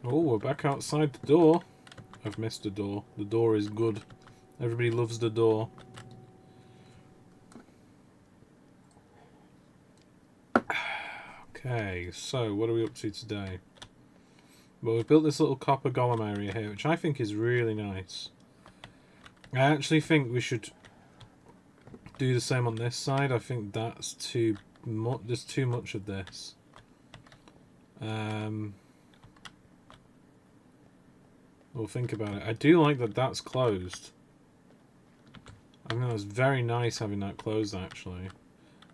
Oh, we're back outside the door. I've missed a door. The door is good. Everybody loves the door. Okay, so what are we up to today? Well, we've built this little copper golem area here, which I think is really nice. I actually think we should do the same on this side. I think that's too much. There's too much of this. We'll think about it. I do like that that's closed. I mean, that's very nice having that closed, actually.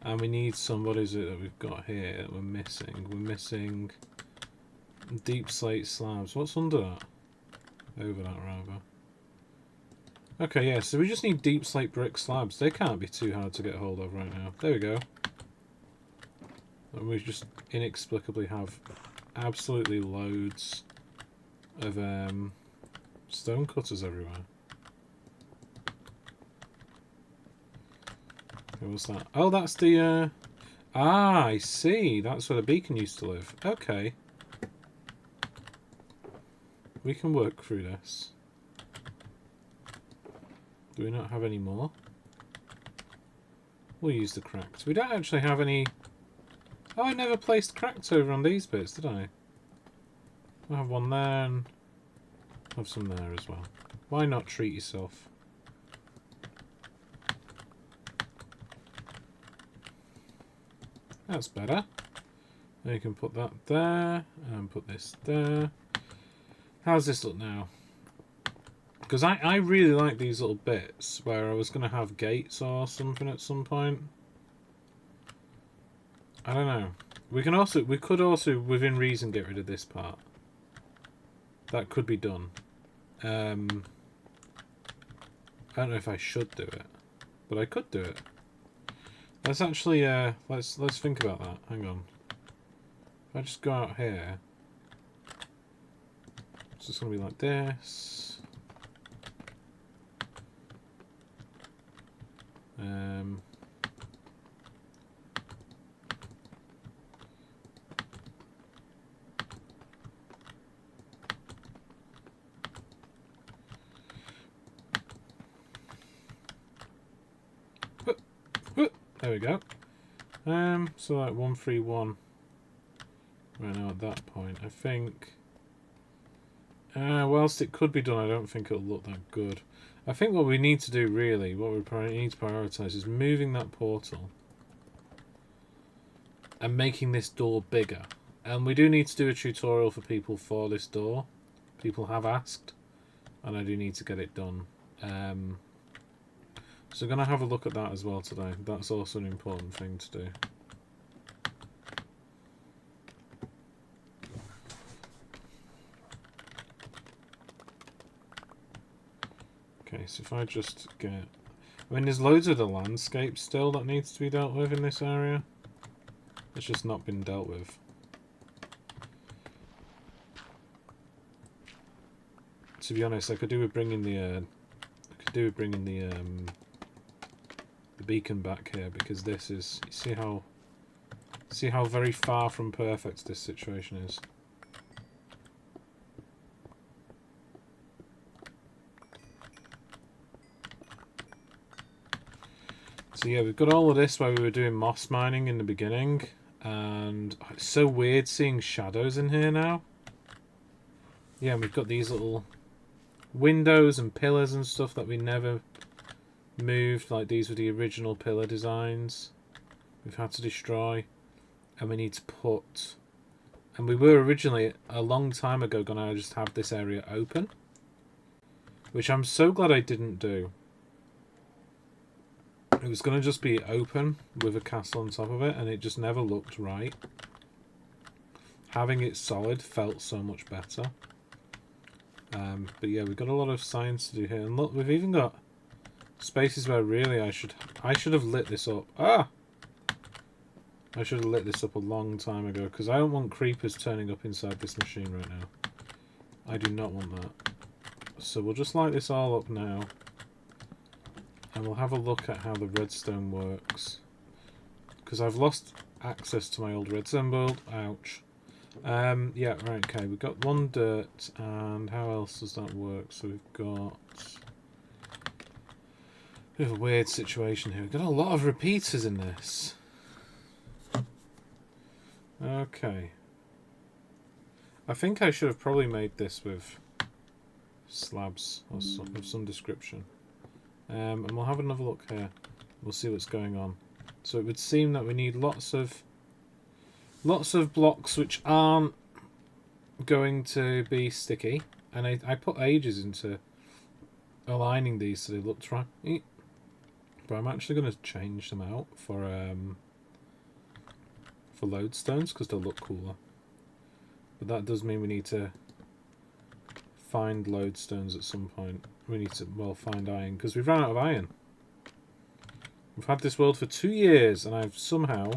And we need some, what is it that we've got here that we're missing? We're missing deep slate slabs. What's under that? Over that, rather. Okay, yeah, so we just need deep slate brick slabs. They can't be too hard to get hold of right now. There we go. And we just inexplicably have absolutely loads of stone cutters everywhere. What was that? Oh, that's the... Ah, I see. That's where the beacon used to live. Okay. We can work through this. Do we not have any more? We'll use the cracked. We don't actually have any... Oh, I never placed cracked over on these bits, did I? I have one there and have some there as well. Why not treat yourself? That's better. Then you can put that there and put this there. How's this look now? Because I really like these little bits where I was going to have gates or something at some point. I don't know. We could also within reason get rid of this part. That could be done. I don't know if I should do it, but I could do it. Let's actually let's think about that. Hang on. If I just go out here, it's just gonna be like this. There we go. So like 131 right now at that point. I think whilst it could be done, I don't think it'll look that good. I think what we need to do really, what we need to prioritise is moving that portal and making this door bigger. And we do need to do a tutorial for people for this door. People have asked, and I do need to get it done. So we're going to have a look at that as well today. That's also an important thing to do. Okay, so if I just get... I mean, there's loads of the landscape still that needs to be dealt with in this area. It's just not been dealt with. To be honest, I could do with bringing the... the beacon back here, because this is, see how very far from perfect this situation is. So yeah, we've got all of this where we were doing moss mining in the beginning, and it's so weird seeing shadows in here now. Yeah, and we've got these little windows and pillars and stuff that we never moved, like these were the original pillar designs we've had to destroy, and we need to put, and we were originally a long time ago gonna just have this area open, which I'm so glad I didn't do. It was gonna just be open with a castle on top of it, and it just never looked right. Having it solid felt so much better. But yeah, we've got a lot of science to do here, and look, we've even got spaces where really I should have lit this up. I should have lit this up a long time ago, because I don't want creepers turning up inside this machine right now. I do not want that. So we'll just light this all up now, and we'll have a look at how the redstone works, because I've lost access to my old redstone build. Ouch. Yeah, right, okay. We've got one dirt, and how else does that work? So we've got... We have a weird situation here. We've got a lot of repeaters in this. Okay. I think I should have probably made this with slabs or of some description. And we'll have another look here. We'll see what's going on. So it would seem that we need lots of blocks which aren't going to be sticky. And I put ages into aligning these so they looked right. But I'm actually going to change them out for lodestones because they'll look cooler. But that does mean we need to find lodestones at some point. We need to, well, find iron because we've run out of iron. We've had this world for 2 years and I've somehow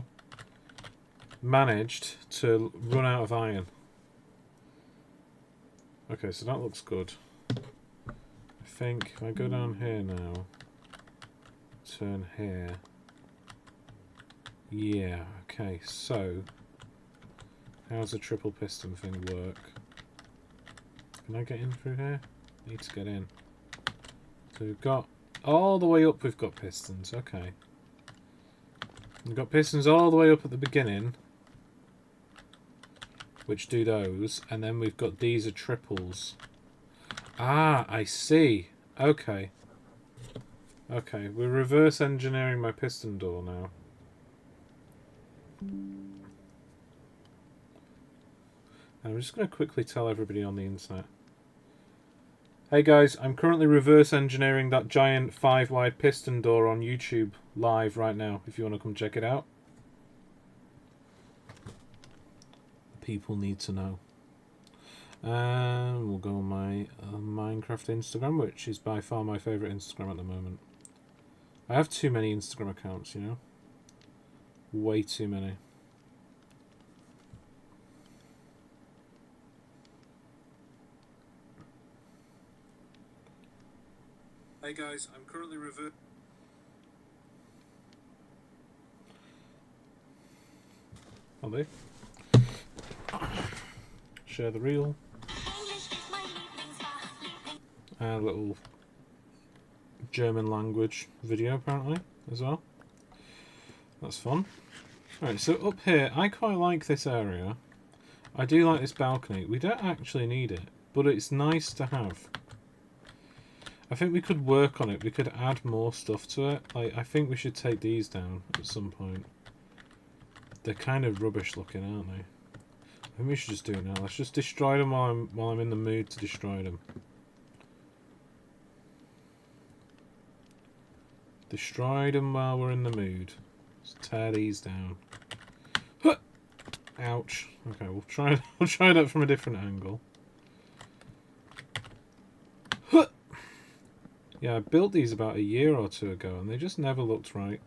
managed to run out of iron. Okay, so that looks good. I think if I go down here now, turn here. Yeah, okay, so how's the triple piston thing work? Can I get in through here? Need to get in. So we've got all the way up, we've got pistons, okay. We've got pistons all the way up at the beginning, which do those, and then we've got these are triples. Ah, I see. Okay. Okay, we're reverse engineering my piston door now. And I'm just going to quickly tell everybody on the internet. Hey guys, I'm currently reverse engineering that giant 5-wide piston door on YouTube live right now, if you want to come check it out. People need to know. And we'll go on my Minecraft Instagram, which is by far my favourite Instagram at the moment. I have too many Instagram accounts, you know. Way too many. Hey guys, I'm currently Are they? Share the reel. A little German language video apparently as well. That's fun. Alright, so up here, I quite like this area. I do like this balcony. We don't actually need it, but it's nice to have. I think we could work on it. We could add more stuff to it. Like, I think we should take these down at some point. They're kind of rubbish looking, aren't they? I think we should just do it now. Let's just destroy them while I'm in the mood to destroy them. Destroy them while we're in the mood. Let's tear these down. Huh! Ouch. Okay, we'll try that from a different angle. Huh! Yeah, I built these about a year or two ago and they just never looked right.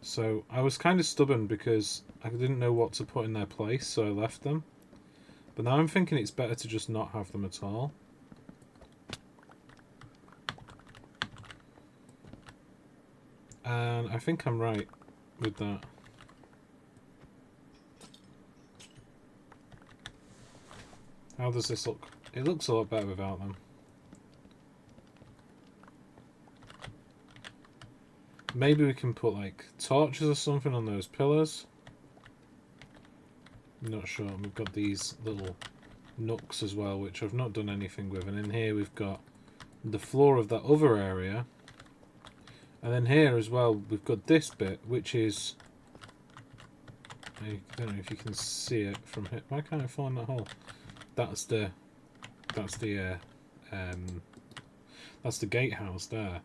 So I was kind of stubborn because I didn't know what to put in their place, so I left them. But now I'm thinking it's better to just not have them at all. And I think I'm right with that. How does this look? It looks a lot better without them. Maybe we can put like torches or something on those pillars. I'm not sure. We've got these little nooks as well, which I've not done anything with. And in here we've got the floor of that other area. And then here as well, we've got this bit, which is... I don't know if you can see it from here. Why can't I find that hole? That's the gatehouse there.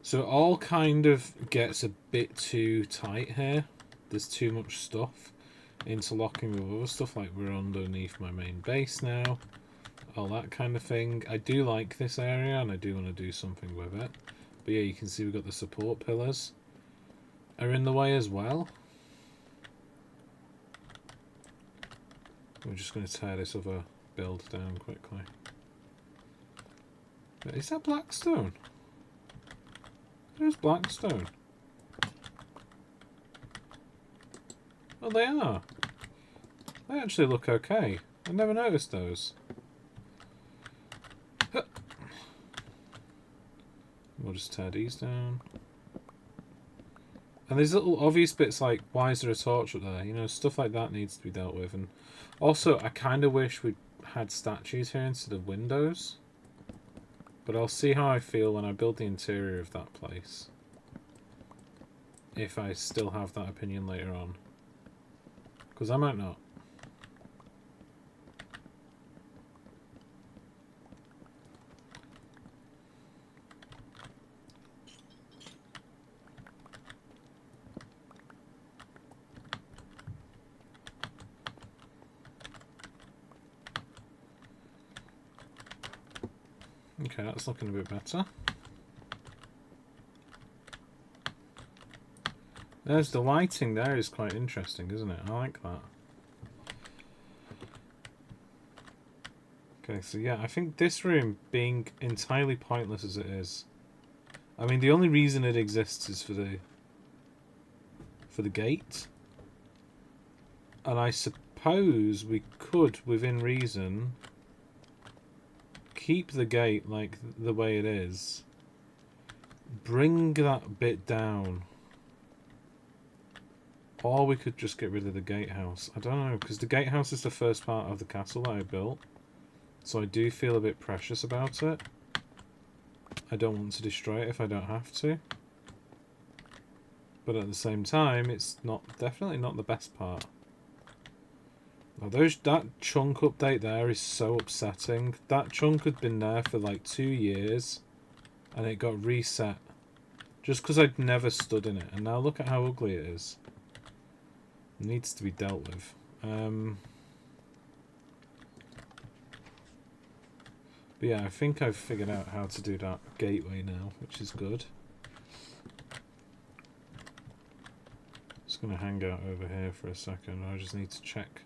So it all kind of gets a bit too tight here. There's too much stuff interlocking with other stuff, like we're underneath my main base now. All that kind of thing. I do like this area and I do want to do something with it. But yeah, you can see we've got the support pillars are in the way as well. We're just going to tear this other build down quickly. Is that blackstone? There's blackstone. Oh, they are. They actually look okay. I never noticed those. We'll just tear these down. And there's little obvious bits like, why is there a torch up there? You know, stuff like that needs to be dealt with. And also, I kind of wish we had statues here instead of windows. But I'll see how I feel when I build the interior of that place. If I still have that opinion later on. Because I might not. Okay, that's looking a bit better. There's the lighting there is quite interesting, isn't it? I like that. Okay, so yeah, I think this room being entirely pointless as it is. I mean, the only reason it exists is for the gate. And I suppose we could, within reason, keep the gate like the way it is. Bring that bit down. Or we could just get rid of the gatehouse. I don't know, because the gatehouse is the first part of the castle that I built. So I do feel a bit precious about it. I don't want to destroy it if I don't have to. But at the same time, it's definitely not the best part. Now that chunk update there is so upsetting. That chunk had been there for like 2 years. And it got reset. Just because I'd never stood in it. And now look at how ugly it is. It needs to be dealt with. But yeah, I think I've figured out how to do that gateway now, which is good. Just going to hang out over here for a second. I just need to check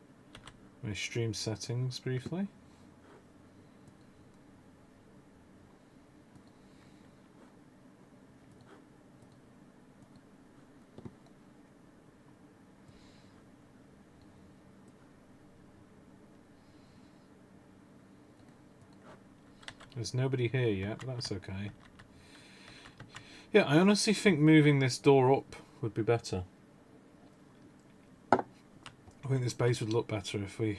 my stream settings briefly. There's nobody here yet, but that's okay. Yeah, I honestly think moving this door up would be better. I think this base would look better if we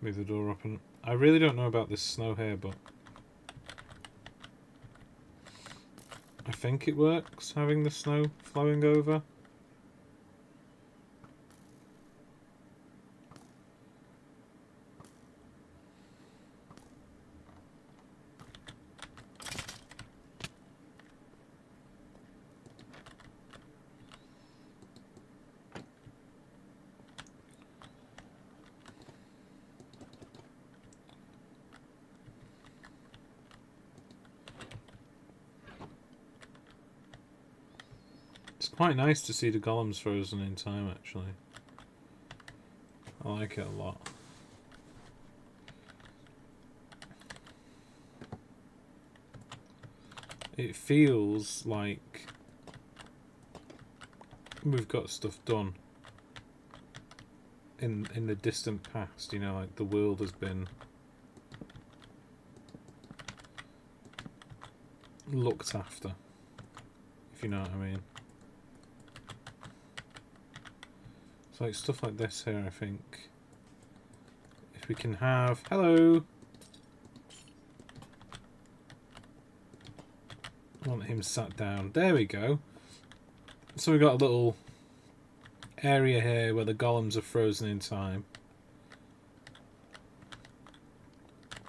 move the door up. And I really don't know about this snow here, but I think it works, having the snow flowing over. It's quite nice to see the golems frozen in time, actually. I like it a lot. It feels like we've got stuff done in the distant past, you know, like the world has been looked after, if you know what I mean. So like stuff like this here, I think, if we can have... Hello! I want him sat down. There we go. So we've got a little area here where the golems are frozen in time.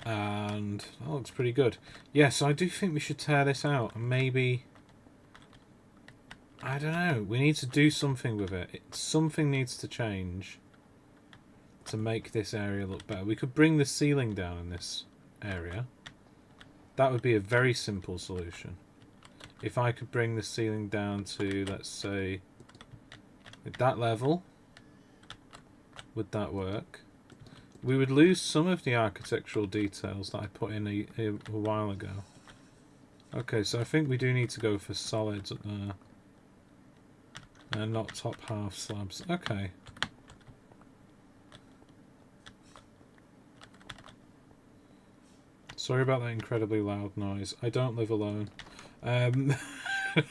And that looks pretty good. Yeah, so I do think we should tear this out and maybe... I don't know. We need to do something with it. Something needs to change to make this area look better. We could bring the ceiling down in this area. That would be a very simple solution. If I could bring the ceiling down to, let's say, at that level, would that work? We would lose some of the architectural details that I put in a while ago. Okay, so I think we do need to go for solids up there. And not top half slabs. Okay. Sorry about that incredibly loud noise. I don't live alone. I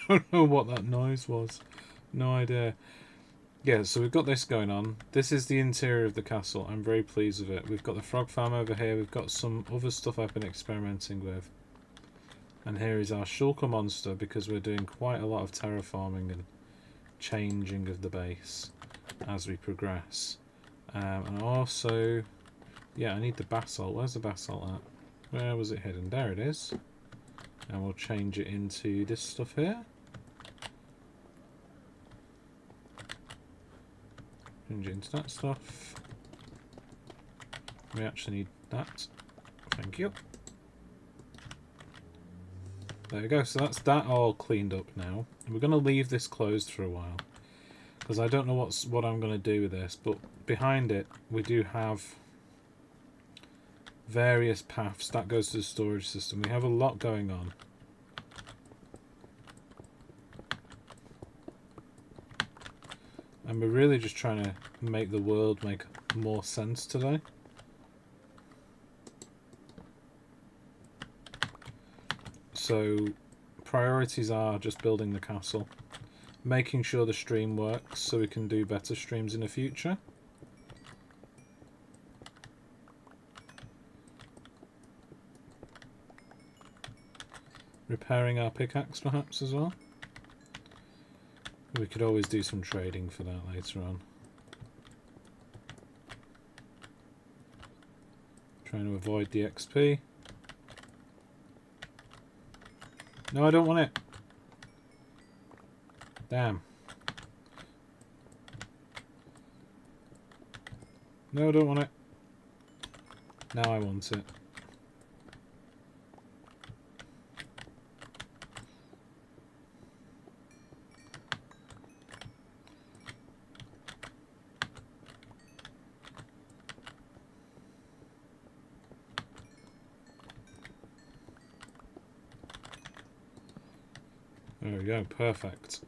don't know what that noise was. No idea. Yeah, so we've got this going on. This is the interior of the castle. I'm very pleased with it. We've got the frog farm over here. We've got some other stuff I've been experimenting with. And here is our shulker monster, because we're doing quite a lot of terraforming and changing of the base as we progress. And also, yeah, I need the basalt. Where's the basalt at? Where was it hidden? There it is. And we'll change it into this stuff here. Change it into that stuff. We actually need that. Thank you. There we go. So that's that all cleaned up now. We're going to leave this closed for a while, because I don't know what I'm going to do with this. But behind it, we do have various paths that goes to the storage system. We have a lot going on. And we're really just trying to make the world make more sense today. So priorities are just building the castle, making sure the stream works so we can do better streams in the future. Repairing our pickaxe perhaps as well. We could always do some trading for that later on. Trying to avoid the XP. No, I don't want it. Damn. No, I don't want it. Now I want it. There we go, perfect.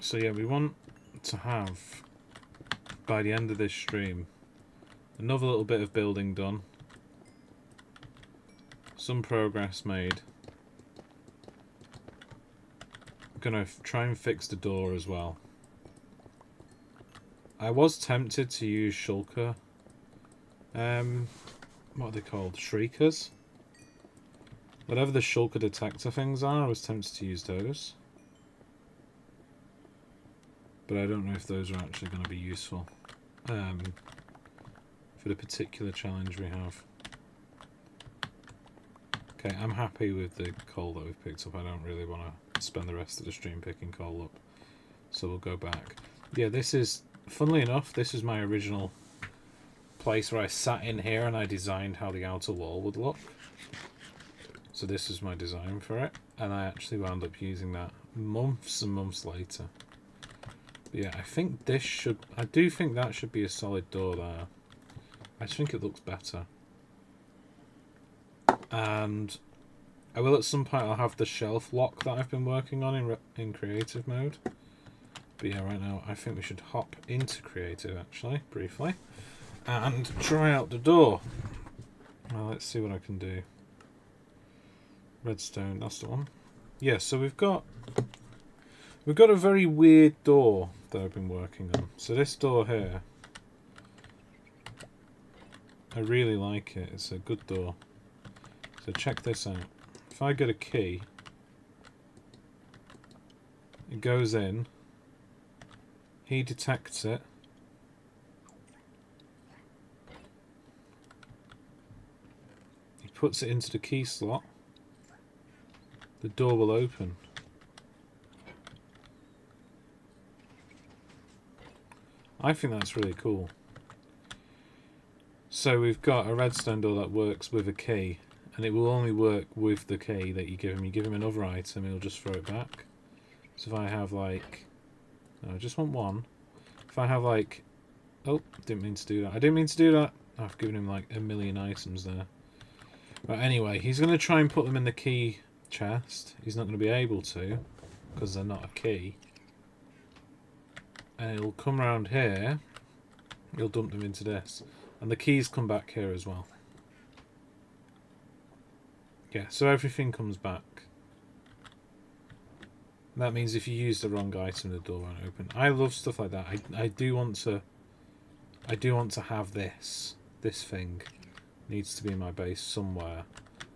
So yeah, we want to have, by the end of this stream, another little bit of building done. Some progress made. I'm gonna try and fix the door as well. I was tempted to use shulker. What are they called? Shriekers? Whatever the shulker detector things are, I was tempted to use those. But I don't know if those are actually going to be useful for the particular challenge we have. Okay, I'm happy with the coal that we've picked up. I don't really want to spend the rest of the stream picking coal up. So we'll go back. Yeah, this is, funnily enough, this is my original place where I sat in here and I designed how the outer wall would look. So this is my design for it, and I actually wound up using that months and months later. But yeah, I think this should, I do think that should be a solid door there. I just think it looks better. And I will at some point, I'll have the shelf lock that I've been working on in creative mode. But yeah, right now I think we should hop into creative actually, briefly, and try out the door. Well, let's see what I can do. Redstone, that's the one. Yeah, so we've got a very weird door that I've been working on. So this door here, I really like it. It's a good door. So check this out. If I get a key, it goes in, he detects it, he puts it into the key slot, the door will open. I think that's really cool. So we've got a redstone door that works with a key, and it will only work with the key that you give him. You give him another item, he'll just throw it back. So if I have like, no, I just want one. If I have like, oh, didn't mean to do that. I didn't mean to do that. I've given him like a million items there. But anyway, he's going to try and put them in the key chest. He's not going to be able to, because they're not a key. And he'll come around here, he'll dump them into this, and the keys come back here as well. Yeah, so everything comes back. That means if you use the wrong item, the door won't open. I love stuff like that. I do want to have this thing. Needs to be in my base somewhere.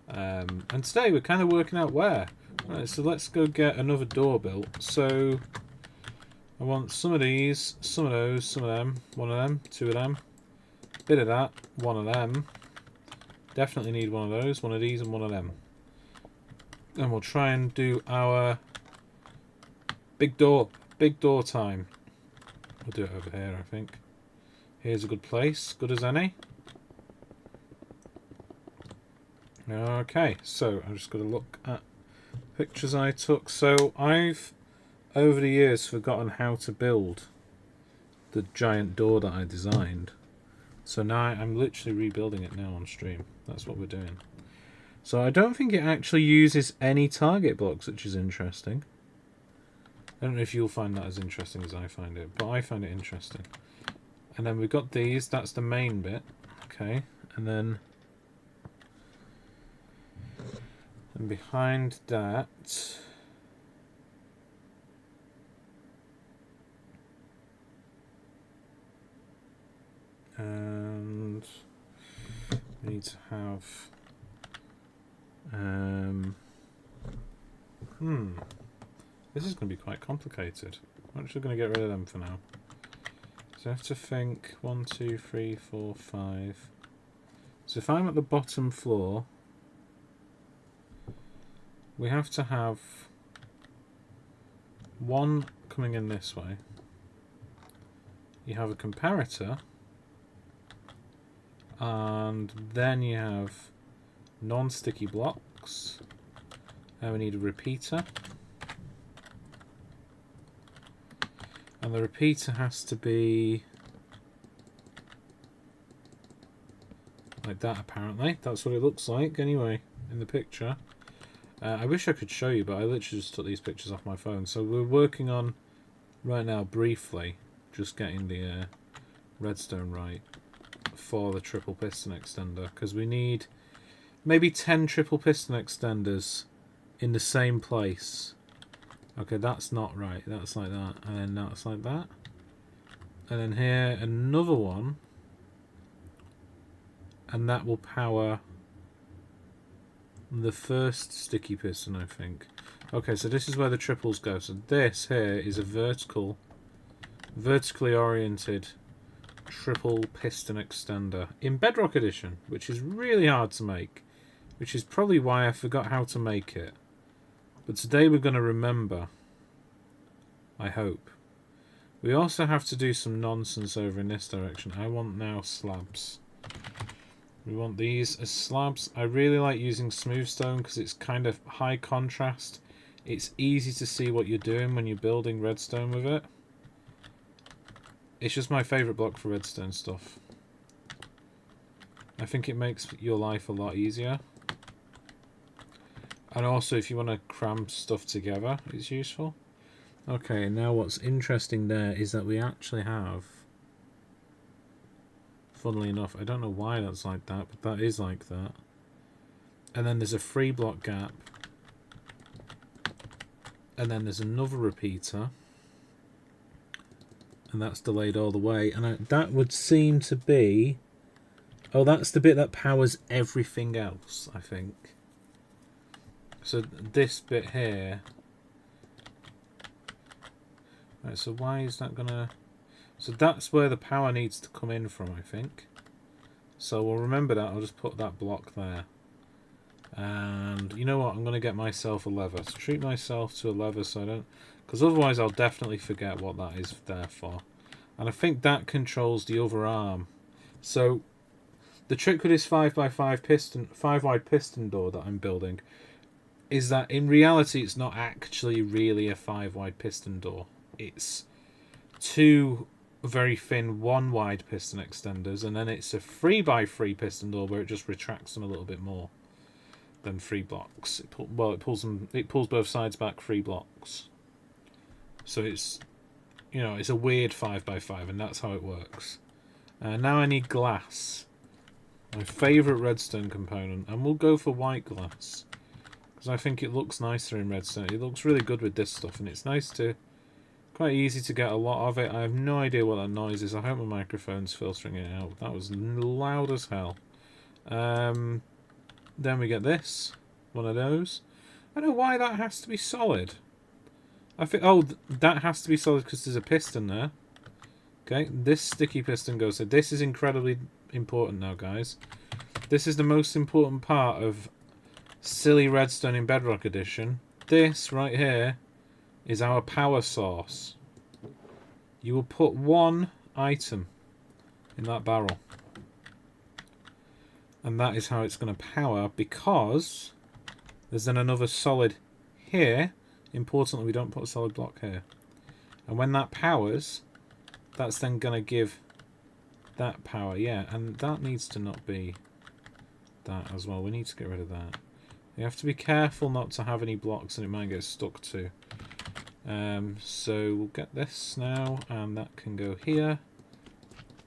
And today we're kind of working out where. Right, so let's go get another door built. So I want some of these, some of those, some of them, one of them, two of them, bit of that, one of them. Definitely need one of those, one of these and one of them. And we'll try and do our big door time. We'll do it over here, I think. Here's a good place, good as any. Okay, so I'm just going to look at pictures I took. So I've, over the years, forgotten how to build the giant door that I designed. So now I'm literally rebuilding it now on stream. That's what we're doing. So I don't think it actually uses any target blocks, which is interesting. I don't know if you'll find that as interesting as I find it, but I find it interesting. And then we've got these, that's the main bit. Okay, and then and behind that and we need to have this is going to be quite complicated. I'm actually going to get rid of them for now. So I have to think 1, 2, 3, 4, 5. So if I'm at the bottom floor, we have to have one coming in this way. You have a comparator, and then you have non-sticky blocks, and we need a repeater. And the repeater has to be like that, apparently. That's what it looks like, anyway, in the picture. I wish I could show you, but I literally just took these pictures off my phone. So we're working on, right now, briefly, just getting the redstone right for the triple piston extender. Because we need maybe 10 triple piston extenders in the same place. Okay, that's not right. That's like that. And then that's like that. And then here, another one. And that will power the first sticky piston, I think. Okay, so this is where the triples go. So this here is a vertically oriented triple piston extender in Bedrock Edition, which is really hard to make, which is probably why I forgot how to make it. But today we're going to remember, I hope. We also have to do some nonsense over in this direction. I want now slabs. We want these as slabs. I really like using smooth stone because it's kind of high contrast. It's easy to see what you're doing when you're building redstone with it. It's just my favourite block for redstone stuff. I think it makes your life a lot easier. And also, if you want to cram stuff together, it's useful. Okay, now what's interesting there is that we actually have, funnily enough, I don't know why that's like that, but that is like that. And then there's a 3 block gap. And then there's another repeater. And that's delayed all the way. And that would seem to be... Oh, that's the bit that powers everything else, I think. So this bit here. Right, so why is that gonna... So that's where the power needs to come in from, I think. So we'll remember that. I'll just put that block there. And you know what? I'm going to get myself a lever. So treat myself to a lever so I don't... Because otherwise I'll definitely forget what that is there for. And I think that controls the other arm. So the trick with this 5x5 piston, 5-wide piston door that I'm building is that in reality it's not actually really a 5-wide piston door. It's 2 very thin 1-wide piston extenders, and then it's a 3x3 piston door where it just retracts them a little bit more than 3 blocks. It pulls both sides back 3 blocks. So it's, you know, it's a weird 5x5, and that's how it works. Now I need glass. My favourite redstone component. And we'll go for white glass. Because I think it looks nicer in redstone. It looks really good with this stuff. And it's nice to... Quite easy to get a lot of it. I have no idea what that noise is. I hope my microphone's filtering it out. That was loud as hell. Then we get this. One of those. I don't know why that has to be solid. I think... Oh, that has to be solid because there's a piston there. Okay, this sticky piston goes there. This is incredibly important now, guys. This is the most important part of silly redstone in Bedrock Edition. This right here is our power source. You will put one item in that barrel. And that is how it's going to power, because there's then another solid here. Importantly, we don't put a solid block here. And when that powers, that's then going to give that power. Yeah, and that needs to not be that as well. We need to get rid of that. You have to be careful not to have any blocks and it might get stuck too. So we'll get this now, and that can go here.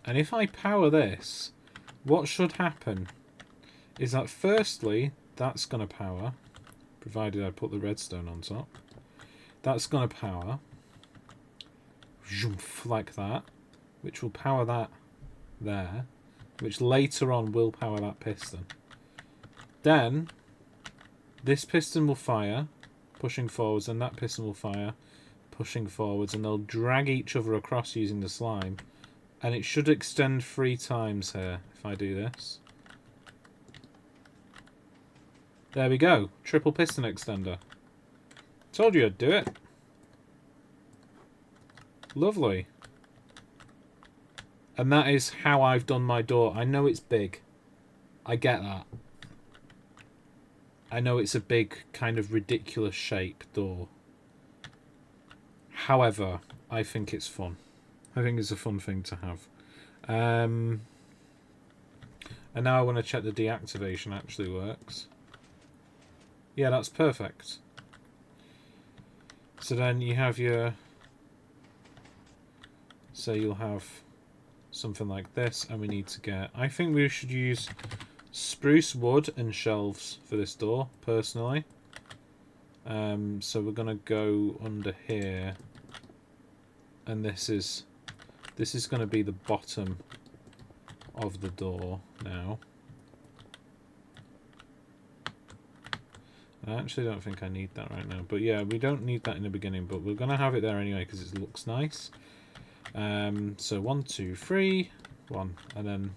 And if I power this, what should happen is that firstly, that's going to power, provided I put the redstone on top. That's going to power, like that, which will power that there, which later on will power that piston. Then, this piston will fire, pushing forwards, and that piston will fire, pushing forwards, and they'll drag each other across using the slime. And it should extend 3 times here, if I do this. There we go. Triple piston extender. Told you I'd do it. Lovely. And that is how I've done my door. I know it's big. I get that. I know it's a big, kind of ridiculous shape door. However, I think it's fun. I think it's a fun thing to have. And now I want to check the deactivation actually works. Yeah, that's perfect. So then you have your... So you'll have something like this, and we need to get... I think we should use spruce wood and shelves for this door, personally. So we're going to go under here. And this is going to be the bottom of the door now. I actually don't think I need that right now. But yeah, we don't need that in the beginning, but we're going to have it there anyway because it looks nice. So 1, 2, 3, 1, and then...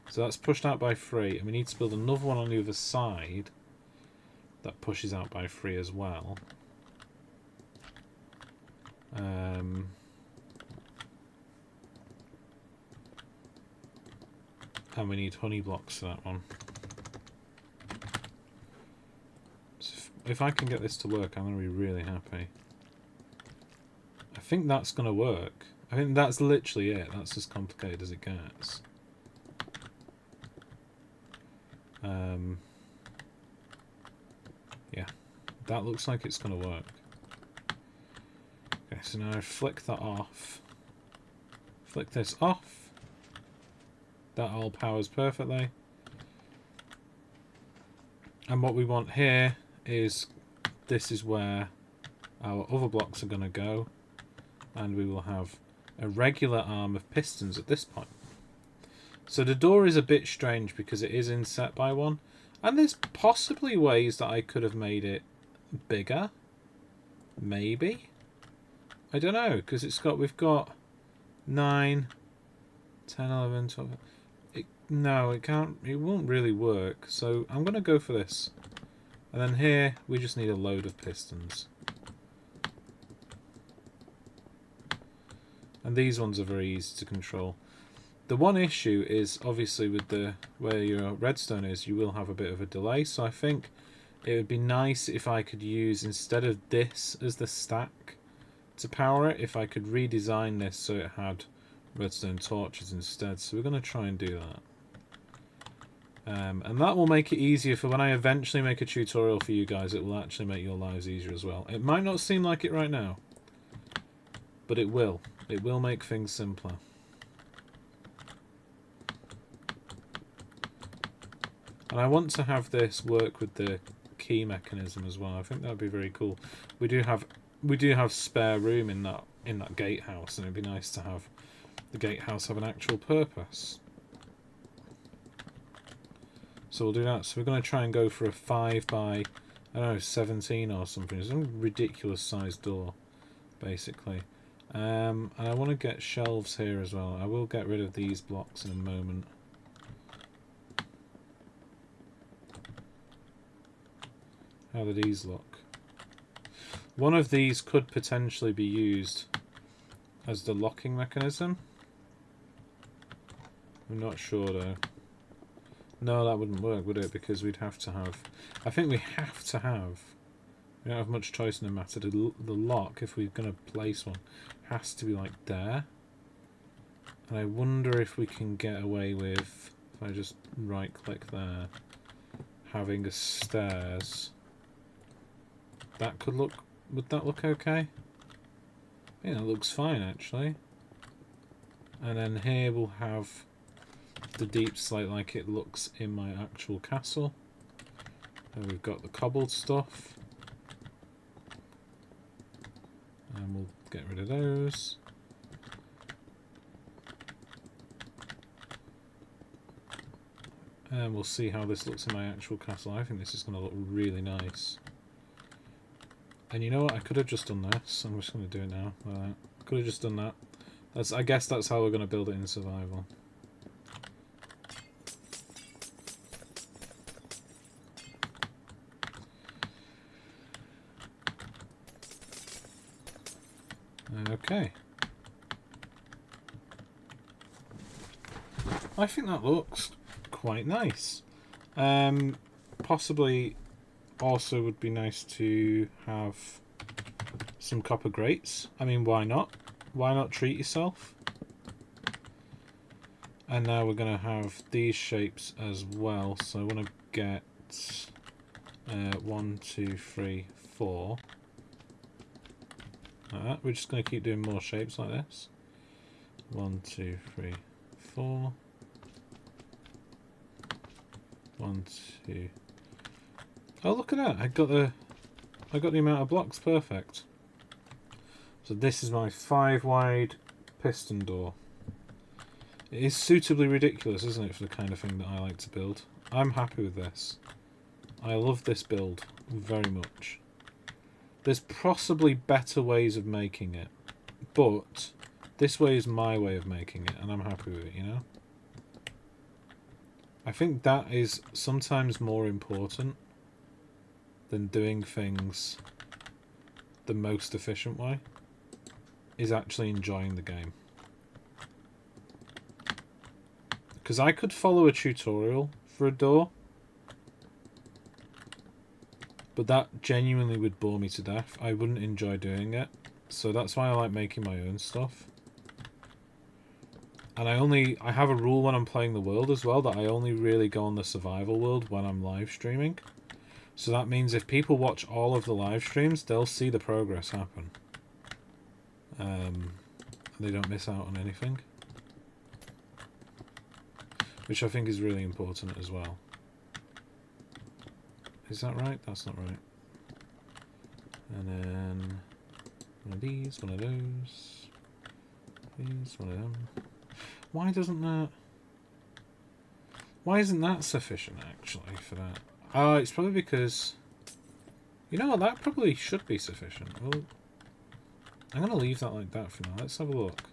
So that's pushed out by 3, and we need to build another one on the other side that pushes out by 3 as well. And we need honey blocks for that one. So if I can get this to work, I'm going to be really happy. I think that's going to work. I think that's literally it. That's as complicated as it gets. Yeah, that looks like it's going to work. Okay, so now I flick that off. Flick this off. That all powers perfectly. And what we want here is, this is where our other blocks are going to go. And we will have a regular arm of pistons at this point. So the door is a bit strange because it is inset by 1. And there's possibly ways that I could have made it bigger. Maybe. I don't know, because we've got 9, 10, 11, 12... No, it won't really work. So I'm going to go for this. And then here, we just need a load of pistons. And these ones are very easy to control. The one issue is, obviously, with where your redstone is, you will have a bit of a delay. So I think it would be nice if I could use, instead of this as the stack to power it, if I could redesign this so it had redstone torches instead. So we're going to try and do that. And that will make it easier for when I eventually make a tutorial for you guys. It will actually make your lives easier as well. It might not seem like it right now, but it will. It will make things simpler. And I want to have this work with the key mechanism as well. I think that would be very cool. We do have spare room in that gatehouse, and it'd be nice to have the gatehouse have an actual purpose. So we'll do that. So we're going to try and go for a 5 by, I don't know, 17 or something. It's a ridiculous sized door, basically. And I want to get shelves here as well. I will get rid of these blocks in a moment. How do these look? One of these could potentially be used as the locking mechanism. I'm not sure though. No, that wouldn't work, would it? Because we'd have to have... I think we have to have... We don't have much choice in the matter. The lock, if we're going to place one, has to be like there. And I wonder if we can get away with, if I just right click there, having a stairs. That could look... Would that look okay? Yeah, it looks fine actually. And then here we'll have the deep slate like it looks in my actual castle. And we've got the cobbled stuff. And we'll get rid of those. And we'll see how this looks in my actual castle. I think this is going to look really nice. And you know what? I could have just done this. I'm just going to do it now. Could have just done that. I guess that's how we're going to build it in survival. Okay. I think that looks quite nice. Possibly also would be nice to have some copper grates. I mean, why not? Why not treat yourself? And now we're going to have these shapes as well. So I want to get 1, 2, 3, 4. Like that. We're just going to keep doing more shapes like this. 1, 2, 3, 4. 1, 2. Oh, look at that! I got the amount of blocks perfect. So this is my 5 wide piston door. It is suitably ridiculous, isn't it, for the kind of thing that I like to build? I'm happy with this. I love this build very much. There's possibly better ways of making it, but this way is my way of making it, and I'm happy with it, you know? I think that is sometimes more important than doing things the most efficient way, is actually enjoying the game. Because I could follow a tutorial for a door, but that genuinely would bore me to death. I wouldn't enjoy doing it. So that's why I like making my own stuff. And I have a rule when I'm playing the world as well, that I only really go on the survival world when I'm live streaming. So that means if people watch all of the live streams, they'll see the progress happen. They don't miss out on anything. Which I think is really important as well. Is that right? That's not right. And then one of these, one of those. These, one of them. Why doesn't that... Why isn't that sufficient, actually, for that? Oh, it's probably because... You know what, that probably should be sufficient. Well, I'm going to leave that like that for now. Let's have a look.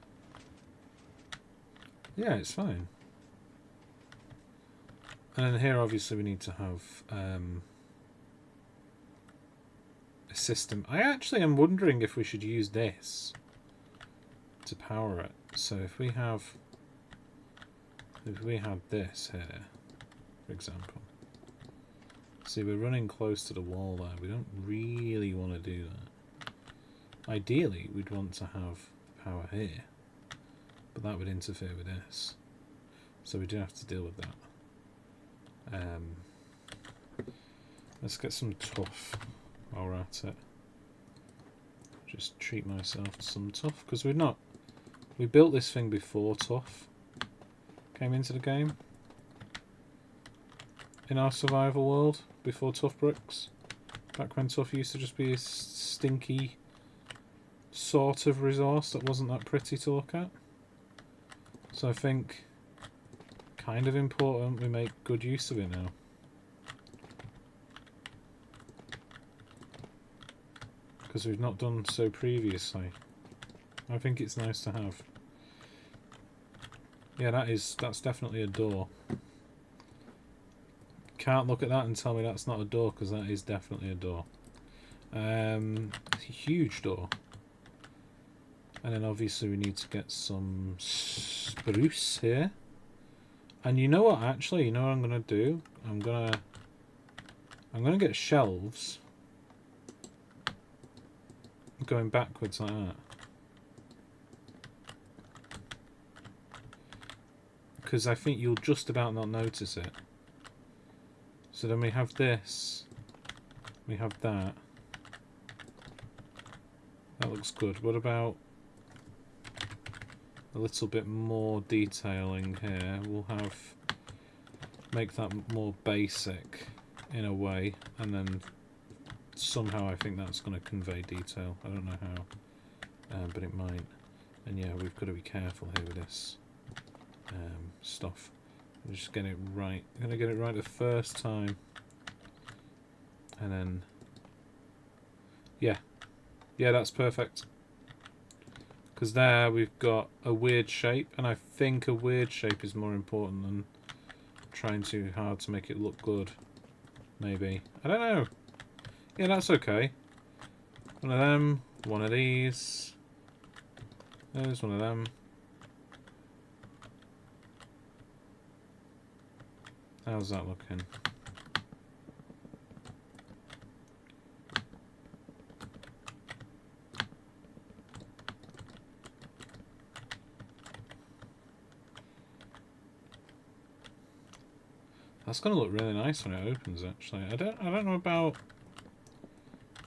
Yeah, it's fine. And then here, obviously, we need to have a system. I actually am wondering if we should use this to power it. So if we had this here, for example. See, we're running close to the wall there. We don't really want to do that. Ideally, we'd want to have power here, but that would interfere with this. So we do have to deal with that. Let's get some tuff while we're at it. Just treat myself to some tuff, because we built this thing before tuff came into the game. in our survival world before Tough Bricks. Back when Tough used to just be a stinky sort of resource that wasn't that pretty to look at. So I think kind of important we make good use of it now. Because we've not done so previously. I think it's nice to have. Yeah, that's definitely a door. Can't look at that and tell me that's not a door, because that is definitely a door. It's a huge door. And then obviously we need to get some spruce here. And you know what, actually, you know what I'm gonna do? I'm gonna get shelves going backwards like that. Because I think you'll just about not notice it. So then we have this. We have that. That looks good. What about a little bit more detailing here? We'll make that more basic in a way, and then somehow I think that's going to convey detail. I don't know how, but it might. And yeah, we've got to be careful here with this stuff. We're just getting it right. I'm going to get it right the first time. And then, yeah, that's perfect. Because there we've got a weird shape, and I think a weird shape is more important than trying too hard to make it look good. Maybe. I don't know. Yeah, that's okay. One of them, one of these. There's one of them. How's that looking? That's gonna look really nice when it opens, actually. I don't know about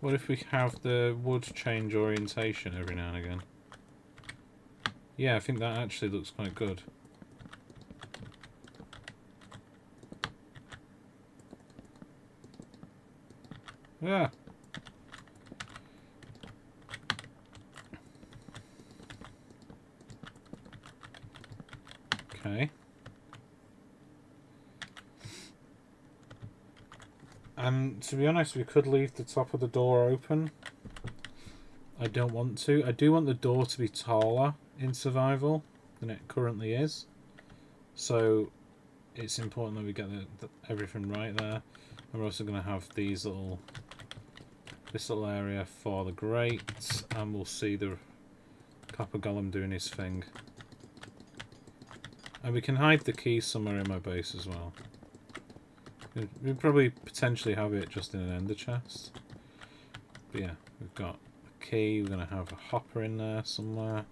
what if we have the wood change orientation every now and again. Yeah, I think that actually looks quite good. Yeah. Okay. And to be honest, we could leave the top of the door open. I don't want to. I do want the door to be taller in survival than it currently is. So it's important that we get everything right there. And we're also going to have this little area for the grate, and we'll see the copper golem doing his thing. And we can hide the key somewhere in my base as well. We'll probably potentially have it just in an ender chest. But yeah, we've got a key. We're going to have a hopper in there somewhere.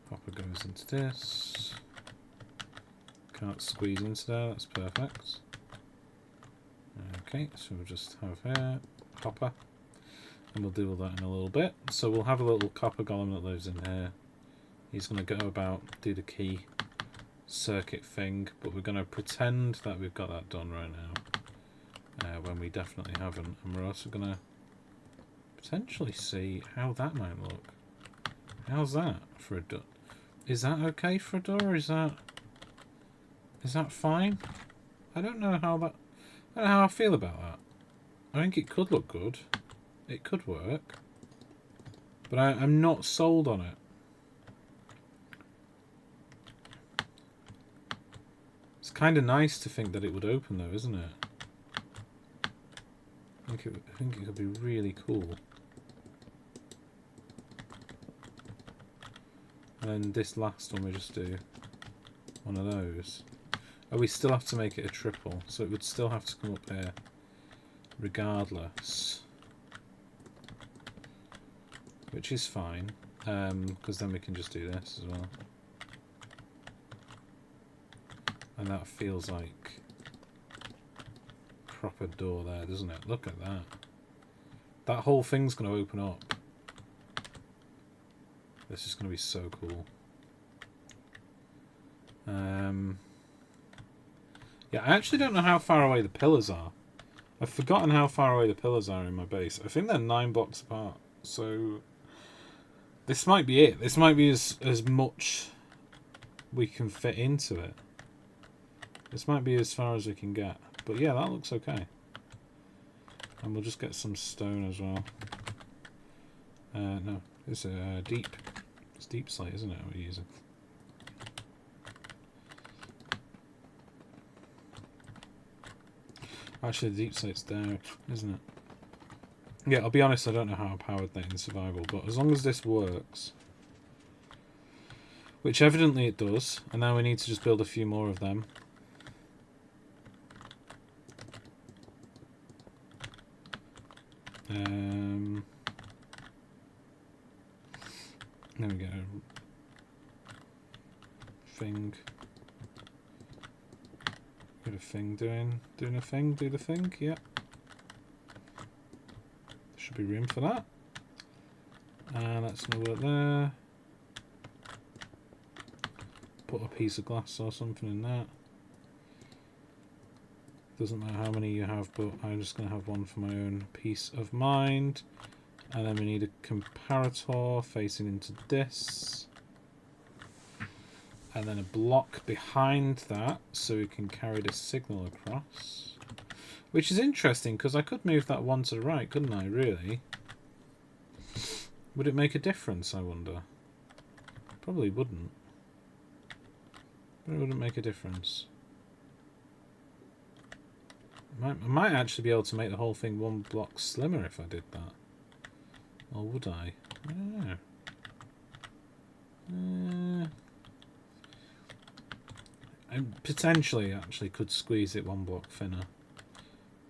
Hopper goes into this. Can't squeeze into there, that's perfect. Okay, so we'll just have here, hopper. And we'll deal with that in a little bit. So we'll have a little copper golem that lives in here. He's going to go about, do the key circuit thing, but we're going to pretend that we've got that done right now, when we definitely haven't. And we're also going to potentially see how that might look. How's that for a door? Is that okay for a door? Is that fine? I don't know how I feel about that. I think it could look good. It could work. But I'm not sold on it. It's kind of nice to think that it would open though, isn't it? I think it could be really cool. And then this last one we just do one of those. Oh, we still have to make it a triple, so it would still have to come up here regardless. Which is fine, because then we can just do this as well. And that feels like a proper door there, doesn't it? Look at that. That whole thing's going to open up. This is going to be so cool. Yeah, I actually don't know how far away the pillars are. I've forgotten how far away the pillars are in my base. I think they're 9 blocks apart. So this might be it. This might be as much we can fit into it. This might be as far as we can get. But yeah, that looks okay. And we'll just get some stone as well. No, it's a deep. It's deep slate, isn't it? We're using. Actually, the deep slate's there, isn't it? Yeah, I'll be honest. I don't know how I powered that in survival, but as long as this works, which evidently it does, and now we need to just build a few more of them. There we go. Thing. Got a thing doing a thing. Do the thing. Yep. Should be room for that. And that's gonna work there. Put a piece of glass or something in that. Doesn't matter how many you have, but I'm just going to have one for my own peace of mind. And then we need a comparator facing into this. And then a block behind that so we can carry the signal across. Which is interesting because I could move that one to the right, couldn't I, really? Would it make a difference, I wonder? Probably wouldn't. But it wouldn't make a difference. I might actually be able to make the whole thing 1 block slimmer if I did that. Or would I? I don't know. I potentially actually could squeeze it 1 block thinner.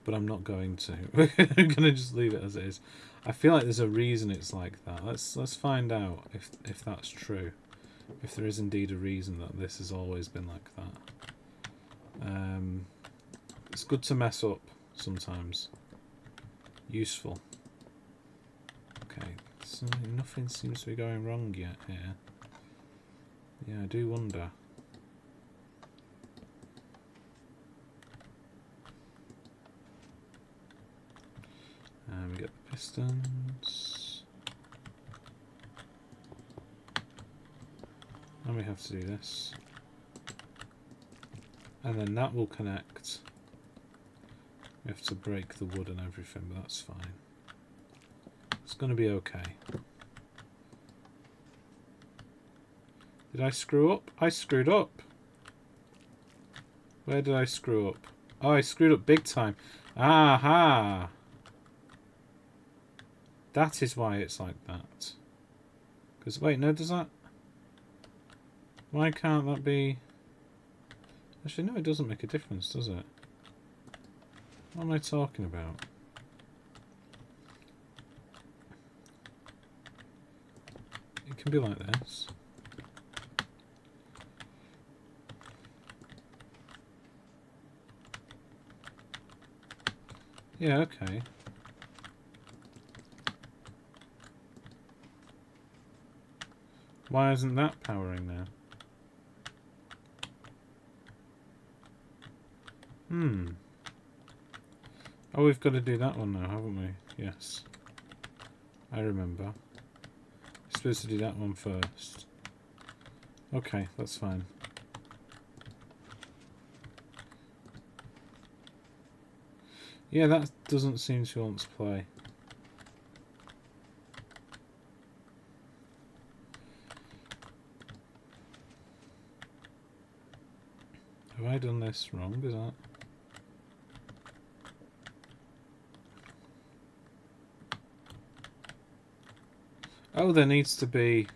But I'm not going to. We're going to just leave it as it is. I feel like there's a reason it's like that. Let's find out if that's true. If there is indeed a reason that this has always been like that. It's good to mess up sometimes. Useful. Okay, so nothing seems to be going wrong yet here. Yeah, I do wonder. And we get the pistons. And we have to do this. And then that will connect. We have to break the wood and everything, but that's fine. It's going to be okay. Did I screw up? I screwed up. Where did I screw up? Oh, I screwed up big time. Aha! That is why it's like that. Because, wait, no, does that... Why can't that be... Actually, no, it doesn't make a difference, does it? What am I talking about? It can be like this. Yeah, okay. Why isn't that powering now? Oh, we've got to do that one now, haven't we? Yes. I remember. We're supposed to do that one first. Okay, that's fine. Yeah, that doesn't seem to want to play. Have I done this wrong? Is that... Oh, there needs to be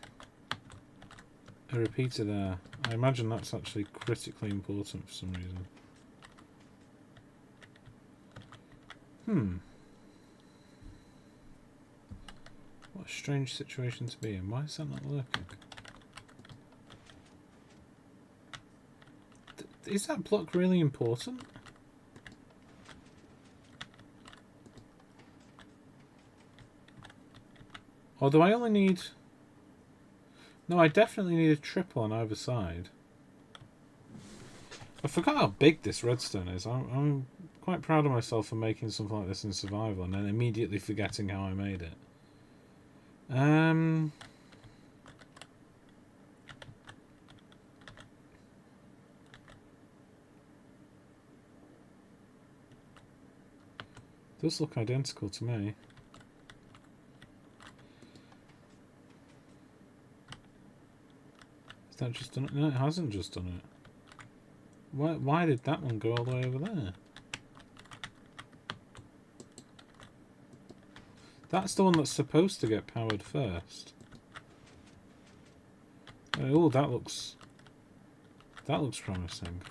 a repeater there. I imagine that's actually critically important for some reason. What a strange situation to be in. Why is that not working? Is that block really important? Or do I only need... No, I definitely need a triple on either side. I forgot how big this redstone is. I'm quite proud of myself for making something like this in survival and then immediately forgetting how I made it. Does look identical to me. Has that just done it? No, it hasn't just done it. Why did that one go all the way over there? That's the one that's supposed to get powered first. Oh, that looks promising.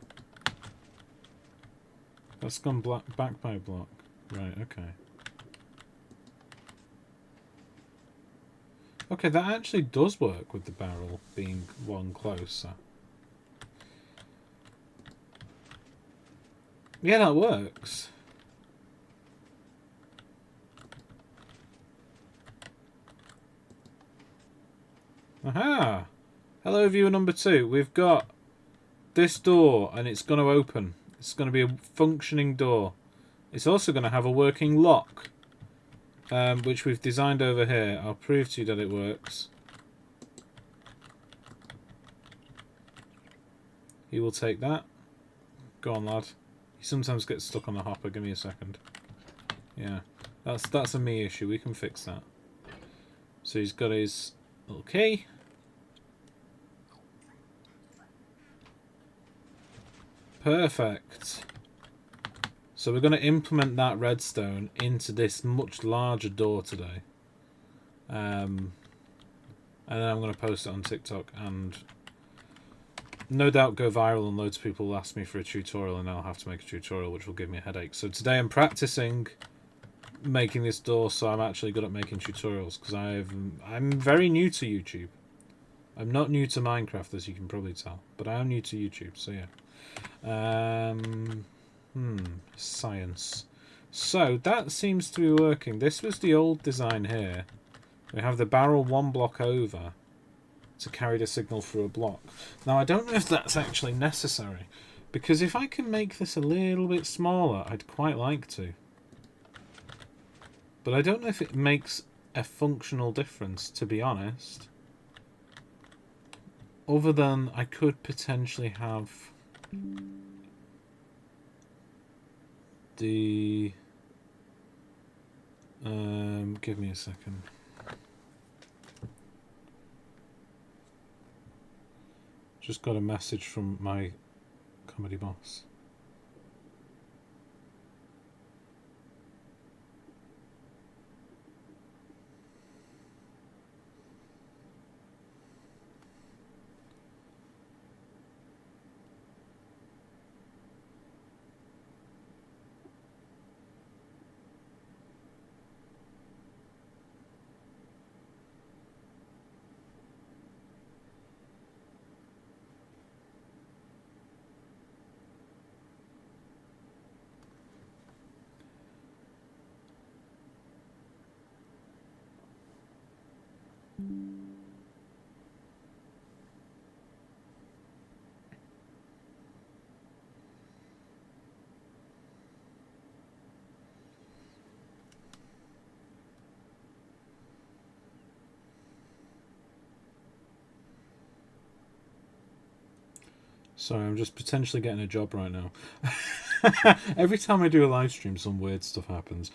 That's gone back by a block. Right, okay. Okay, that actually does work with the barrel being one closer. Yeah, that works. Aha! Hello, viewer number 2. We've got this door, and it's going to open. It's going to be a functioning door. It's also going to have a working lock, which we've designed over here. I'll prove to you that it works. He will take that. Go on, lad. He sometimes gets stuck on the hopper. Give me a second. Yeah, that's a me issue. We can fix that. So he's got his little key. Perfect. So we're going to implement that redstone into this much larger door today. And then I'm going to post it on TikTok and no doubt go viral, and loads of people will ask me for a tutorial and I'll have to make a tutorial which will give me a headache. So today I'm practicing making this door so I'm actually good at making tutorials, because I'm very new to YouTube. I'm not new to Minecraft, as you can probably tell, but I am new to YouTube, so yeah. Science. So that seems to be working. This was the old design here. We have the barrel one block over to carry the signal through a block. Now I don't know if that's actually necessary, because if I can make this a little bit smaller, I'd quite like to. But I don't know if it makes a functional difference, to be honest. Other than I could potentially have the give me a second. Just got a message from my comedy boss. Sorry, I'm just potentially getting a job right now. Every time I do a live stream, some weird stuff happens.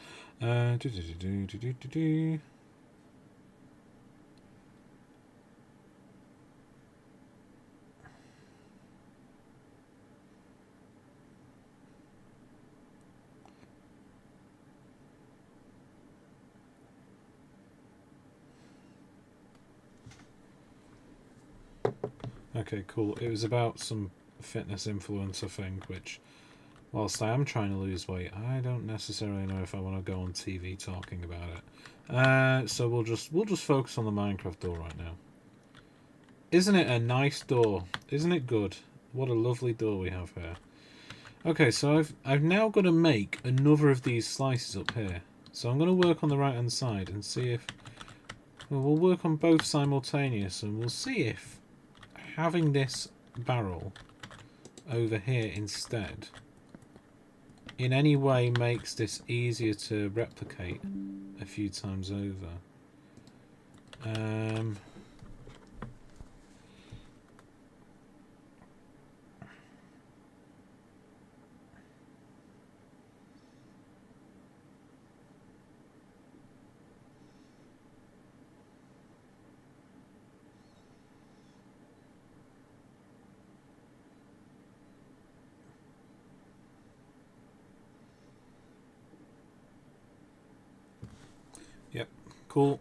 Okay, cool. It was about some fitness influencer thing, which, whilst I am trying to lose weight, I don't necessarily know if I want to go on TV talking about it. So we'll just focus on the Minecraft door right now. Isn't it a nice door? Isn't it good? What a lovely door we have here. Okay, so I've now got to make another of these slices up here. So I'm going to work on the right hand side and see if... Well, we'll work on both simultaneous and we'll see if having this barrel over here instead in any way makes this easier to replicate a few times over. Yep, cool.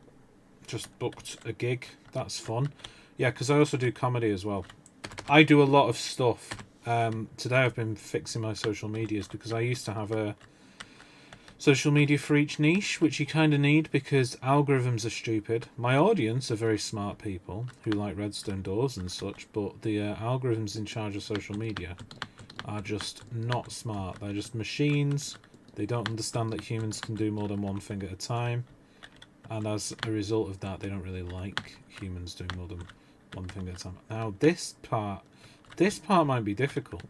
Just booked a gig. That's fun. Yeah, because I also do comedy as well. I do a lot of stuff. Today I've been fixing my social medias because I used to have a social media for each niche, which you kind of need because algorithms are stupid. My audience are very smart people who like redstone doors and such, but the algorithms in charge of social media are just not smart. They're just machines. They don't understand that humans can do more than one thing at a time. And as a result of that, they don't really like humans doing more than one thing at a time. Now, this part might be difficult.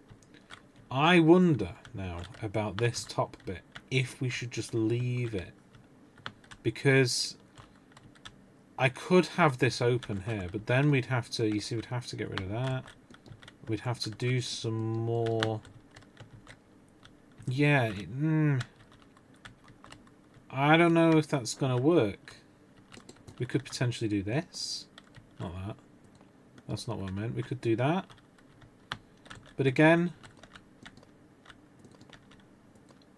I wonder now about this top bit, if we should just leave it. Because I could have this open here, but then we'd have to, you see, we'd have to get rid of that. We'd have to do some more. Yeah, I don't know if that's going to work. We could potentially do this. Not that. That's not what I meant. We could do that. But again,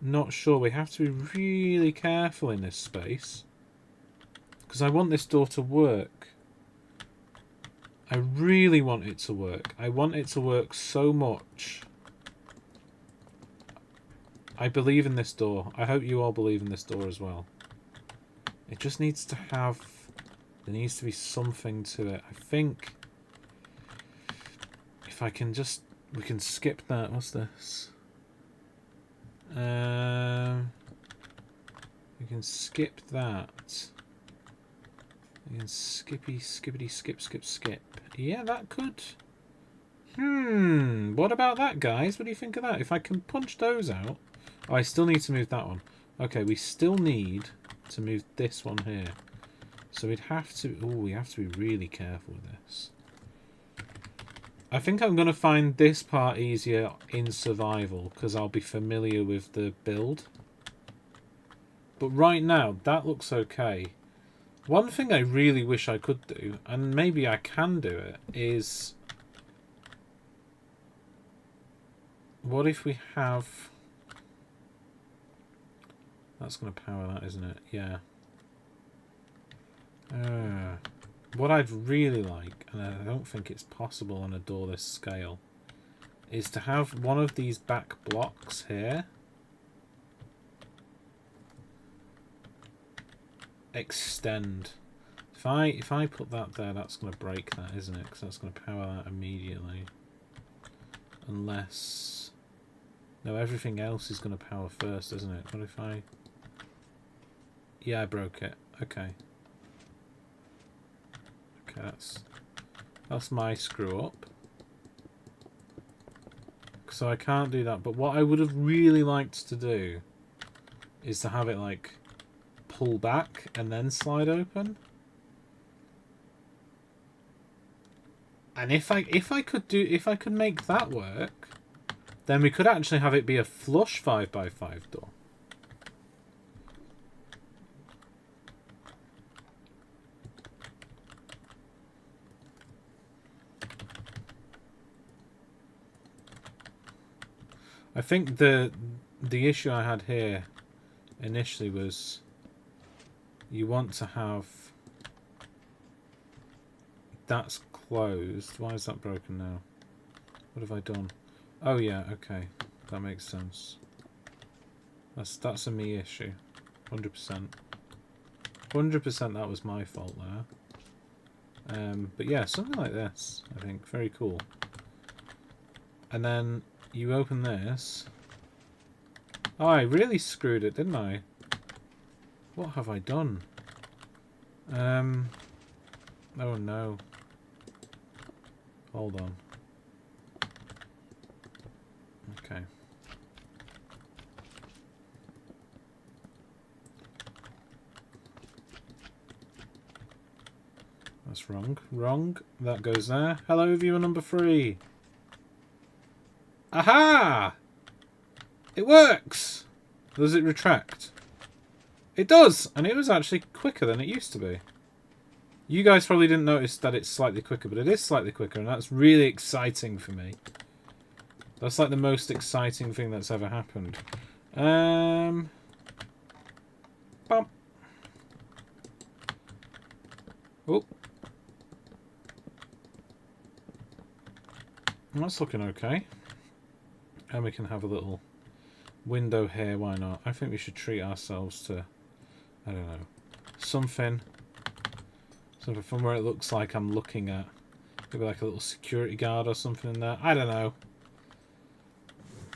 not sure. We have to be really careful in this space. Because I want this door to work. I really want it to work. I want it to work so much. I believe in this door. I hope you all believe in this door as well. It just needs to have... There needs to be something to it. I think... If I can just... We can skip that. What's this? We can skip that. We can skippity skip. Yeah, that could... What about that, guys? What do you think of that? If I can punch those out... Oh, I still need to move that one. Okay, we still need to move this one here. So we'd have to... Oh, we have to be really careful with this. I think I'm going to find this part easier in survival, because I'll be familiar with the build. But right now, that looks okay. One thing I really wish I could do, and maybe I can do it, is... What if we have... That's going to power that, isn't it? Yeah. What I'd really like, and I don't think it's possible on a door this scale, is to have one of these back blocks here extend. If I put that there, that's going to break that, isn't it? Because that's going to power that immediately. Unless... No, everything else is going to power first, isn't it? What if I... Yeah, I broke it. Okay. Okay, that's my screw up. So I can't do that. But what I would have really liked to do is to have it like pull back and then slide open. And if I could make that work, then we could actually have it be a flush 5x5 door. I think the issue I had here initially was you want to have that's closed. Why is that broken now? What have I done? Oh yeah, okay, that makes sense. That's a me issue, 100%. 100% that was my fault there. But yeah, something like this, I think, very cool. And then you open this. Oh, I really screwed it, didn't I? What have I done? Oh no. Hold on. Okay. That's wrong. Wrong. That goes there. Hello, viewer number 3. Aha! It works! Does it retract? It does! And it was actually quicker than it used to be. You guys probably didn't notice that it's slightly quicker, but it is slightly quicker, and that's really exciting for me. That's like the most exciting thing that's ever happened. Bump. Oh. That's looking okay. And we can have a little window here, why not? I think we should treat ourselves to, I don't know, something from where it looks like I'm looking at. Maybe like a little security guard or something in there. I don't know.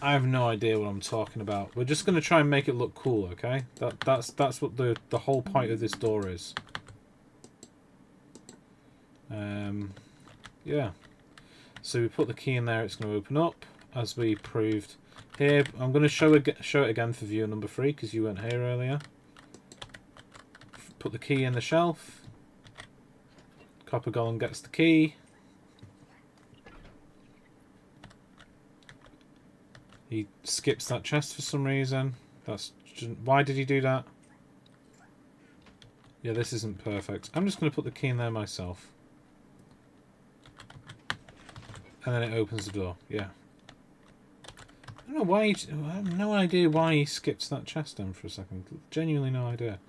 I have no idea what I'm talking about. We're just going to try and make it look cool, okay? That's what the whole point of this door is. Yeah. So we put the key in there, it's going to open up, as we proved here. I'm going to show it again for viewer number 3, because you weren't here earlier. Put the key in the shelf. Copper Golem gets the key. He skips that chest for some reason. Why did he do that? Yeah, this isn't perfect. I'm just going to put the key in there myself. And then it opens the door. Yeah. I don't know why I have no idea why he skips that chest down for a second. Genuinely no idea.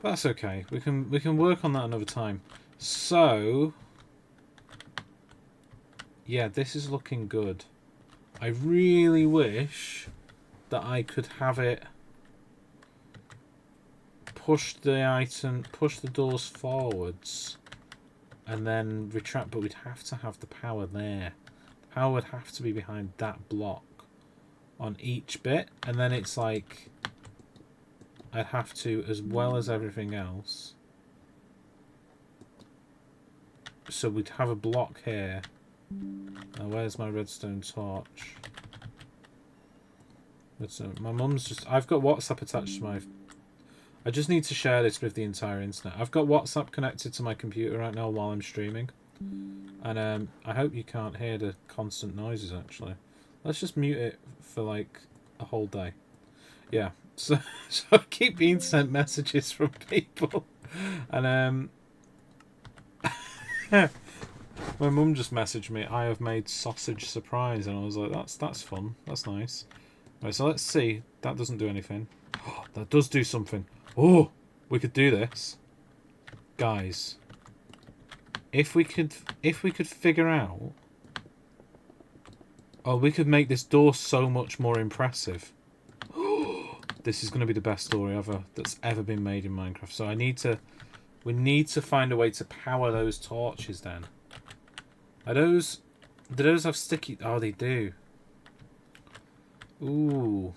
But that's okay. We can work on that another time. So yeah, this is looking good. I really wish that I could have it push the doors forwards and then retract, but we'd have to have the power there. The power would have to be behind that block on each bit, and then it's like I'd have to, as well as everything else, so we'd have a block here. Now where's my redstone torch? My mum's just... I've got WhatsApp attached to my... I just need to share this with the entire internet. I've got WhatsApp connected to my computer right now while I'm streaming. And I hope you can't hear the constant noises, actually. Let's just mute it for, like, a whole day. Yeah. So I keep being sent messages from people. And, my mum just messaged me, I have made sausage surprise. And I was like, that's fun. That's nice. Right, so let's see. That doesn't do anything. Oh, that does do something. Oh, we could do this, guys. If we could figure out, oh, we could make this door so much more impressive. This is going to be the best story ever that's ever been made in Minecraft. So we need to find a way to power those torches. Then, do those have sticky? Oh, they do. Ooh.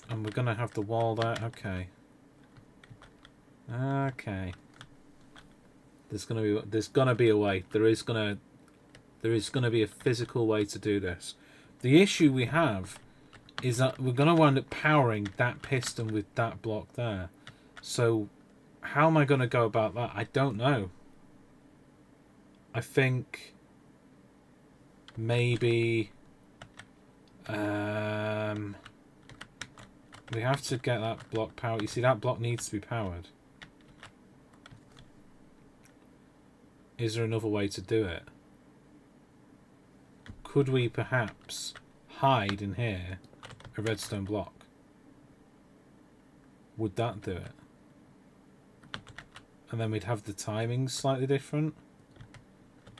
And we're gonna have the wall there. Okay. Okay. There's gonna be a way. There is gonna be a physical way to do this. The issue we have is that we're gonna wind up powering that piston with that block there. So how am I gonna go about that? I don't know. I think maybe we have to get that block powered. You see, that block needs to be powered. Is there another way to do it? Could we perhaps hide in here a redstone block? Would that do it? And then we'd have the timing slightly different.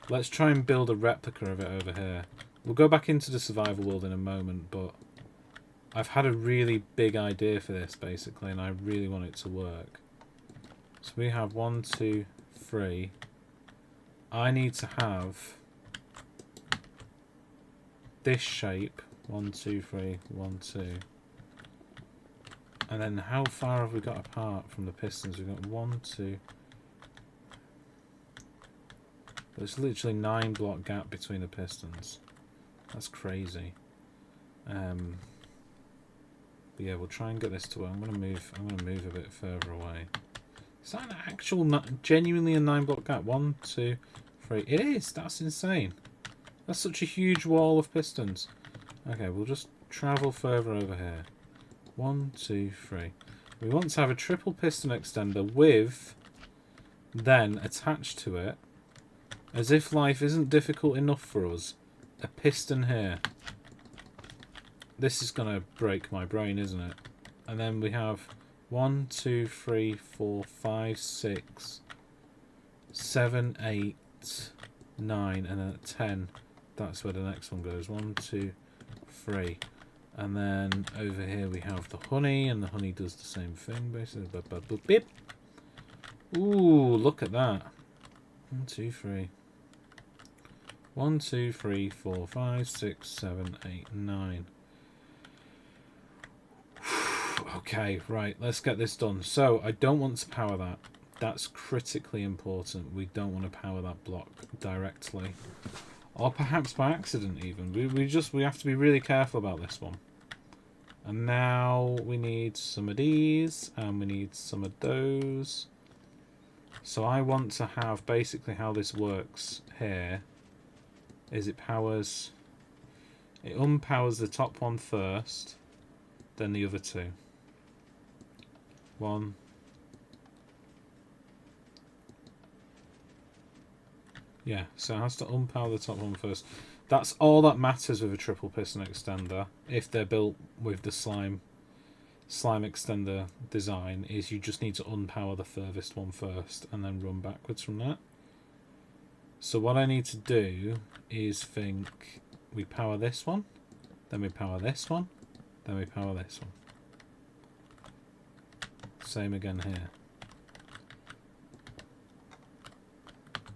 Let's try and build a replica of it over here. We'll go back into the survival world in a moment, but I've had a really big idea for this, basically, and I really want it to work. So we have 1, 2, 3. I need to have this shape. 1, 2, 3, 1, 2. And then how far have we got apart from the pistons? We've got 1, 2. There's literally 9 block gap between the pistons. That's crazy. But yeah, we'll try and get this to where I'm gonna move a bit further away. Is that an actual, genuinely a 9 block gap? 1, 2, 3. It is. That's insane. That's such a huge wall of pistons. Okay, we'll just travel further over here. 1, 2, 3. We want to have a triple piston extender with, then attached to it, as if life isn't difficult enough for us, a piston here. This is going to break my brain, isn't it? And then we have 1, 2, 3, 4, 5, 6, 7, 8, 9, and then at 10, that's where the next one goes. 1, 2, 3. And then over here we have the honey, and the honey does the same thing, basically. Beep. Ooh, look at that. 1, 2, 3. 1, 2, 3, 4, 5, 6, 7, 8, 9. Okay, right, let's get this done. So, I don't want to power that. That's critically important. We don't want to power that block directly. Or perhaps by accident, even. We have to be really careful about this one. And now we need some of these, and we need some of those. So I want to have, basically how this works here, is it unpowers the top one first, then the other two. 1. Yeah, so it has to unpower the top one first. That's all that matters with a triple piston extender, if they're built with the slime extender design, is you just need to unpower the furthest one first and then run backwards from that. So what I need to do is think we power this one, then we power this one, then we power this one. Same again here.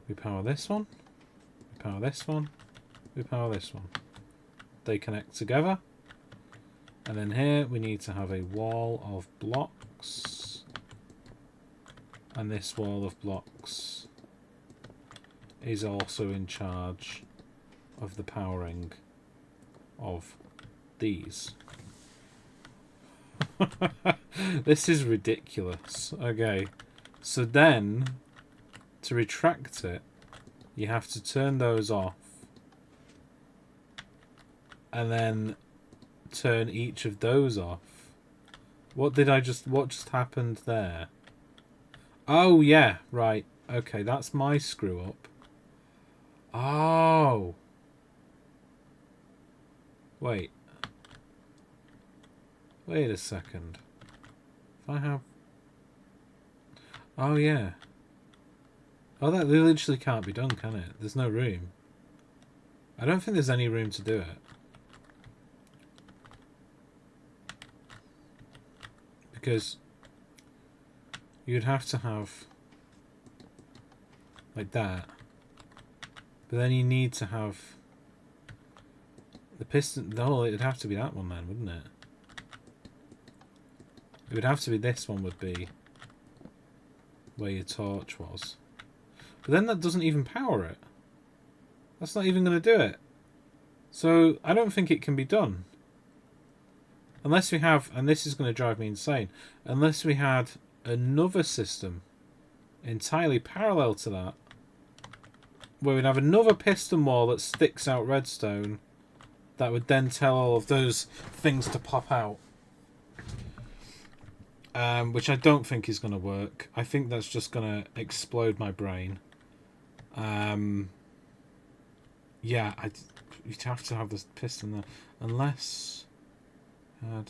We power this one, we power this one, we power this one. They connect together. And then here we need to have a wall of blocks. And this wall of blocks is also in charge of the powering of these. This is ridiculous. Okay, so then to retract it, you have to turn those off and then turn each of those off. What just happened there? Oh yeah, right. Okay, that's my screw up. Oh. Wait a second. If I have... Oh yeah. Oh, that literally can't be done, can it? There's no room. I don't think there's any room to do it. Because you'd have to have like that, but then you need to have the piston. No, it'd have to be that one then, wouldn't it? It would have to be this one, would be where your torch was. But then that doesn't even power it. That's not even going to do it. So I don't think it can be done. Unless we have, and this is going to drive me insane, unless we had another system entirely parallel to that, where we'd have another piston wall that sticks out redstone, that would then tell all of those things to pop out. Which I don't think is going to work. I think that's just going to explode my brain. Yeah, you'd have to have this piston there. Unless... have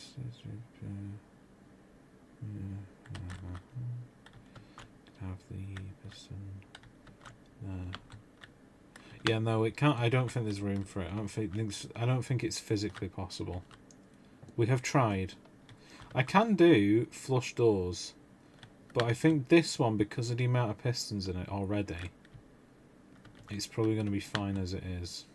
the piston there. Yeah, no, it can't. I don't think there's room for it. I don't think it's physically possible. We have tried. I can do flush doors, but I think this one, because of the amount of pistons in it already, it's probably going to be fine as it is.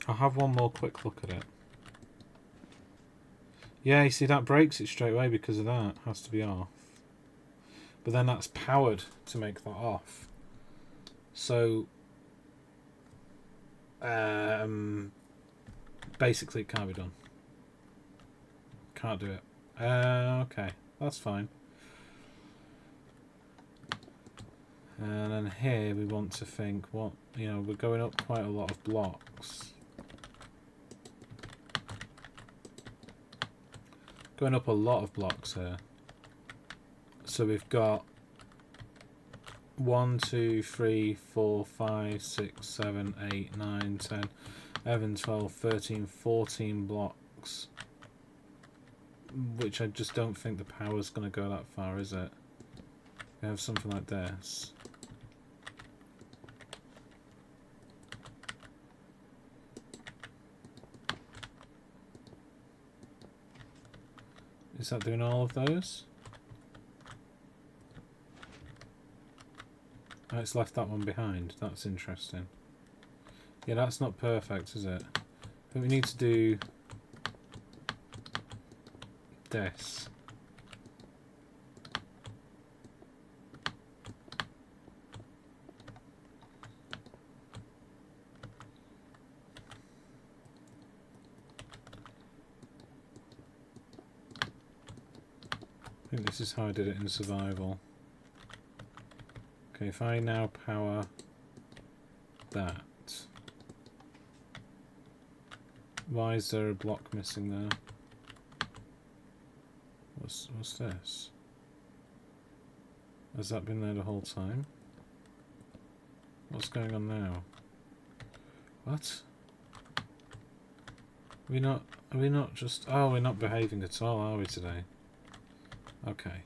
I'll have one more quick look at it. Yeah, you see, that breaks it straight away because of that. Has to be off. But then that's powered to make that off. So basically it can't be done. Can't do it. Okay, that's fine. And then here we want to think, what, you know, we're going up quite a lot of blocks. Going up a lot of blocks here. So we've got 1, 2, 3, 4, 5, 6, 7, 8, 9, 10, 11, 12, 13, 14 blocks. Which I just don't think the power's going to go that far, is it? We have something like this. Is that doing all of those? Oh, it's left that one behind. That's interesting. Yeah, that's not perfect, is it? But we need to do this. I think this is how I did it in survival. Okay, if I now power that. Why is there a block missing there? What's this? Has that been there the whole time? What's going on now? What? Are we not just... Oh, we're not behaving at all, are we, today? Okay.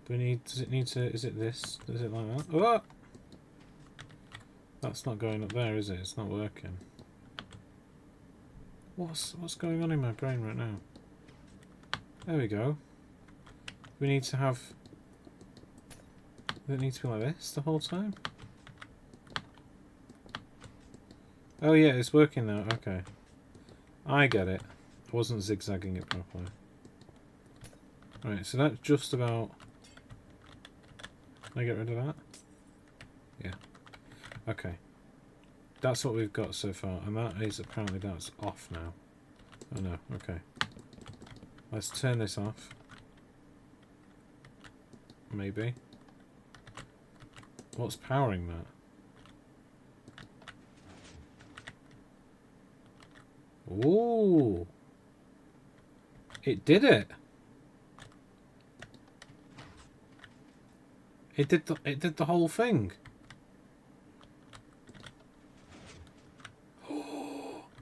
Do we need... Does it need to... Is it this? Is it like that? Oh! That's not going up there, is it? It's not working. What's going on in my brain right now? There we go. We need to have... Does it need to be like this the whole time? Oh yeah, it's working now. Okay. I get it. I wasn't zigzagging it properly. Right, so that's just about... Can I get rid of that? Yeah. Okay. That's what we've got so far, and that is apparently that's off now. Oh no, okay. Let's turn this off. Maybe. What's powering that? Ooh! It did it! It did the whole thing.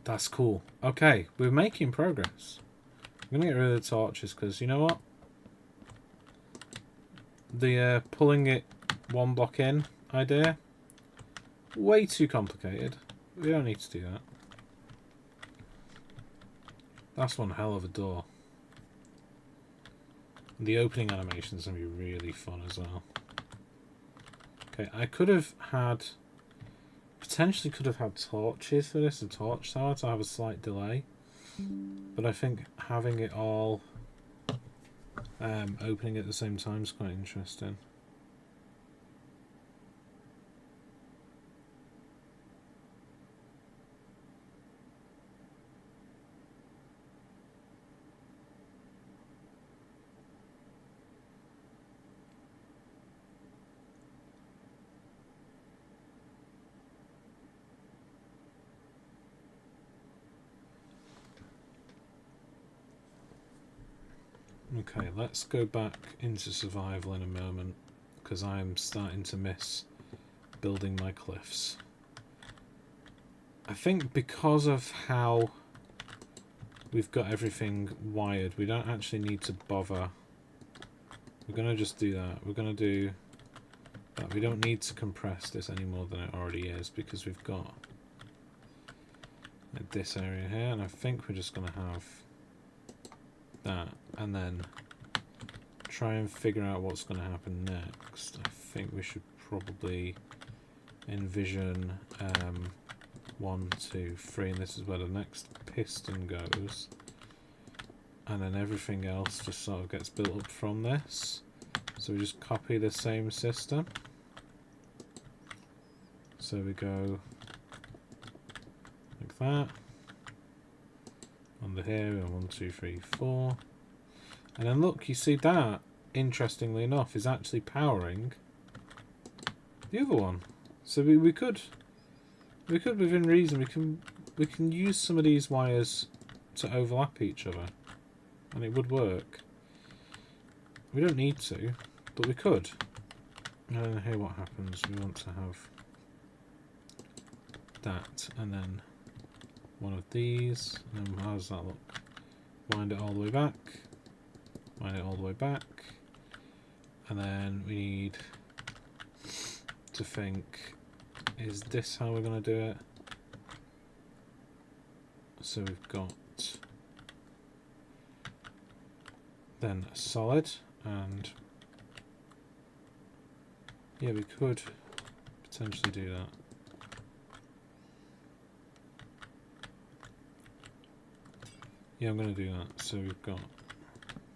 That's cool. Okay, we're making progress. I'm gonna get rid of the torches because you know what? The pulling it one block in idea, way too complicated. We don't need to do that. That's one hell of a door. The opening animation's gonna be really fun as well. Okay, I could have had... Potentially could have had torches for this, a torch tower to have a slight delay. But I think having it all opening at the same time is quite interesting. Okay, let's go back into survival in a moment, because I'm starting to miss building my cliffs. I think because of how we've got everything wired, we don't actually need to bother. We're going to just do that. We're going to do that. We don't need to compress this any more than it already is, because we've got this area here, and I think we're just going to have that, and then try and figure out what's going to happen next. I think we should probably envision 1, 2, 3, and this is where the next piston goes, and then everything else just sort of gets built up from this. So we just copy the same system. So we go like that. Under here, we have 1, 2, 3, 4. And then look, you see that, interestingly enough, is actually powering the other one. So we could within reason, we can use some of these wires to overlap each other, and it would work. We don't need to, but we could. And then here what happens, we want to have that, and then one of these, and then how does that look? Wind it all the way back, wind it all the way back, and then we need to think, is this how we're going to do it? So we've got then a solid, and yeah, we could potentially do that. Yeah, I'm going to do that. So we've got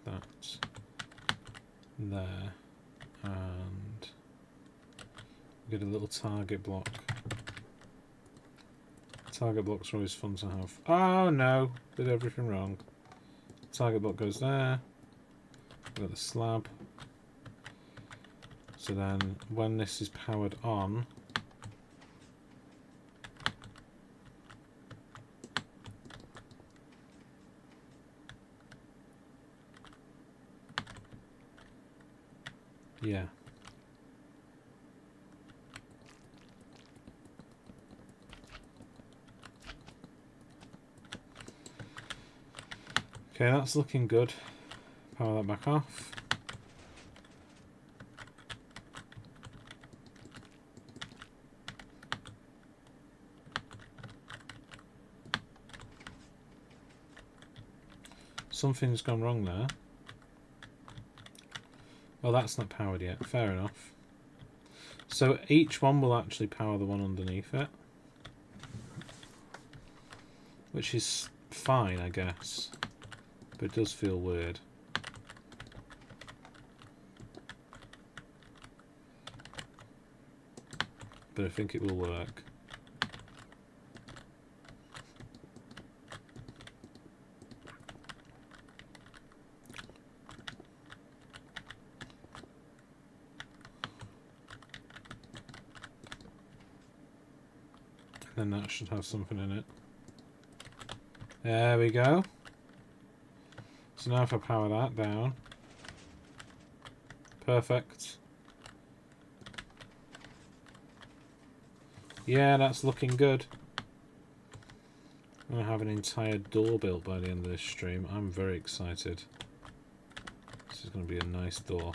that there, and we get a little target block. Target blocks are always fun to have. Oh no, did everything wrong. Target block goes there. We've got the slab. So then when this is powered on, yeah. Okay, that's looking good. Power that back off. Something's gone wrong there. Well, that's not powered yet. Fair enough. So each one will actually power the one underneath it, which is fine, I guess, but it does feel weird. But I think it will work. Then that should have something in it. There we go. So now if I power that down. Perfect. Yeah, that's looking good. I'm going to have an entire door built by the end of this stream. I'm very excited. This is going to be a nice door.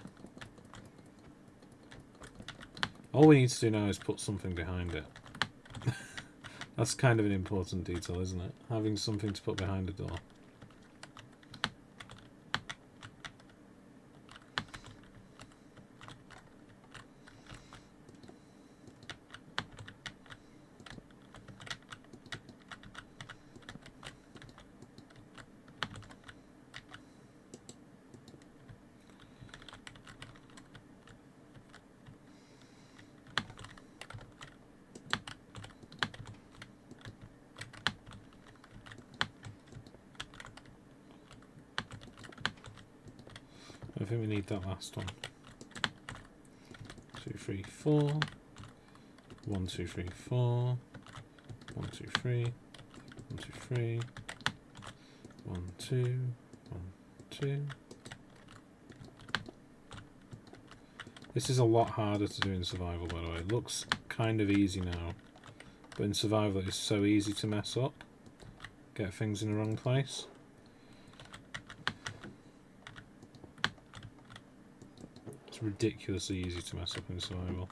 All we need to do now is put something behind it. That's kind of an important detail, isn't it? Having something to put behind a door. I think we need that last one. 2, 3, 4. 1, 2, 3, 4. 1, 2, 3. 1, 2, 3. 1, 2. 1, 2. This is a lot harder to do in survival, by the way. It looks kind of easy now, but in survival it is so easy to mess up, get things in the wrong place. Ridiculously easy to mess up in survival.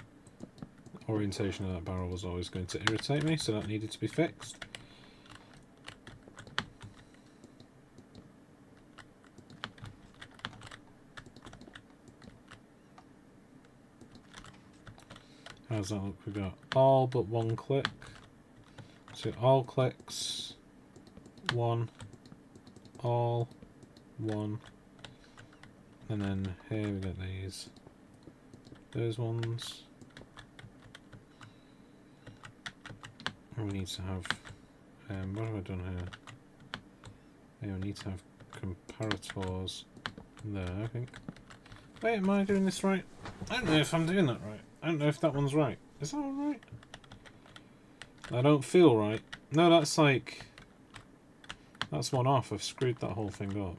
The orientation of that barrel was always going to irritate me, so that needed to be fixed. how's that look? We got all but one click. So all clicks, one, all, one, and then here we got those ones. And we need to have, what have I done here? Yeah, we need to have comparators there, I think. Wait, am I doing this right? I don't know if I'm doing that right. I don't know if that one's right. Is that one right? I don't feel right. No, that's like... That's one off. I've screwed that whole thing up.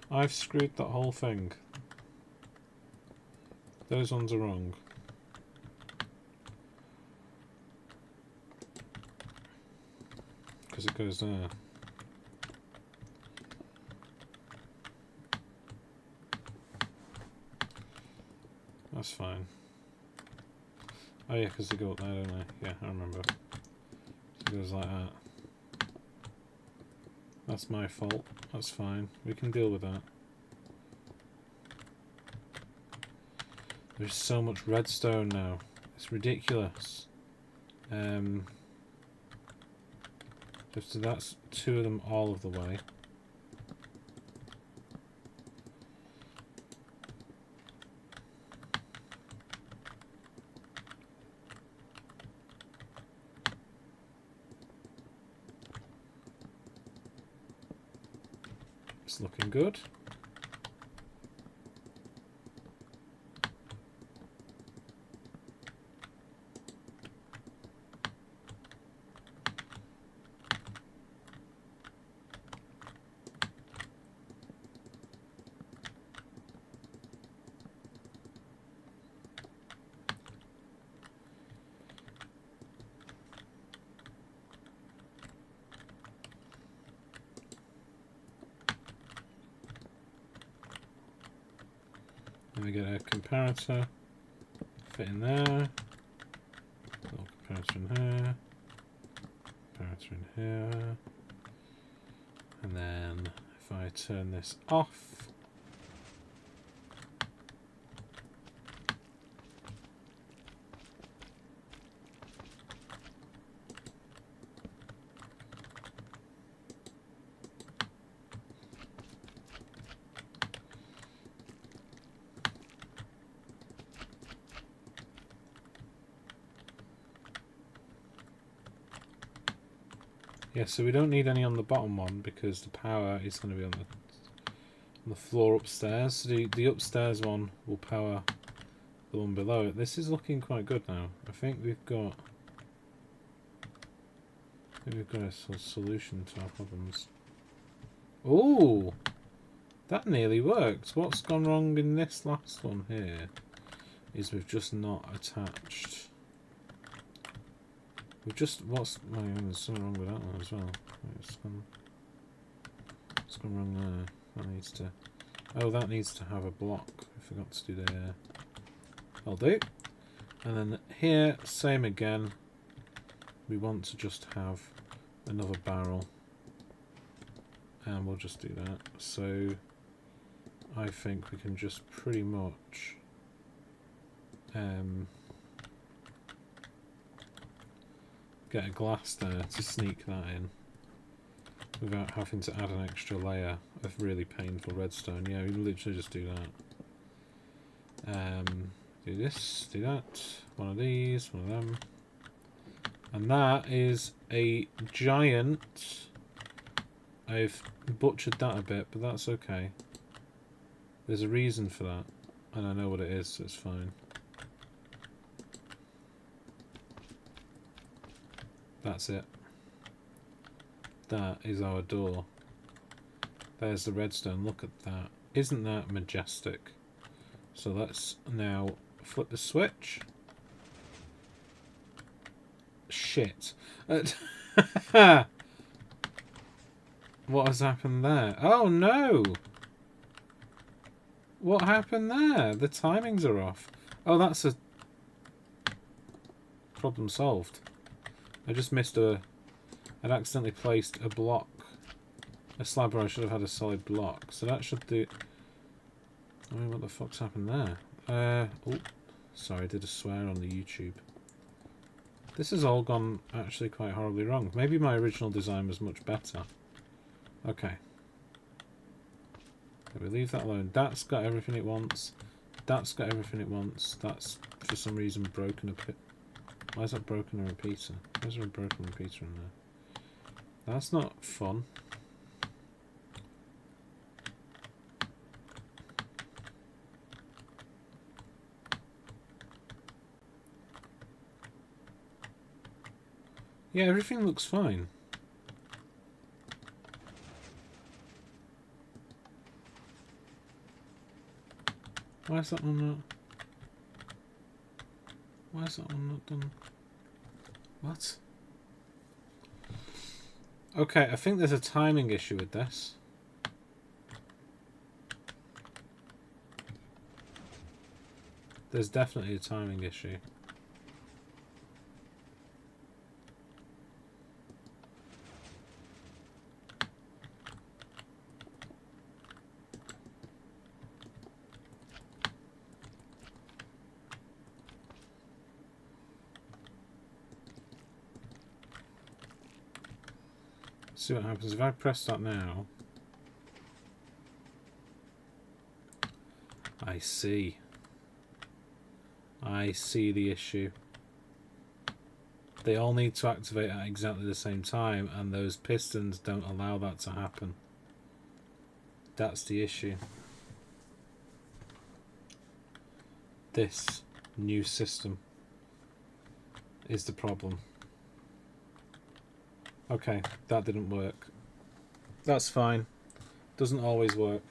I've screwed that whole thing. Those ones are wrong. Because it goes there. That's fine. Oh yeah, because they go up there, don't they? Yeah, I remember. So it goes like that. That's my fault. That's fine. We can deal with that. There's so much redstone now. It's ridiculous. So that's two of them all of the way. It's looking good. Then we get a comparator, fit in there, little comparator in here, comparator in here, and then if I turn this off, yeah, so we don't need any on the bottom one because the power is going to be on the floor upstairs. So the upstairs one will power the one below it. This is looking quite good now. I think we've got a solution to our problems. Oh, that nearly worked. What's gone wrong in this last one here is we've just not attached. We've just there's something wrong with that one as well. It's gone wrong there. That needs to. Oh, that needs to have a block. I forgot to do the. I'll do. And then here, same again. We want to just have another barrel, and we'll just do that. So I think we can just pretty much. Get a glass there to sneak that in without having to add an extra layer of really painful redstone. Yeah, we literally just do that. Do this, do that, one of these, one of them. And that is a giant. I've butchered that a bit, but that's okay. There's a reason for that, and I know what it is, so it's fine. That's it. That is our door. There's the redstone. Look at that. Isn't that majestic? So let's now flip the switch. Shit. What has happened there? Oh no! What happened there? The timings are off. Oh, that's a problem solved. I just missed I'd accidentally placed a block, a slab where I should have had a solid block. So that should do. I mean, what the fuck's happened there? Oh, Sorry, I did a swear on the YouTube. This has all gone actually quite horribly wrong. Maybe my original design was much better. Okay. We leave that alone. That's got everything it wants. That's got everything it wants. That's, for some reason, broken a bit. Why is that broken a repeater? Why is there a broken repeater in there? That's not fun. Yeah, everything looks fine. Why is that one not... Why is that one not done? What? Okay, I think there's a timing issue with this. There's definitely a timing issue. See what happens if I press that now. I see. I see the issue. They all need to activate at exactly the same time, and those pistons don't allow that to happen. That's the issue. This new system is the problem. Okay, that didn't work. That's fine. Doesn't always work.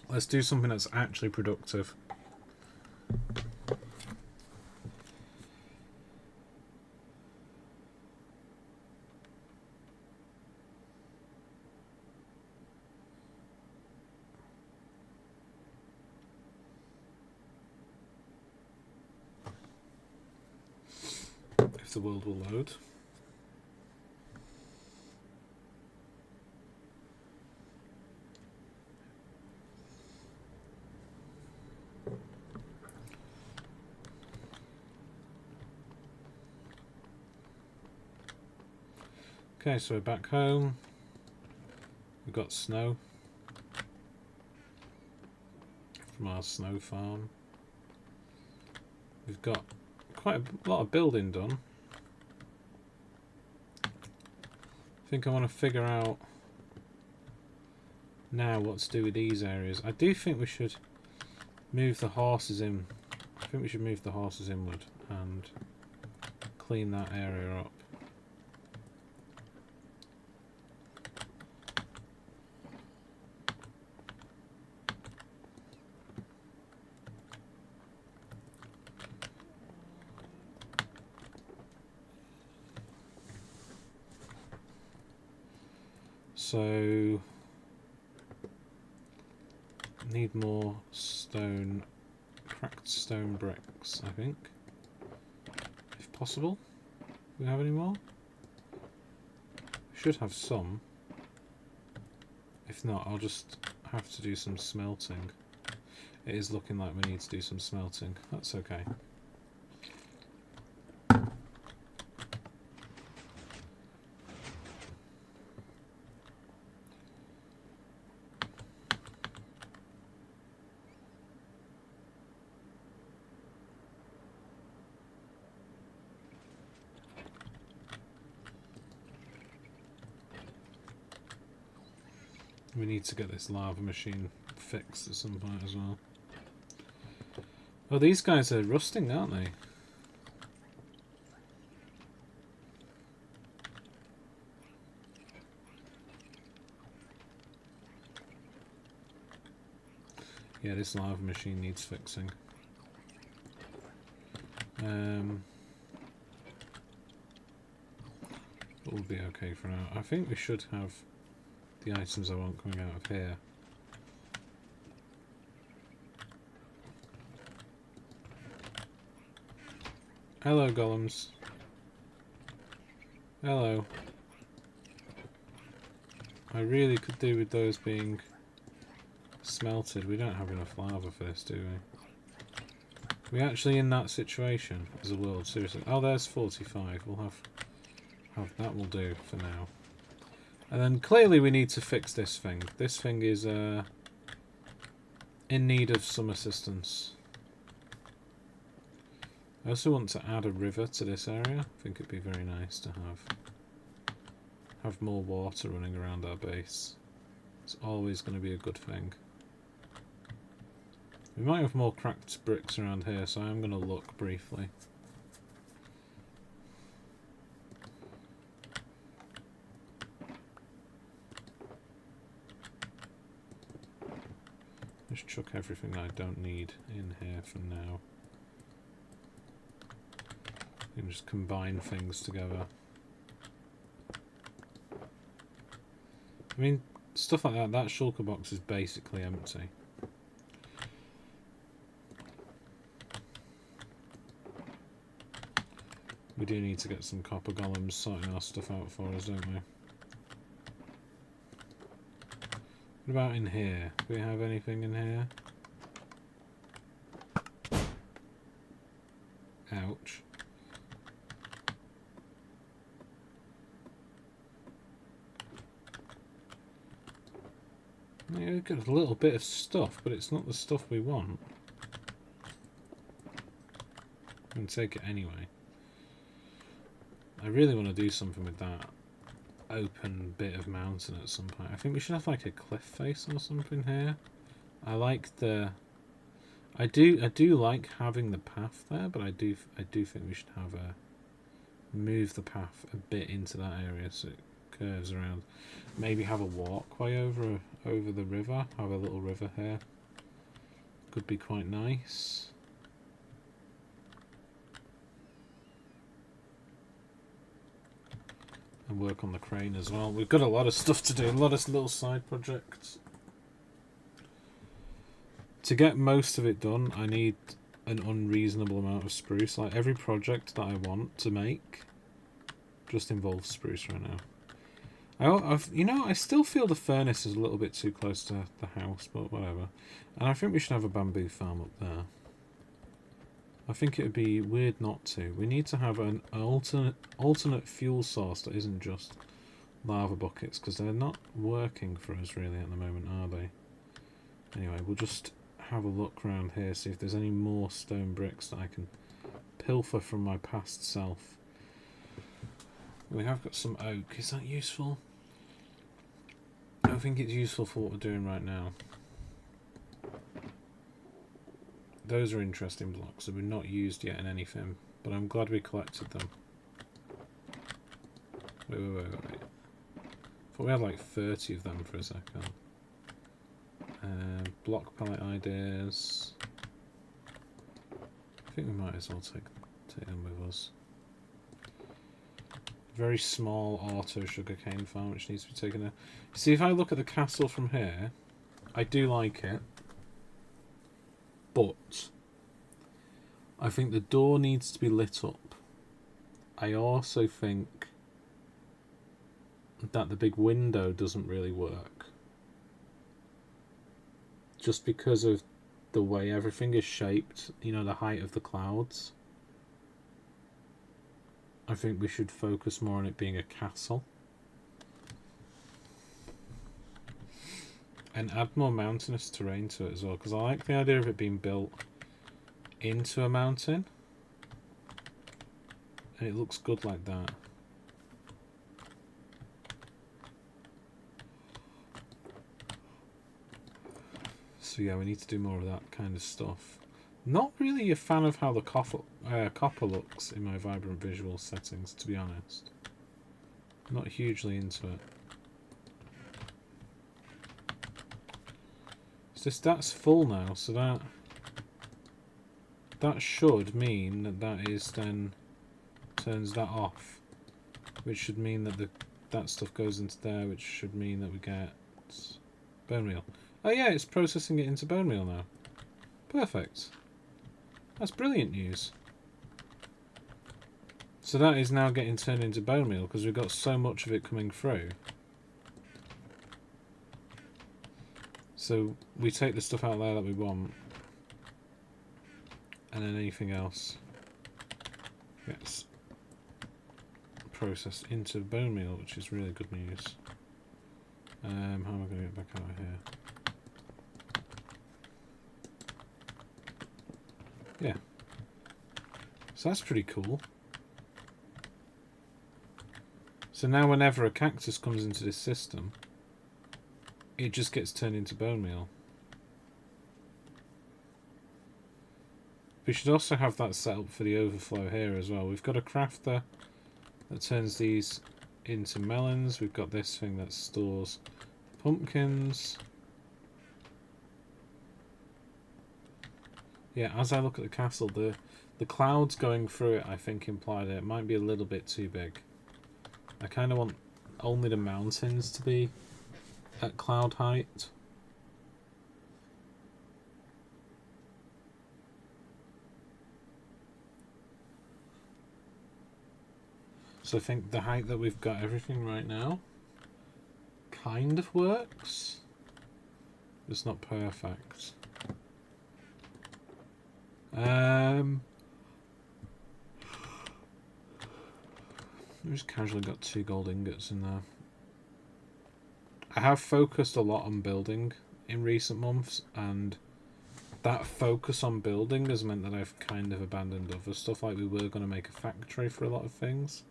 Let's do something that's actually productive. If the world will load. Okay, so we're back home. We've got snow from our snow farm. We've got quite a lot of building done. I think I want to figure out now what to do with these areas. I do think we should move the horses in. I think we should move the horses inward and clean that area up. So, need more stone, cracked stone bricks, I think, if possible. Do we have any more? We should have some. If not, I'll just have to do some smelting. It is looking like we need to do some smelting. That's okay. We need to get this lava machine fixed at some point as well. Oh, these guys are rusting, aren't they? Yeah, this lava machine needs fixing. But we'll be okay for now. I think we should have the items I want coming out of here. Hello, golems. Hello. I really could do with those being smelted. We don't have enough lava for this, do we? we actually in that situation as a world? Seriously. Oh, there's 45. We'll have that will do for now. And then clearly we need to fix this thing. This thing is in need of some assistance. I also want to add a river to this area. I think it'd be very nice to have more water running around our base. It's always going to be a good thing. We might have more cracked bricks around here, so I'm going to look briefly. Just chuck everything I don't need in here for now. You can just combine things together. I mean, stuff like that, that shulker box is basically empty. We do need to get some copper golems sorting our stuff out for us, don't we? What about in here? Do we have anything in here? Ouch. Yeah, we've got a little bit of stuff, but it's not the stuff we want. I'm going to take it anyway. I really want to do something with that open bit of mountain at some point. I think we should have like a cliff face or something here. I like the... I do like having the path there, but I do think we should have a... move the path a bit into that area so it curves around. Maybe have a walkway over the river. Have a little river here. Could be quite nice. And work on the crane as well. We've got a lot of stuff to do, a lot of little side projects. To get most of it done, I need an unreasonable amount of spruce. Like every project that I want to make just involves spruce right now. I still feel the furnace is a little bit too close to the house, but whatever. And I think we should have a bamboo farm up there. I think it would be weird not to. We need to have an alternate fuel source that isn't just lava buckets, because they're not working for us really at the moment, are they? Anyway, we'll just have a look around here, see if there's any more stone bricks that I can pilfer from my past self. We have got some oak. Is that useful? I don't think it's useful for what we're doing right now. Those are interesting blocks that we've not used yet in anything, but I'm glad we collected them. Wait. I thought we had like 30 of them for a second. Block pallet ideas. I think we might as well take them with us. Very small auto sugarcane farm which needs to be taken out. See, if I look at the castle from here, I do like it. But I think the door needs to be lit up. I also think that the big window doesn't really work. Just because of the way everything is shaped, you know, the height of the clouds. I think we should focus more on it being a castle. And add more mountainous terrain to it as well, because I like the idea of it being built into a mountain. And it looks good like that. So yeah, we need to do more of that kind of stuff. Not really a fan of how the copper looks in my vibrant visual settings, to be honest. Not hugely into it. That's full now, so that should mean that is then turns that off, which should mean that that stuff goes into there, which should mean that we get bone meal. Oh yeah, it's processing it into bone meal now. Perfect. That's brilliant news. So that is now getting turned into bone meal because we've got so much of it coming through. So we take the stuff out there that we want, and then anything else gets processed into bone meal, which is really good news. How am I going to get back out of here? Yeah. So that's pretty cool. So now whenever a cactus comes into this system, it just gets turned into bone meal. We should also have that set up for the overflow here as well. We've got a crafter that turns these into melons. We've got this thing that stores pumpkins. Yeah, as I look at the castle, the clouds going through it, I think, imply that it might be a little bit too big. I kind of want only the mountains to be at cloud height. So I think the height that we've got everything right now kind of works. It's not perfect. I've just casually got 2 gold ingots in there. I have focused a lot on building in recent months, and that focus on building has meant that I've kind of abandoned other stuff. Like, we were going to make a factory for a lot of things.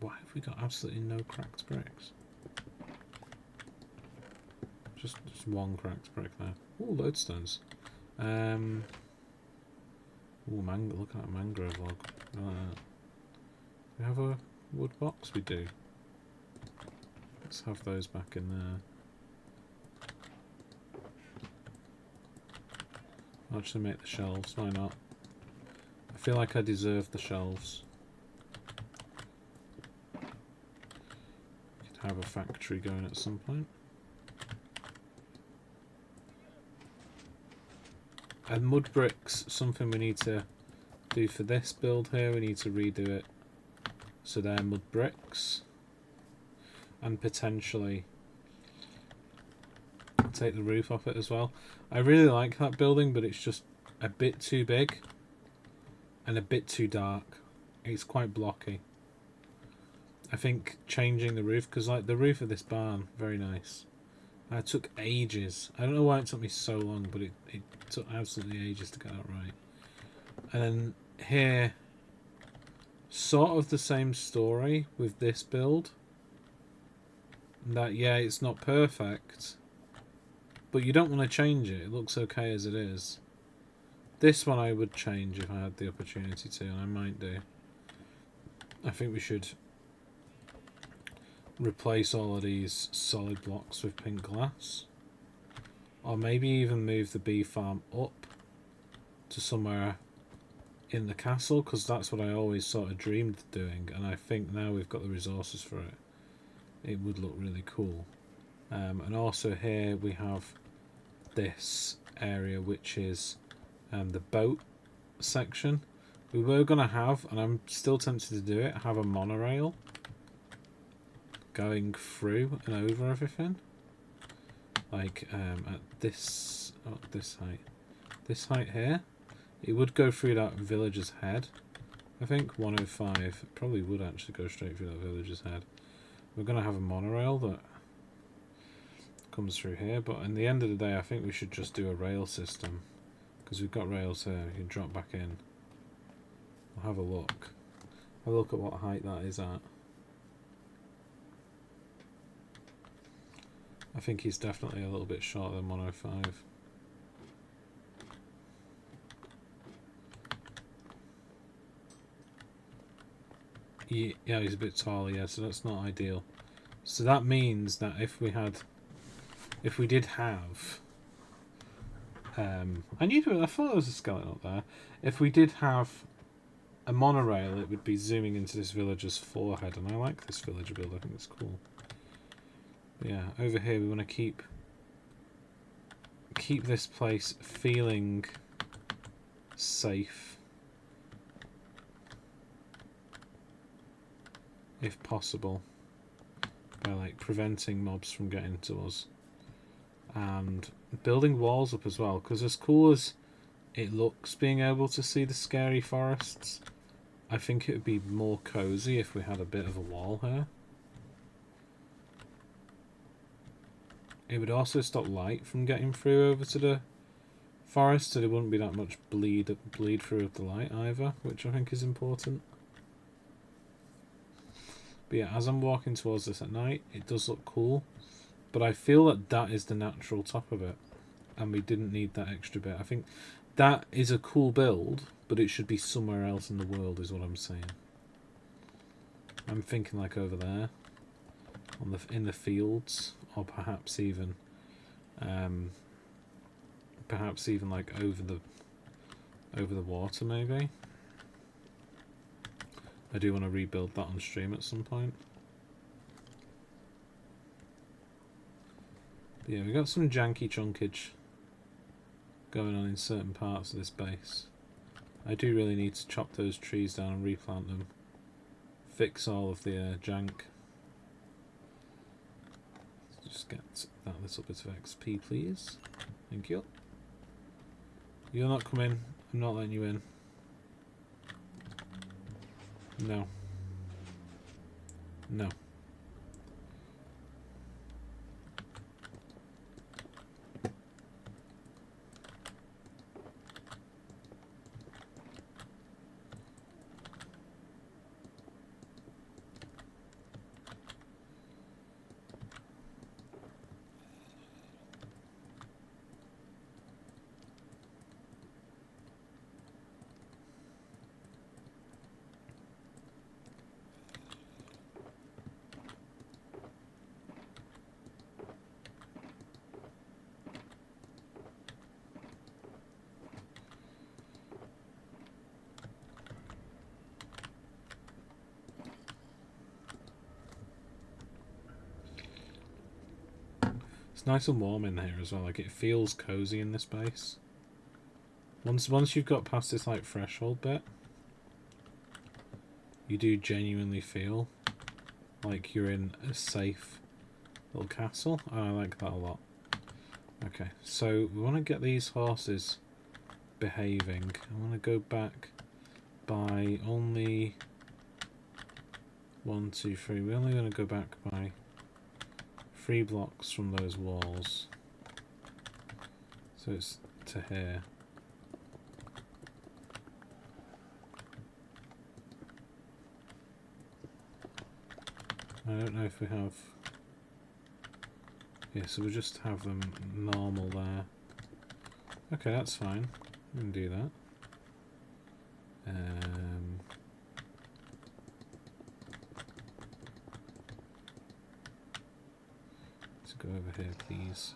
Why have we got absolutely no cracked bricks? Just one cracked brick there. Ooh, lodestones. Ooh, look at that mangrove log. We have a wood box? We do. Let's have those back in there. I'll actually make the shelves, why not? I feel like I deserve the shelves. Could have a factory going at some point. And mud bricks, something we need to do for this build here. We need to redo it so they're mud bricks. And potentially take the roof off it as well. I really like that building, but it's just a bit too big and a bit too dark. It's quite blocky. I think changing the roof, because like the roof of this barn, very nice. It took ages. I don't know why it took me so long, but it took absolutely ages to get that right. And then here, sort of the same story with this build. That, yeah, it's not perfect, but you don't want to change it. It looks okay as it is. This one I would change if I had the opportunity to, and I might do. I think we should replace all of these solid blocks with pink glass, or maybe even move the bee farm up to somewhere in the castle, because that's what I always sort of dreamed of doing, and I think now we've got the resources for it, it would look really cool. And also here we have this area, which is the boat section. We were going to have, and I'm still tempted to do it, have a monorail going through and over everything, like at this this height here. It would go through that villager's head. I think 105 it probably would actually go straight through that villager's head. We're going to have a monorail that comes through here, but in the end of the day I think we should just do a rail system, because we've got rails here. You can drop back in. We'll have a look. Have a look at what height that is at. I think he's definitely a little bit shorter than 105. Yeah, he's a bit taller, yeah, so that's not ideal. So that means that if we did have I thought there was a skeleton up there. If we did have a monorail, it would be zooming into this villager's forehead, and I like this villager build. I think it's cool. But yeah, over here we want to keep this place feeling safe, if possible, by like preventing mobs from getting to us and building walls up as well, because as cool as it looks being able to see the scary forests, I think it would be more cozy if we had a bit of a wall here. It would also stop light from getting through over to the forest, so there wouldn't be that much bleed through of the light either, which I think is important. But yeah, as I'm walking towards this at night, it does look cool, but I feel that that is the natural top of it, and we didn't need that extra bit. I think that is a cool build, but it should be somewhere else in the world is what I'm saying. I'm thinking like over there on in the fields, or perhaps even like over the water maybe. I do want to rebuild that on stream at some point. But yeah, we got some janky chunkage going on in certain parts of this base. I do really need to chop those trees down and replant them. Fix all of the jank. Just get that little bit of XP, please. Thank you. You're not coming. I'm not letting you in. No. No. It's nice and warm in here as well. Like, it feels cozy in this base. Once you've got past this like threshold bit, you do genuinely feel like you're in a safe little castle. Oh, I like that a lot. Okay, so we want to get these horses behaving. I want to go back by only 1, 2, 3. We're only going to go back by 3 blocks from those walls. So it's to here. I don't know if we have... Yeah, so we'll just have them normal there. Okay, that's fine. We can do that. Let's go over here, please.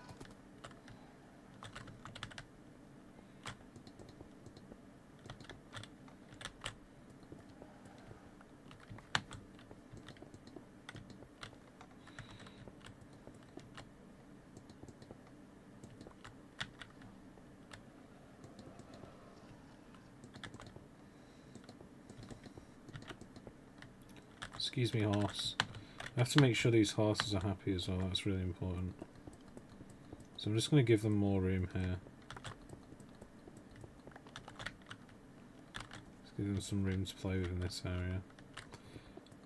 Excuse me, horse. I have to make sure these horses are happy as well, that's really important. So I'm just going to give them more room here. Let's give them some room to play with in this area.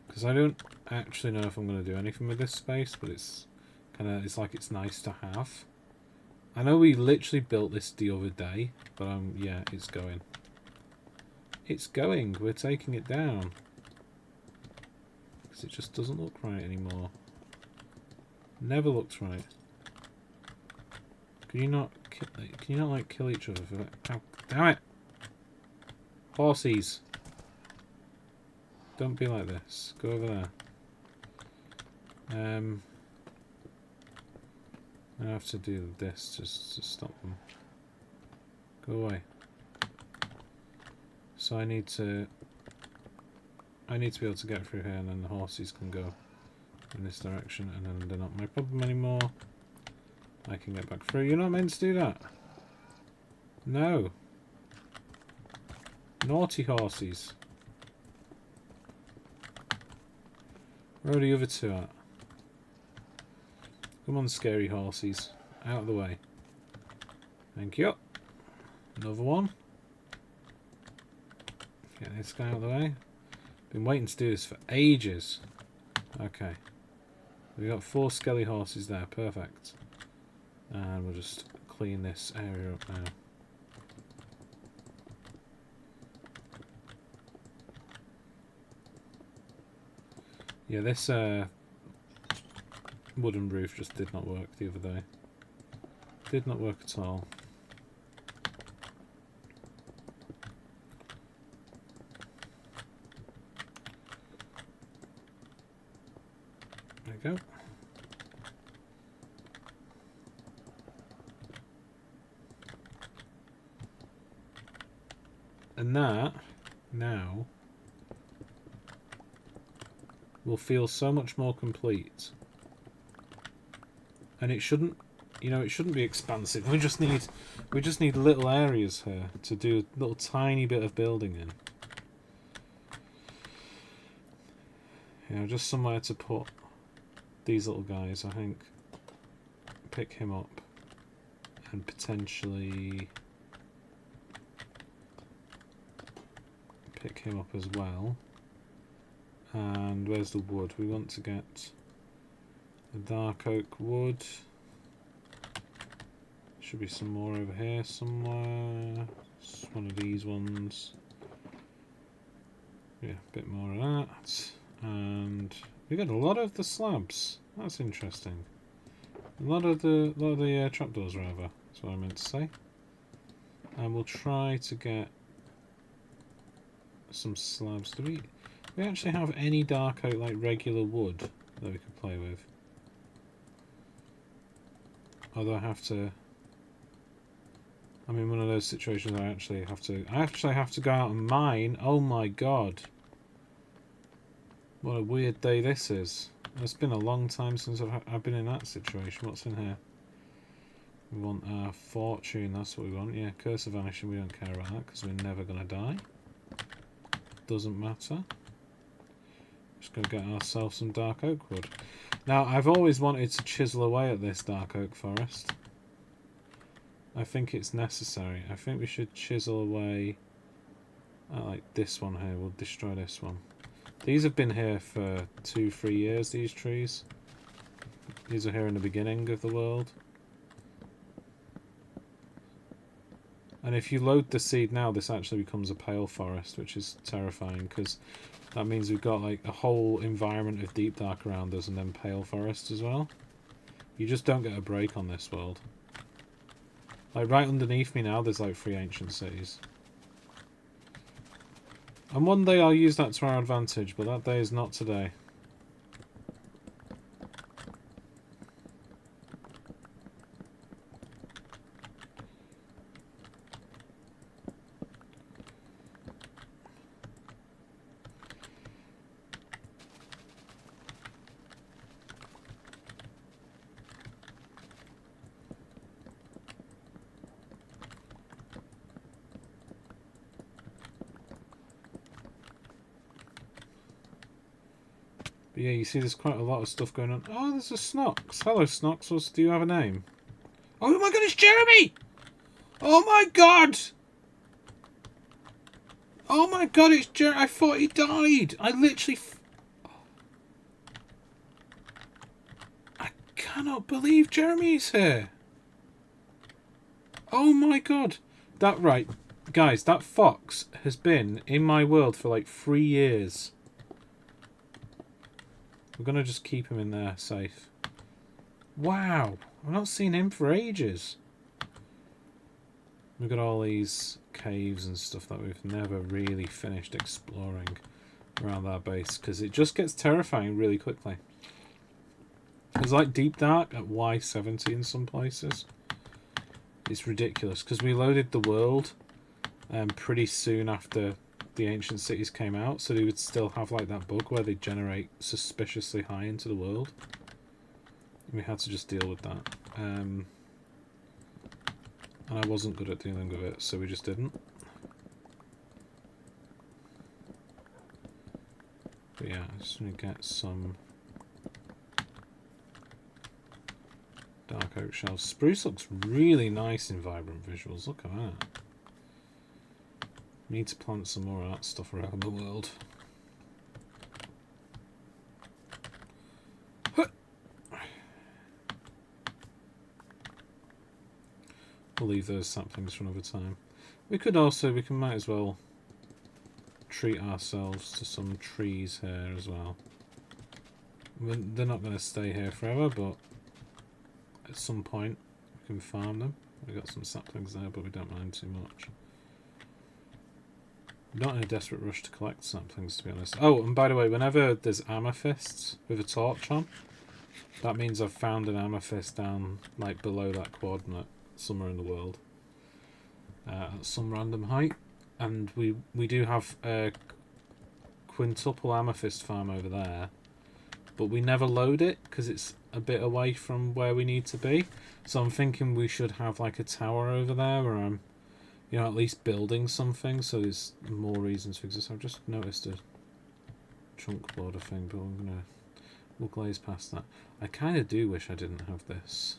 Because I don't actually know if I'm going to do anything with this space, but it's like it's nice to have. I know we literally built this the other day, but yeah, it's going. It's going, we're taking it down. It just doesn't look right anymore. Never looked right. Can you not like kill each other for that? Ow, damn it! Horsies! Don't be like this. Go over there. I have to do this just to stop them. Go away. So I need to be able to get through here, and then the horses can go in this direction, and then they're not my problem anymore. I can get back through. You're not meant to do that. No. Naughty horses. Where are the other two at? Come on, scary horses. Out of the way. Thank you. Another one. Get this guy out of the way. Been waiting to do this for ages. Okay. We've got 4 skelly horses there. Perfect. And we'll just clean this area up now. Yeah, this wooden roof just did not work the other day. Did not work at all. There we go. And that now will feel so much more complete. And it shouldn't, you know, it shouldn't be expansive. We just need little areas here to do a little tiny bit of building in. You know, just somewhere to put these little guys, I think. Pick him up and potentially pick him up as well. And where's the wood? We want to get the dark oak wood. Should be some more over here somewhere. It's one of these ones. Yeah, a bit more of that. And we got a lot of the slabs. That's interesting. A lot of the trapdoors, rather. That's what I meant to say. And we'll try to get some slabs. Do we actually have any dark oak, like regular wood, that we could play with? Although I have to... I'm in one of those situations I actually have to go out and mine. Oh my god. What a weird day this is. It's been a long time since I've been in that situation. What's in here? We want our fortune, that's what we want. Yeah, Curse of Vanishing, we don't care about that because we're never going to die. Doesn't matter. Just going to get ourselves some dark oak wood. Now, I've always wanted to chisel away at this dark oak forest. I think it's necessary. I think we should chisel away at, like, this one here. We'll destroy this one. These have been here for 2-3 years, these trees. These are here in the beginning of the world. And if you load the seed now, this actually becomes a pale forest, which is terrifying, because that means we've got like a whole environment of deep dark around us and then pale forest as well. You just don't get a break on this world. Like right underneath me now, there's like 3 ancient cities. And one day I'll use that to our advantage, but that day is not today. But yeah, you see there's quite a lot of stuff going on. Oh, there's a Snox. Hello, Snox. Do you have a name? Oh my god, it's Jeremy! Oh my god! Oh my god, it's Jeremy. I thought he died. I literally... I cannot believe Jeremy's here. Oh my god. Right. Guys, that fox has been in my world for like 3 years. We're going to just keep him in there safe. Wow. I've not seen him for ages. We've got all these caves and stuff that we've never really finished exploring around our base, because it just gets terrifying really quickly. It's like Deep Dark at Y70 in some places. It's ridiculous, because we loaded the world pretty soon after the ancient cities came out, so they would still have like that bug where they generate suspiciously high into the world. And we had to just deal with that. And I wasn't good at dealing with it, so we just didn't. But yeah, I just want to get some Dark oak shelves. Spruce looks really nice in vibrant visuals. Look at that. Need to plant some more of that stuff around the world. We'll leave those saplings for another time. We might as well treat ourselves to some trees here as well. They're not going to stay here forever, but at some point we can farm them. We've got some saplings there, but we don't mind too much. Not in a desperate rush to collect saplings, to be honest. Oh, and by the way, whenever there's amethysts with a torch on, that means I've found an amethyst down, like, below that coordinate somewhere in the world. At some random height. And we do have a quintuple amethyst farm over there. But we never load it, because it's a bit away from where we need to be. So I'm thinking we should have, like, a tower over there where I'm, you know, at least building something, so there's more reasons for existence. I've just noticed a chunk border thing, but we'll glaze past that. I kind of do wish I didn't have this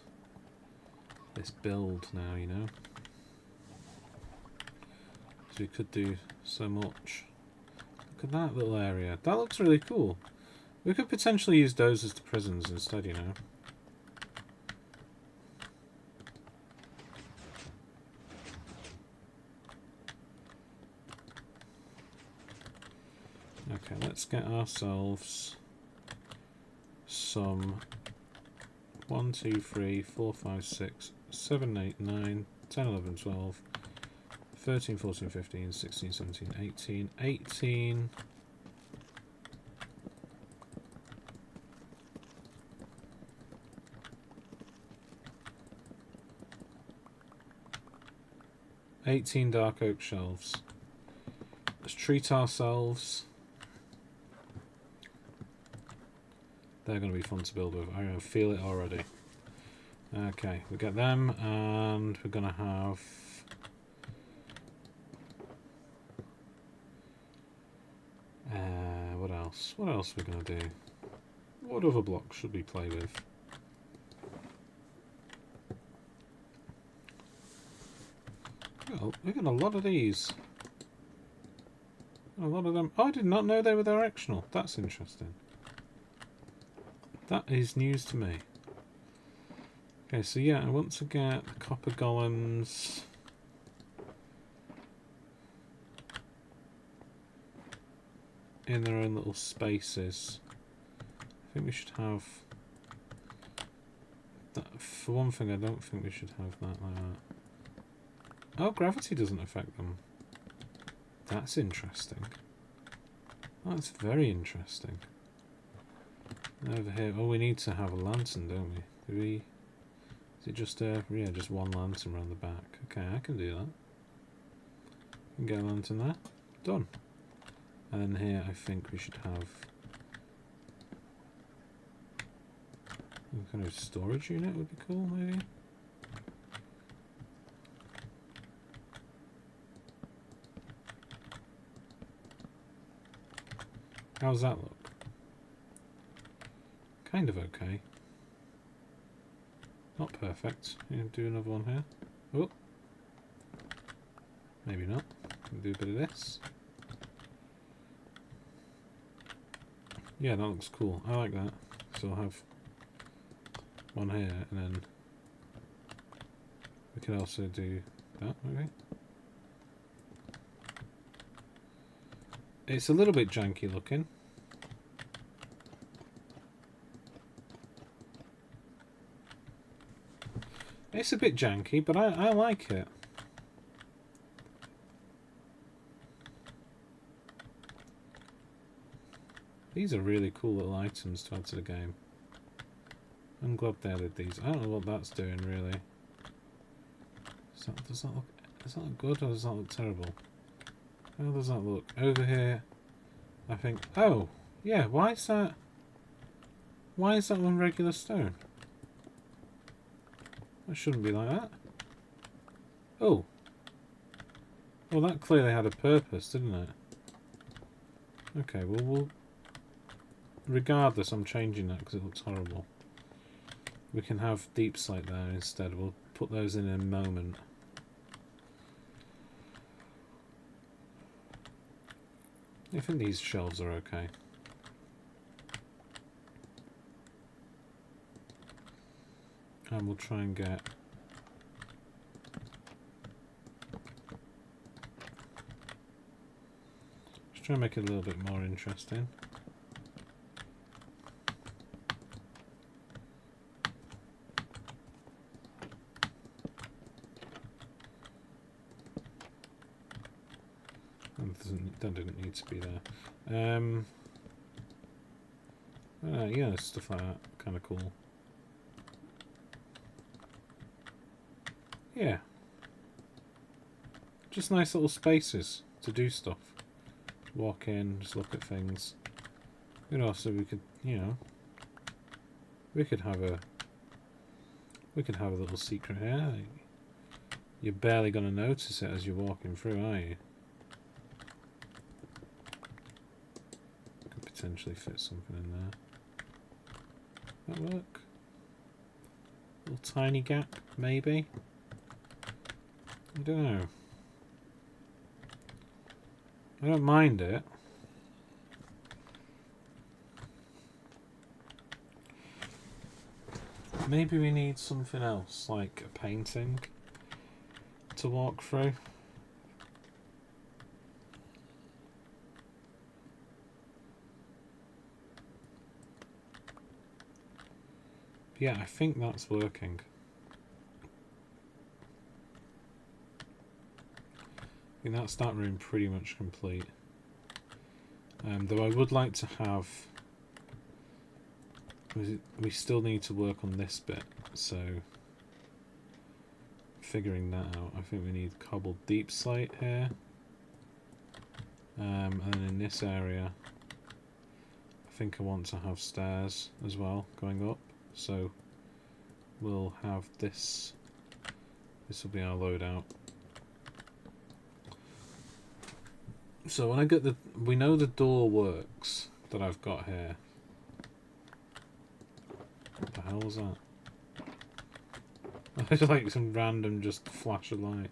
build now, you know, because we could do so much. Look at that little area. That looks really cool. We could potentially use those as the prisons instead, you know. Okay, let's get ourselves some 1, 2, 3, 4, 5, 6, 7, 8, 9, 10, 11, 12, 13, 14, 15, 16, 17, 18, 18. Dark oak shelves. Let's treat ourselves. They're going to be fun to build with. I feel it already. Okay, we get them, and we're going to have... what else? What else are we going to do? What other blocks should we play with? Oh, we got a lot of these. A lot of them. Oh, I did not know they were directional. That's interesting. That is news to me. Okay, so yeah, I want to get the copper golems. In their own little spaces. I think we should have that. For one thing, I don't think we should have that like that. Oh, gravity doesn't affect them. That's interesting. That's very interesting. Over here, oh, we need to have a lantern, don't we? Do we? Is it just yeah, just one lantern around the back? Okay, I can do that. Can get a lantern there. Done. And then here, I think we should have some kind of storage unit. Would be cool, maybe. How's that look? Kind of okay. Not perfect. Do another one here. Oh, maybe not. Do a bit of this. Yeah, that looks cool. I like that. So I'll have one here, and then we could also do that, maybe. It's a little bit janky looking. It's a bit janky, but I like it. These are really cool little items to add to the game. I'm glad they added these. I don't know what that's doing, really. Does that look good, or does that look terrible? How does that look? Over here, I think... Oh! Yeah, why is that one regular stone? That shouldn't be like that. Oh! Well, that clearly had a purpose, didn't it? Okay, well, regardless, I'm changing that because it looks horrible. We can have deep slate there instead. We'll put those in a moment. I think these shelves are okay. And we'll try and get... Just try and make it a little bit more interesting. That didn't need to be there. Yeah, stuff like that. Kind of cool. Yeah. Just nice little spaces to do stuff. Walk in, just look at things. You know, so we could, you know, we could have a little secret here. You're barely going to notice it as you're walking through, are you? Could potentially fit something in there. That work? Little tiny gap, maybe? I don't know. I don't mind it. Maybe we need something else, like a painting to walk through. Yeah, I think that's working. I think that's that room pretty much complete. Though I would like to have... We still need to work on this bit, so... Figuring that out, I think we need cobbled deep slate here. And then in this area, I think I want to have stairs as well going up. So we'll have this. This will be our loadout. So when I get the, we know the door works that I've got here. What the hell was that? It's like some random just flash of light.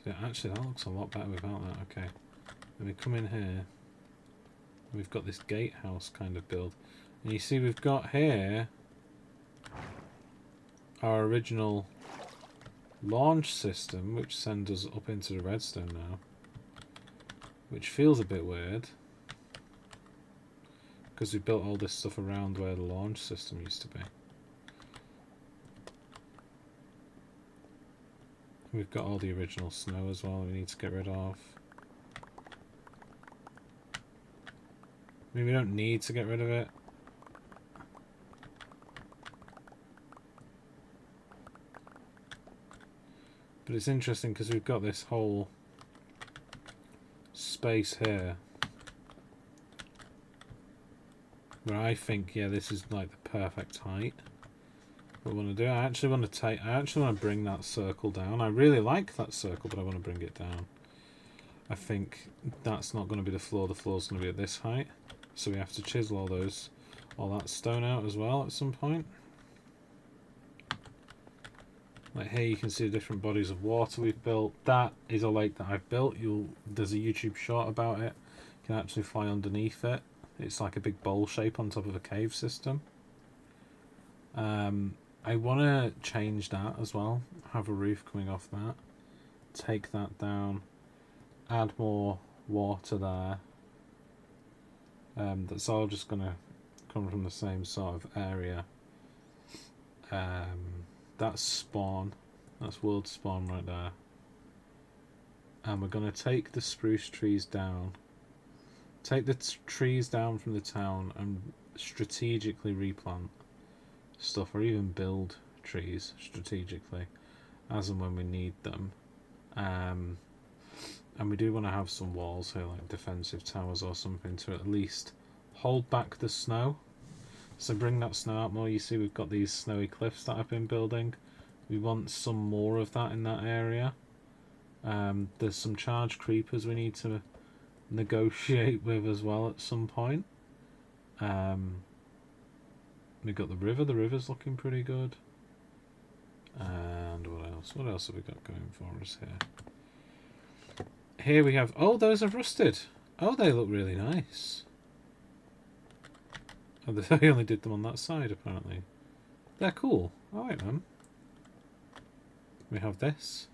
Yeah, actually that looks a lot better without that. Okay. Then we come in here. We've got this gatehouse kind of build. And you see we've got here our original launch system, which sends us up into the redstone now. Which feels a bit weird. Because we built all this stuff around where the launch system used to be. We've got all the original snow as well we need to get rid of. I mean, we don't need to get rid of it. But it's interesting because we've got this whole space here where I think, yeah, this is like the perfect height. What I want to do, I actually want to bring that circle down. I really like that circle, but I want to bring it down. I think that's not going to be the floor. The floor's going to be at this height. So we have to chisel all that stone out as well at some point. Like here you can see the different bodies of water we've built. That is a lake that I've built. There's a YouTube short about it. You can actually fly underneath it. It's like a big bowl shape on top of a cave system. I want to change that as well. Have a roof coming off that. Take that down. Add more water there. That's all just going to come from the same sort of area. That's spawn. That's world spawn right there. And we're going to take the spruce trees down. Take the trees down from the town and strategically replant stuff, or even build trees strategically as and when we need them. And we do want to have some walls here, like defensive towers or something, to at least hold back the snow. So bring that snow out more. You see we've got these snowy cliffs that I've been building. We want some more of that in that area. There's some charge creepers we need to negotiate with as well at some point. We've got the river. The river's looking pretty good. And what else? What else have we got going for us here? Here we have... Oh, those have rusted. Oh, they look really nice. Oh, they only did them on that side, apparently. They're cool. I like them. We have this,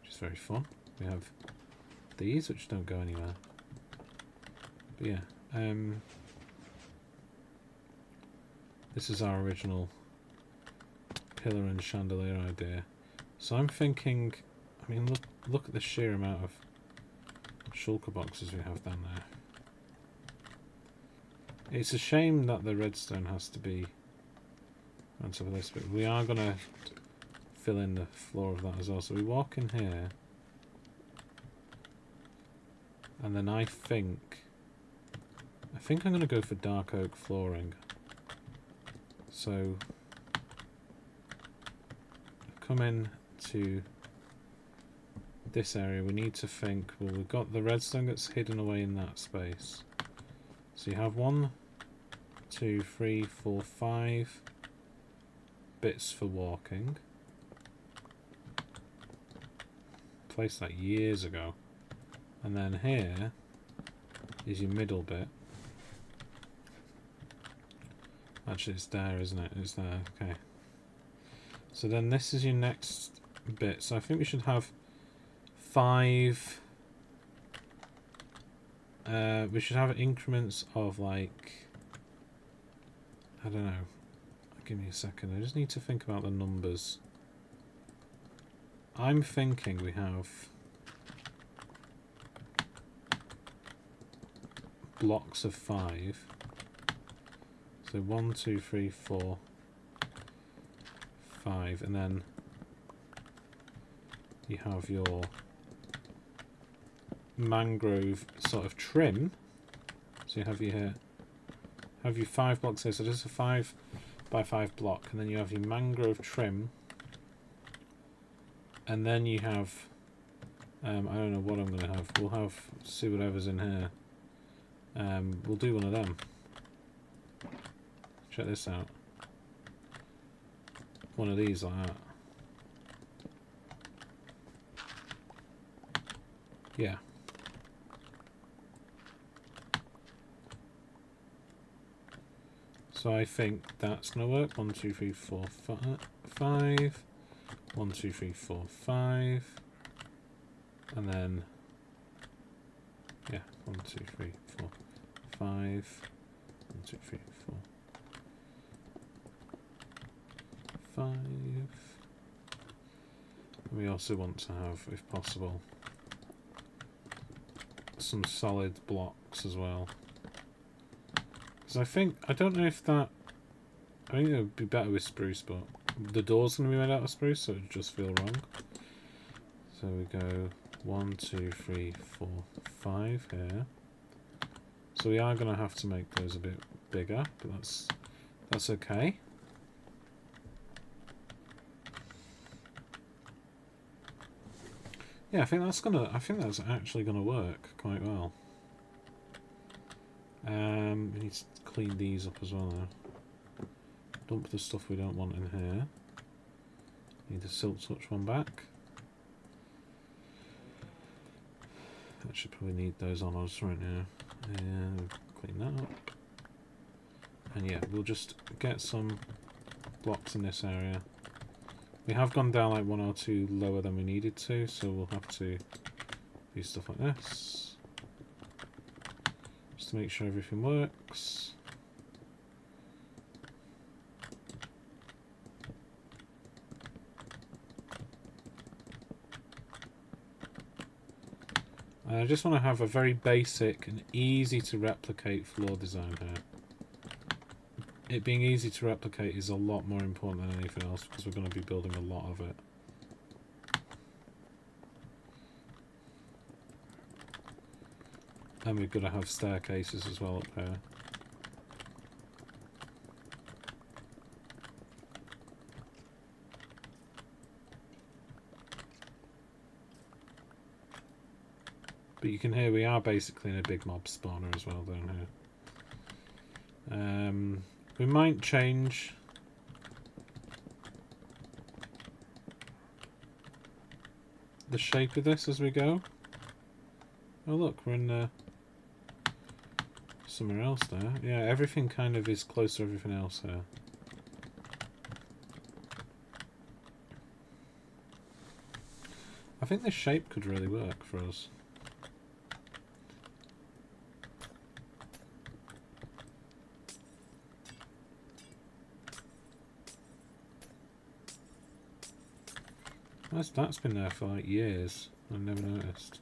which is very fun. We have these, which don't go anywhere. But yeah, this is our original pillar and chandelier idea. So I'm thinking, I mean, look at the sheer amount of shulker boxes we have down there. It's a shame that the redstone has to be on top of this, but we are going to fill in the floor of that as well. So we walk in here, and then I think I'm going to go for dark oak flooring. So come in to this area. We need to think, well, we've got the redstone that's hidden away in that space. So you have 1, 2, 3, 4, 5 bits for walking. Placed that years ago. And then here is your middle bit. Actually, it's there, isn't it? It's there. Okay. So then this is your next bit. So I think we should have 5. We should have increments of, like, I don't know. Give me a second. I just need to think about the numbers. I'm thinking we have blocks of 5. So 1, 2, 3, 4, 5, and then you have your mangrove sort of trim. So you have your 5 blocks here. So this is a 5 by 5 block, and then you have your mangrove trim, and then you have I don't know what I'm going to have. We'll have see whatever's in here. We'll do one of them. Check this out. One of these like that. Yeah. So I think that's going to work. 1, 2, 3, 4, 5. 1, 2, 3, 4, 5. And then, yeah, 1, 2, 3, 4, 5. 1, 2, 3, 4, 5. And we also want to have, if possible, some solid blocks as well. Because I don't know if that, I think it would be better with spruce, but the door's going to be made out of spruce, so it would just feel wrong. So we go 1, 2, 3, 4, 5 here. So we are going to have to make those a bit bigger, but that's okay. Yeah, I think that's actually gonna work quite well. We need to clean these up as well now. Dump the stuff we don't want in here. Need the silk touch one back. I should probably need those on us right now. And clean that up. And yeah, we'll just get some blocks in this area. We have gone down like 1 or 2 lower than we needed to, so we'll have to do stuff like this. Just to make sure everything works. And I just want to have a very basic and easy to replicate floor design here. It being easy to replicate is a lot more important than anything else because we're going to be building a lot of it. And we've got to have staircases as well up here. But you can hear we are basically in a big mob spawner as well down here. We might change the shape of this as we go. Oh look, we're in somewhere else there. Yeah, everything kind of is close to everything else here. I think this shape could really work for us. That's been there for like years. I never noticed.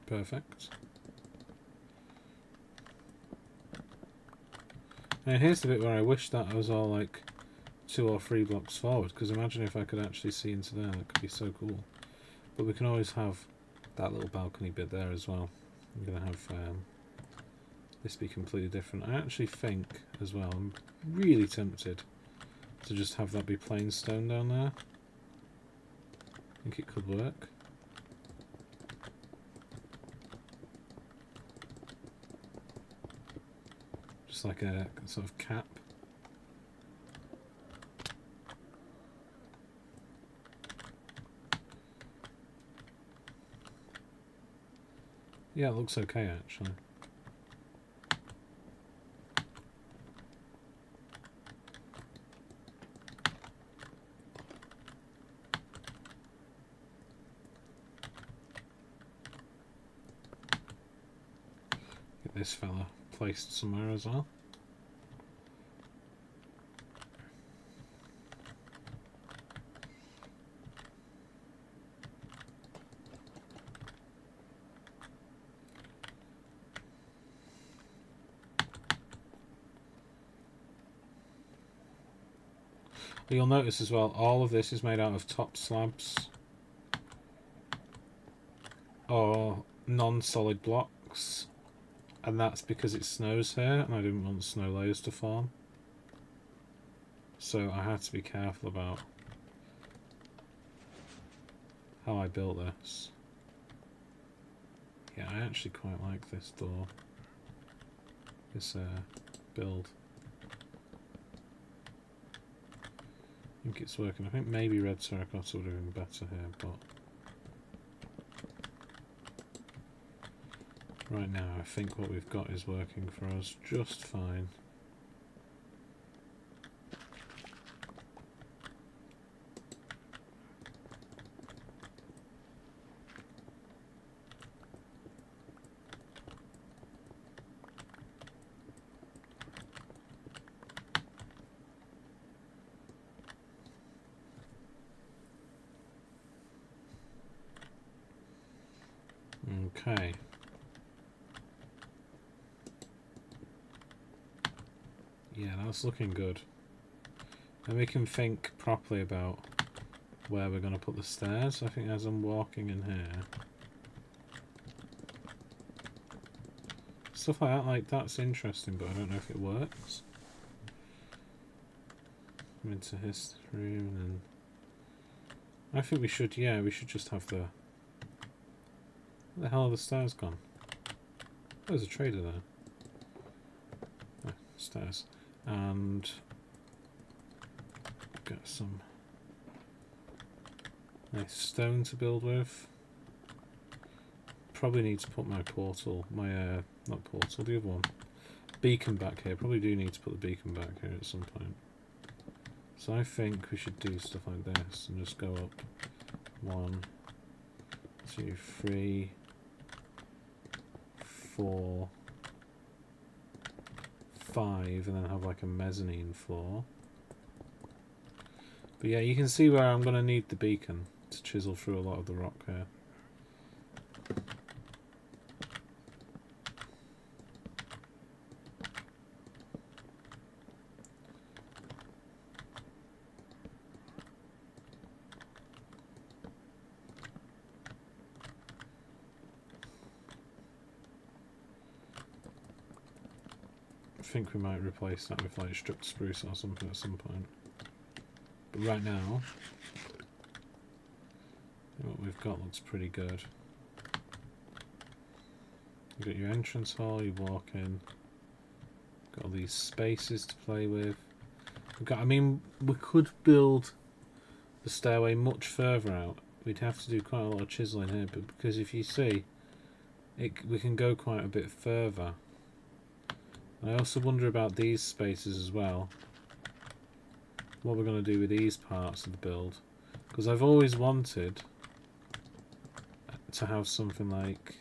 Perfect. Now here's the bit where I wish that I was all like 2 or 3 blocks forward, because imagine if I could actually see into there. That could be so cool. But we can always have that little balcony bit there as well. I'm going to have this be completely different. I actually think as well, I'm really tempted to just have that be plain stone down there. I think it could work. Just like a sort of cap. Yeah, it looks okay actually. Get this fella placed somewhere as well. You'll notice as well, all of this is made out of top slabs or non-solid blocks, and that's because it snows here and I didn't want snow layers to form, so I had to be careful about how I built this. Yeah, I actually quite like this door, this build. I think it's working. I think maybe red terracotta would have been better here, but right now I think what we've got is working for us just fine. Okay. Yeah, that's looking good. And we can think properly about where we're going to put the stairs. I think as I'm walking in here, stuff like that's interesting, but I don't know if it works. I'm into history, and then I think we should, yeah, we should just have the... Where the hell are the stairs gone? There's a trader there. Oh, stairs. And get some nice stone to build with. Probably need to put my portal, not portal, the other one, beacon back here. Probably do need to put the beacon back here at some point. So I think we should do stuff like this and just go up 1, 2, 3, 4, 5, and then have like a mezzanine floor. But yeah, you can see where I'm going to need the beacon to chisel through a lot of the rock here. think we might replace that with like stripped spruce or something at some point. But right now, what we've got looks pretty good. You've got your entrance hall, you walk in. Got all these spaces to play with. We've got, I mean, we could build the stairway much further out. We'd have to do quite a lot of chiseling here, but because if you see, we can go quite a bit further. I also wonder about these spaces as well. What we're going to do with these parts of the build. Because I've always wanted to have something like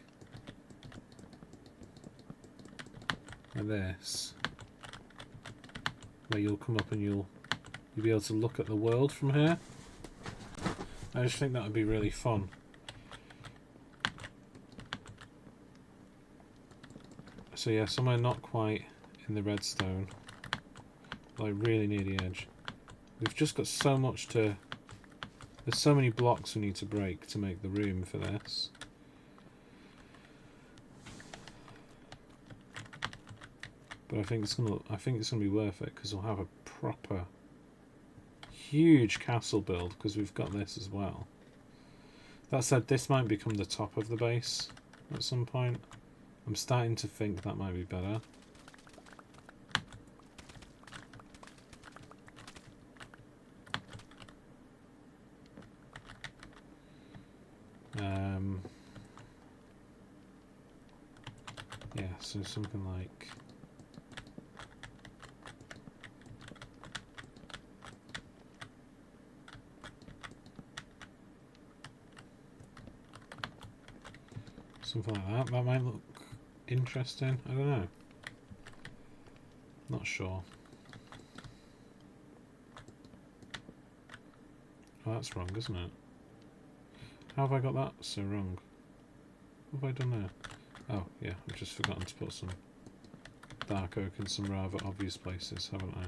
this. Where you'll come up and you'll be able to look at the world from here. I just think that would be really fun. So yeah, somewhere not quite in the redstone, like really near the edge. We've just got so much to... There's so many blocks we need to break to make the room for this. But I think it's gonna be worth it because we'll have a proper huge castle build because we've got this as well. That said, this might become the top of the base at some point. I'm starting to think that might be better. Yeah, so something like... something like that. That might look interesting. I don't know. Not sure. Oh, that's wrong, isn't it? How have I got that so wrong? What have I done there? Oh, yeah, I've just forgotten to put some dark oak in some rather obvious places, haven't I?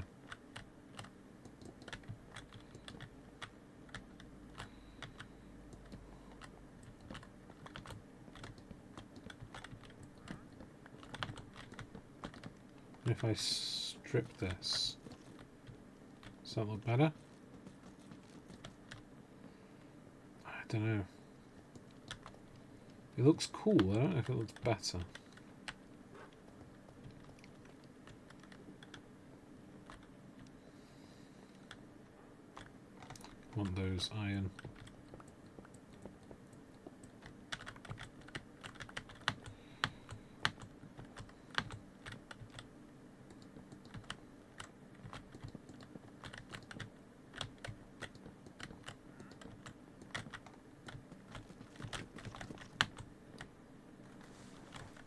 If I strip this, does that look better? I don't know. It looks cool, I don't know if it looks better. Want those iron.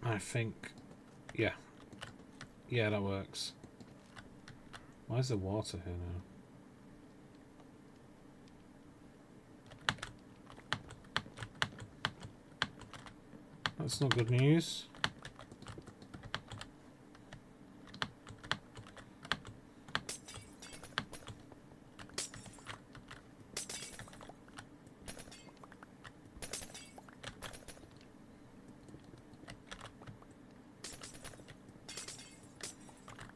I think, yeah, that works. Why is there water here now? That's not good news.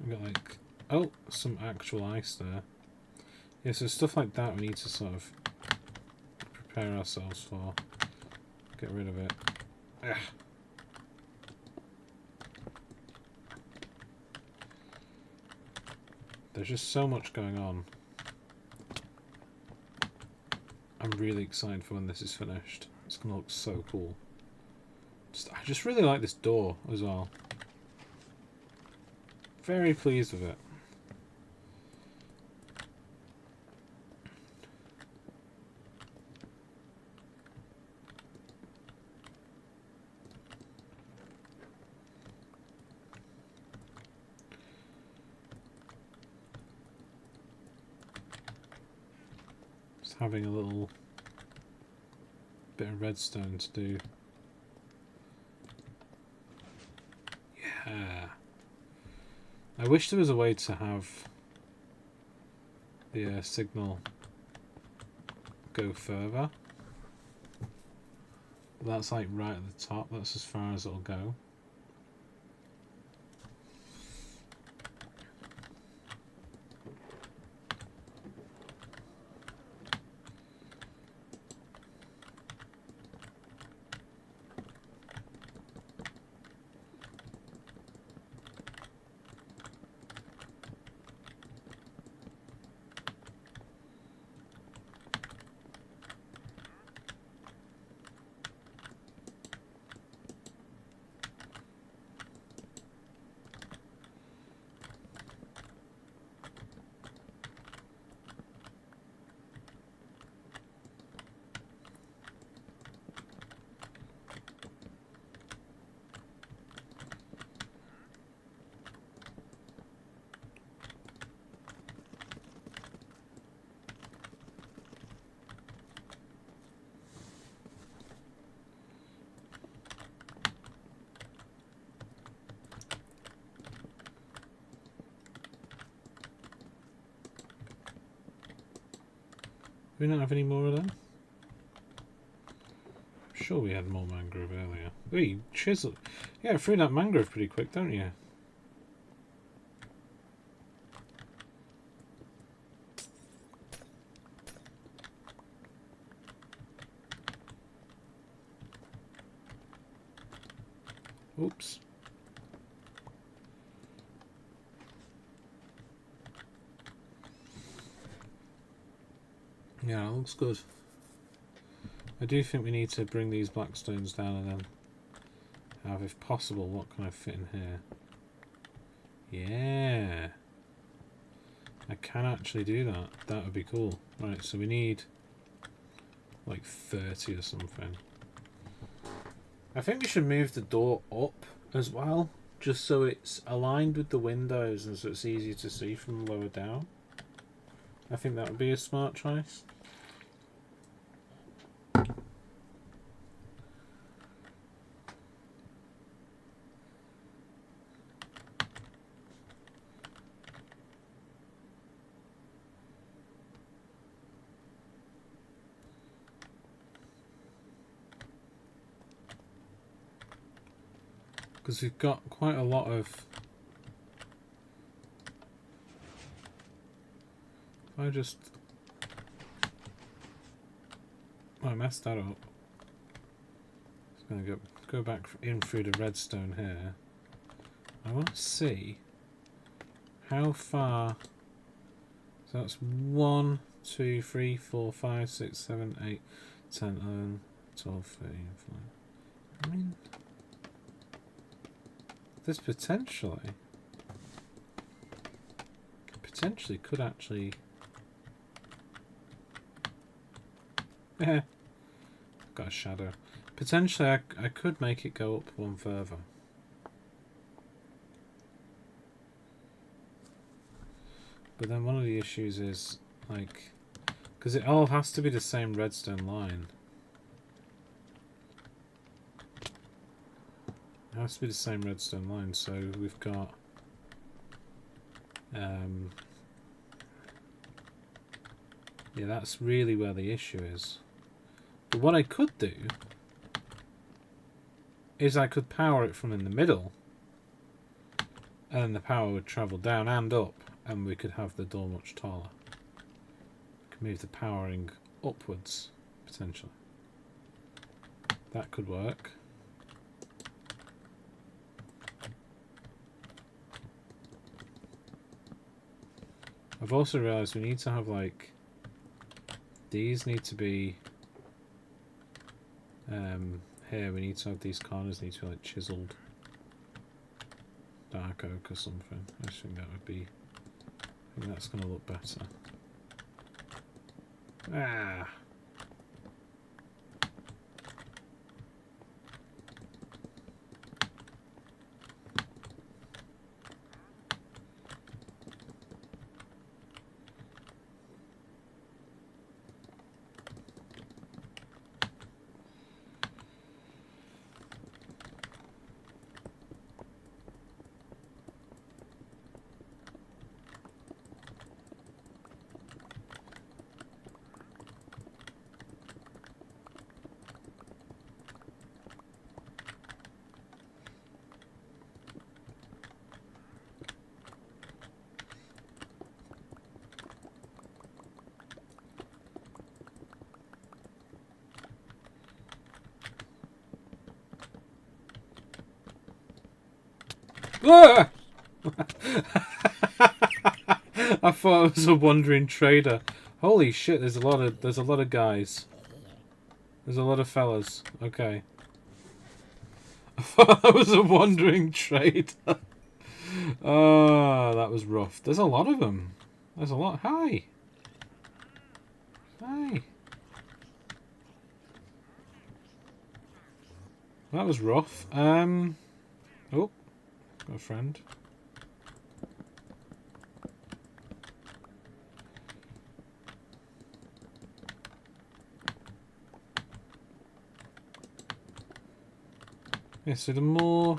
We've got like, oh, some actual ice there. Yeah, so stuff like that we need to sort of prepare ourselves for. Get rid of it. Ugh. There's just so much going on. I'm really excited for when this is finished. It's gonna look so cool. I just really like this door as well. Very pleased with it. Just having a little bit of redstone to do. Yeah. I wish there was a way to have the signal go further. That's like right at the top. That's as far as it'll go. we don't have any more of them? I'm sure we had more mangrove earlier. Wait, chisel. Yeah, threw that mangrove pretty quick, don't you? Oops. Yeah, it looks good. I do think we need to bring these black stones down and then have, if possible, what can I fit in here? Yeah. I can actually do that. That would be cool. Right, so we need like 30 or something. I think we should move the door up as well, just so it's aligned with the windows and so it's easier to see from lower down. I think that would be a smart choice. Because we've got quite a lot of... If I just... Oh, I messed that up. Just going to go back in through the redstone here. I want to see how far... So that's 1, 2, 3, 4, 5, 6, 7, 8, 10, 11, 12, 13, 14. I mean... This potentially could actually... Yeah, got a shadow. Potentially I could make it go up one further. But then one of the issues is, like... Because it all has to be the same redstone line. It has to be the same redstone line, so we've got yeah, that's really where the issue is. But what I could do is I could power it from in the middle, and then the power would travel down and up, and we could have the door much taller. We could move the powering upwards, potentially. That could work. I've also realised we need to have, like, these need to be here, we need to have these corners need to be like chiselled dark oak or something. I just think that would be, I think that's going to look better. Ah! Ah! I thought it was a wandering trader. Holy shit! There's a lot of guys. There's a lot of fellas. Okay. I thought I was a wandering trader. Oh, that was rough. There's a lot of them. There's a lot. Hi. Hi. That was rough. Oh, got a friend. Yeah, so the more...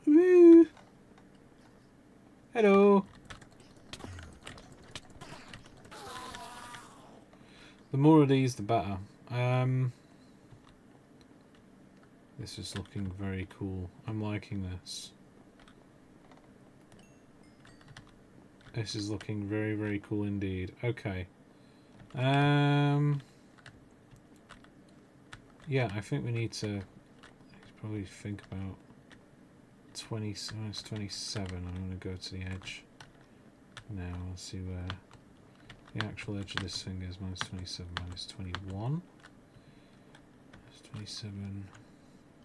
Woo! Hello! The more of these, the better. This is looking very cool. I'm liking this. This is looking very, very cool indeed. Okay. Yeah, I think we need to probably think about 20 minus 27. I'm going to go to the edge now. Let's see where the actual edge of this thing is. Minus 27, minus 21. Minus 27.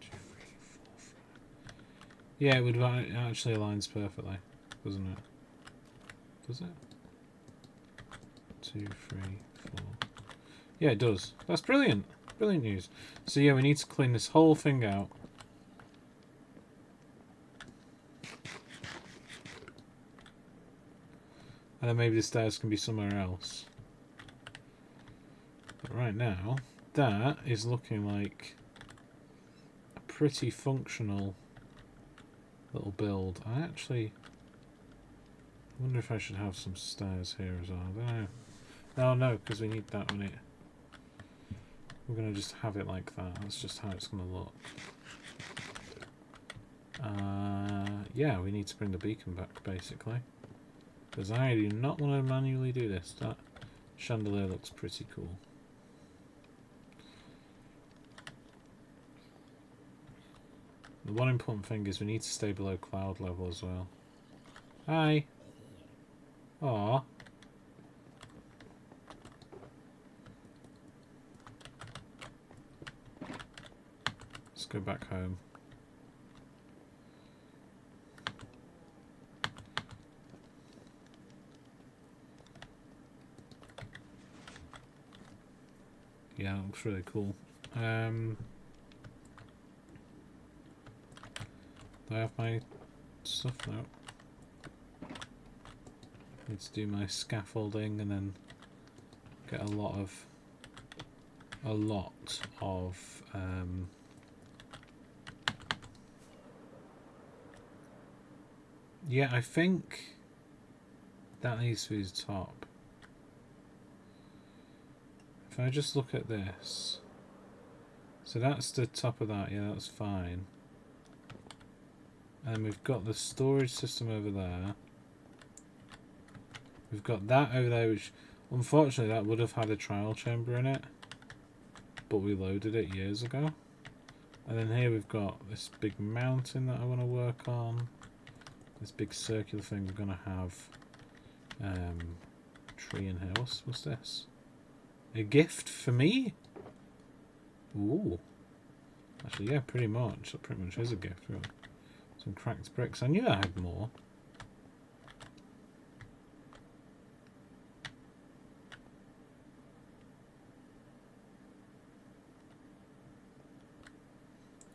2, 3, 4, 5. Yeah, it actually aligns perfectly, doesn't it? Does it? 2, 3, 4. Yeah, it does. That's brilliant. Brilliant news. So yeah, we need to clean this whole thing out. And then maybe the stairs can be somewhere else. But right now, that is looking like a pretty functional little build. I wonder if I should have some stairs here as well. I don't know. No, because we need that on it. We're going to just have it like that. That's just how it's going to look. Yeah, we need to bring the beacon back, basically. Because I do not want to manually do this. That chandelier looks pretty cool. The one important thing is we need to stay below cloud level as well. Hi! Aww. Let's go back home. Yeah, it looks really cool. Do I have my stuff now? Need to do my scaffolding and then get a lot of yeah, I think that needs to be the top. If I just look at this, so that's the top of that. Yeah, that's fine. And we've got the storage system over there. We've got that over there, which unfortunately that would have had a trial chamber in it, but we loaded it years ago. And then here we've got this big mountain that I want to work on. This big circular thing we're going to have. Tree in here. What's this? A gift for me? Ooh. Actually, yeah, pretty much. That pretty much is a gift, really. Some cracked bricks. I knew I had more.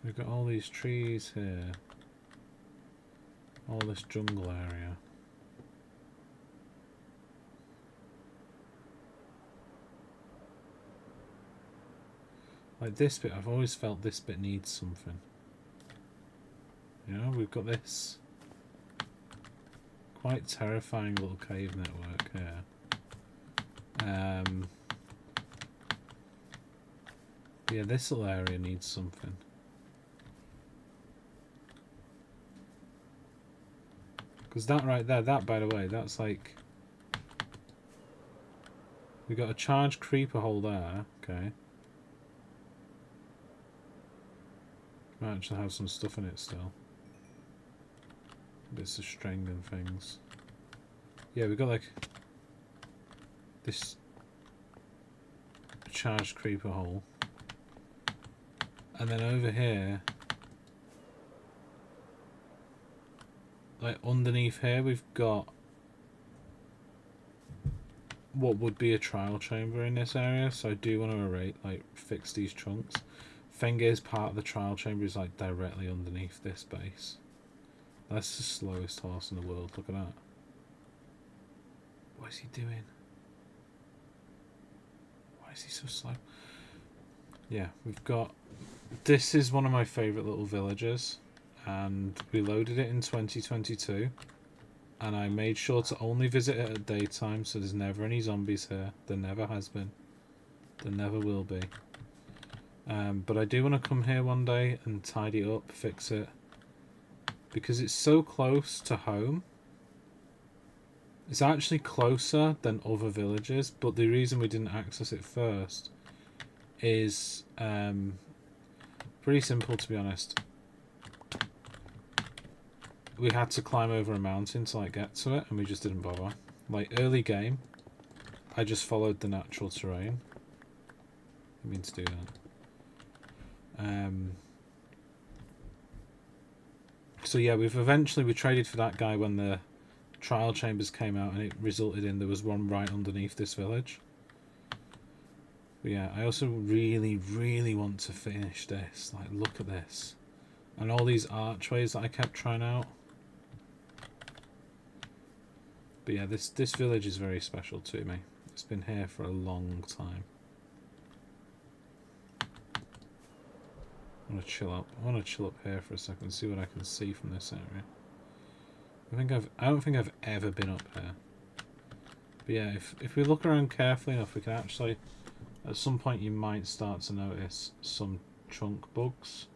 We've got all these trees here. All this jungle area. Like this bit, I've always felt this bit needs something. You know, we've got this quite terrifying little cave network here. Yeah, this little area needs something. Because that right there, that by the way, that's like... We've got a charged creeper hole there, okay. Might actually have some stuff in it still. Bits of string and things. Yeah, we've got like... this charged creeper hole. And then over here... like underneath here we've got what would be a trial chamber in this area, so I do want to fix these chunks. Thing is, part of the trial chamber is like directly underneath this base. That's the slowest horse in the world. Look at that. What is he doing? Why is he so slow? Yeah, we've got... this is one of my favourite little villages. And we loaded it in 2022, and I made sure to only visit it at daytime, so there's never any zombies here. There never has been. There never will be. But I do want to come here one day and tidy it up, fix it. Because it's so close to home. It's actually closer than other villages, but the reason we didn't access it first is pretty simple, to be honest. We had to climb over a mountain to like get to it, and we just didn't bother. Like early game, I just followed the natural terrain. I mean to do that. So yeah, we traded for that guy when the trial chambers came out, and it resulted in there was one right underneath this village. But yeah, I also really, really want to finish this. Like, look at this. And all these archways that I kept trying out. But yeah, this village is very special to me. It's been here for a long time. I want to chill up. I want to chill up here for a second, see what I can see from this area. I don't think I've ever been up here. But yeah, if we look around carefully enough, we can actually, at some point you might start to notice some chunk bugs.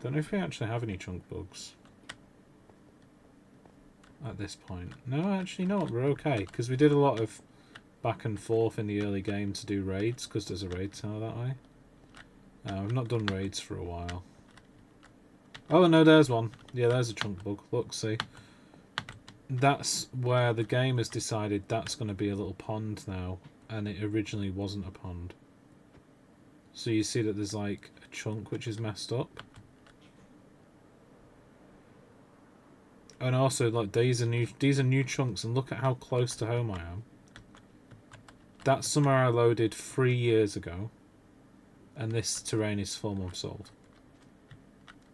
Don't know if we actually have any chunk bugs at this point. No, actually not. We're okay, because we did a lot of back and forth in the early game to do raids, because there's a raid tower that way. We've not done raids for a while. Oh no, there's one. Yeah, there's a chunk bug. Look, see. That's where the game has decided that's going to be a little pond now, and it originally wasn't a pond. So you see that there's like a chunk which is messed up. And also, like, these are new chunks, and look at how close to home I am. That's somewhere I loaded 3 years ago, and this terrain is 4 months old.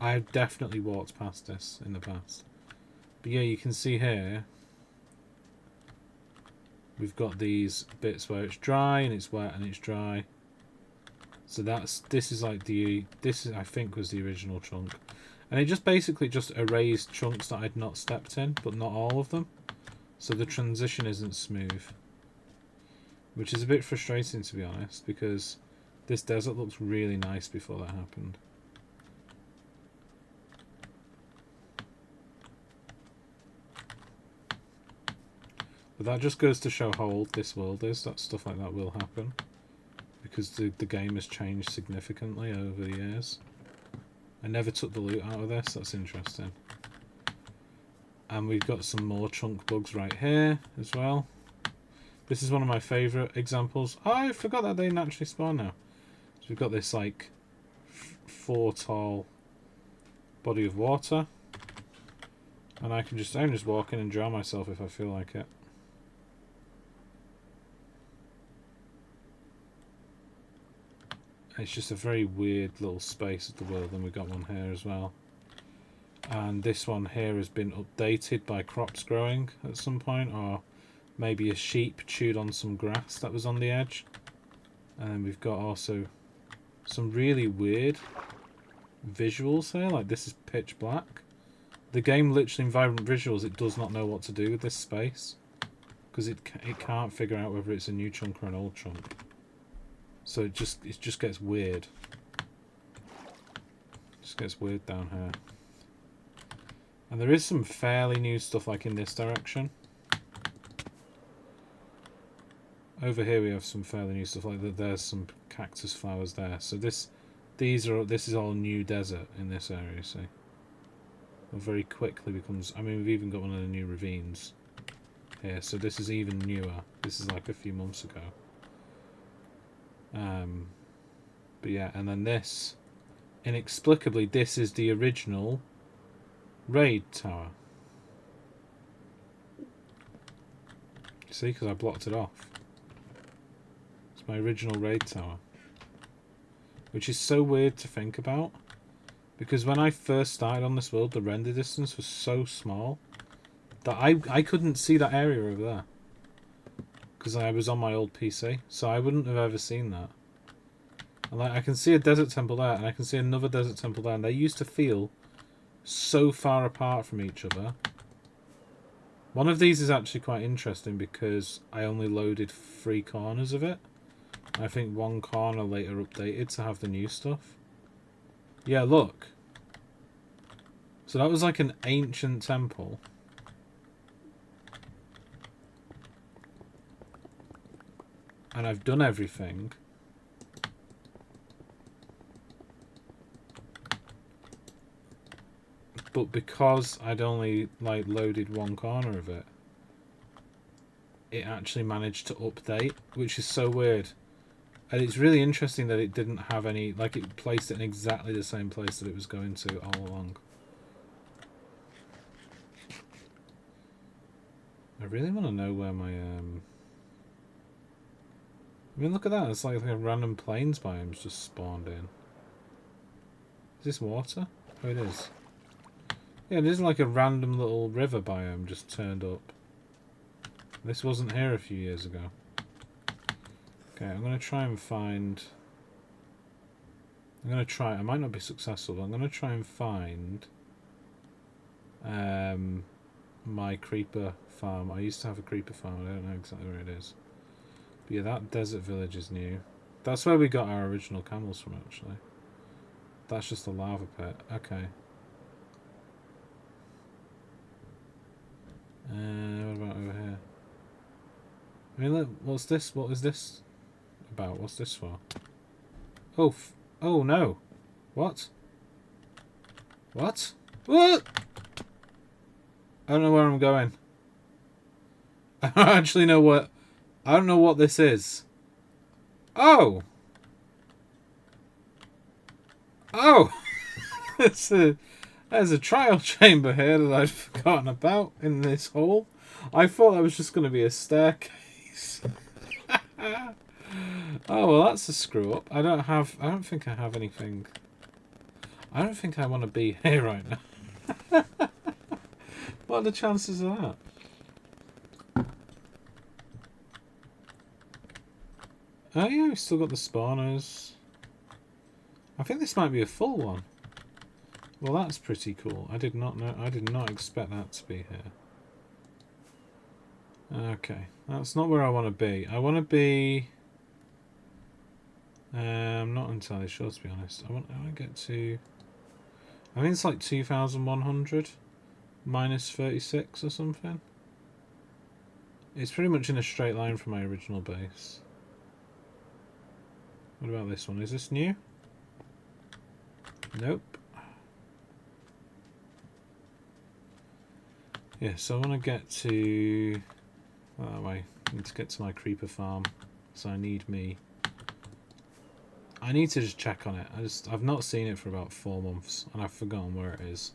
I've definitely walked past this in the past. But yeah, you can see here we've got these bits where it's dry and it's wet and it's dry. So this is I think was the original chunk. And it just basically just erased chunks that I'd not stepped in, but not all of them. So the transition isn't smooth. Which is a bit frustrating, to be honest, because this desert looks really nice before that happened. But that just goes to show how old this world is, that stuff like that will happen. Because the game has changed significantly over the years. I never took the loot out of this, that's interesting. And we've got some more chunk bugs right here as well. This is one of my favourite examples. Oh, I forgot that they naturally spawn now. So we've got this like 4 tall body of water. And I can just walk in and drown myself if I feel like it. It's just a very weird little space of the world, and we've got one here as well. And this one here has been updated by crops growing at some point, or maybe a sheep chewed on some grass that was on the edge. And then we've got also some really weird visuals here, like this is pitch black. The game literally in Vibrant Visuals, it does not know what to do with this space, because it can't figure out whether it's a new chunk or an old chunk. So it just gets weird. Just gets weird down here. And there is some fairly new stuff like in this direction. Over here we have some fairly new stuff like that. There's some cactus flowers there. So this is all new desert in this area, see. It very quickly becomes, I mean, we've even got one of the new ravines here, so this is even newer. This is like a few months ago. But yeah, and then this, inexplicably, this is the original raid tower. See, because I blocked it off. It's my original raid tower. Which is so weird to think about. Because when I first started on this world, the render distance was so small that I couldn't see that area over there. Because I was on my old PC, so I wouldn't have ever seen that. And like, I can see a desert temple there, and I can see another desert temple there, and they used to feel so far apart from each other. One of these is actually quite interesting because I only loaded 3 corners of it. I think one corner later updated to have the new stuff. Yeah, look. So that was like an ancient temple. And I've done everything. But because I'd only like loaded one corner of it, it actually managed to update, which is so weird. And it's really interesting that it didn't have any, like it placed it in exactly the same place that it was going to all along. I really want to know where my I mean, look at that. It's like a random plains biome's just spawned in. Is this water? Oh, it is. Yeah, it is like a random little river biome just turned up. This wasn't here a few years ago. Okay, I'm going to try and find... I'm going to try... I might not be successful, but I'm going to try and find... my creeper farm. I used to have a creeper farm. I don't know exactly where it is. But yeah, that desert village is new. That's where we got our original camels from, actually. That's just a lava pit. Okay. What about over here? I mean, look, what's this? What is this about? What's this for? Oh, oh no. What? What? What? I don't know where I'm going. I don't actually know what... I don't know what this is. Oh! Oh! There's a trial chamber here that I'd forgotten about in this hall. I thought that was just going to be a staircase. Oh, well, that's a screw up. I don't think I have anything. I don't think I want to be here right now. What are the chances of that? Oh yeah, we've still got the spawners. I think this might be a full one. Well, that's pretty cool. I did not know. I did not expect that to be here. Okay, that's not where I want to be. I want to be... I'm not entirely sure, to be honest. I want to get to... I think it's like 2,100 minus 36 or something. It's pretty much in a straight line from my original base. What about this one? Is this new? Nope. Yeah, so I want to get to... that way. I need to get to my creeper farm. So I need me... I need to just check on it. I've not seen it for about 4 months, and I've forgotten where it is.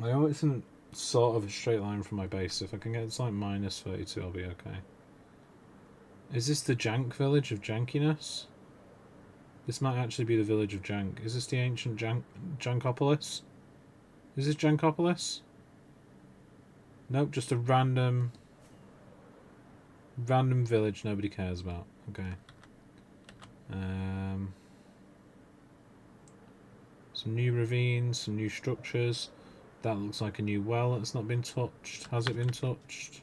I know it's in sort of a straight line from my base, so if I can get it to like minus 32, I'll be okay. Is this the Jank village of Jankiness? This might actually be the village of Jank. Is this the ancient Jankopolis? Is this Jankopolis? Nope, just a random village nobody cares about. Okay. Some new ravines, some new structures. That looks like a new well that's not been touched. Has it been touched?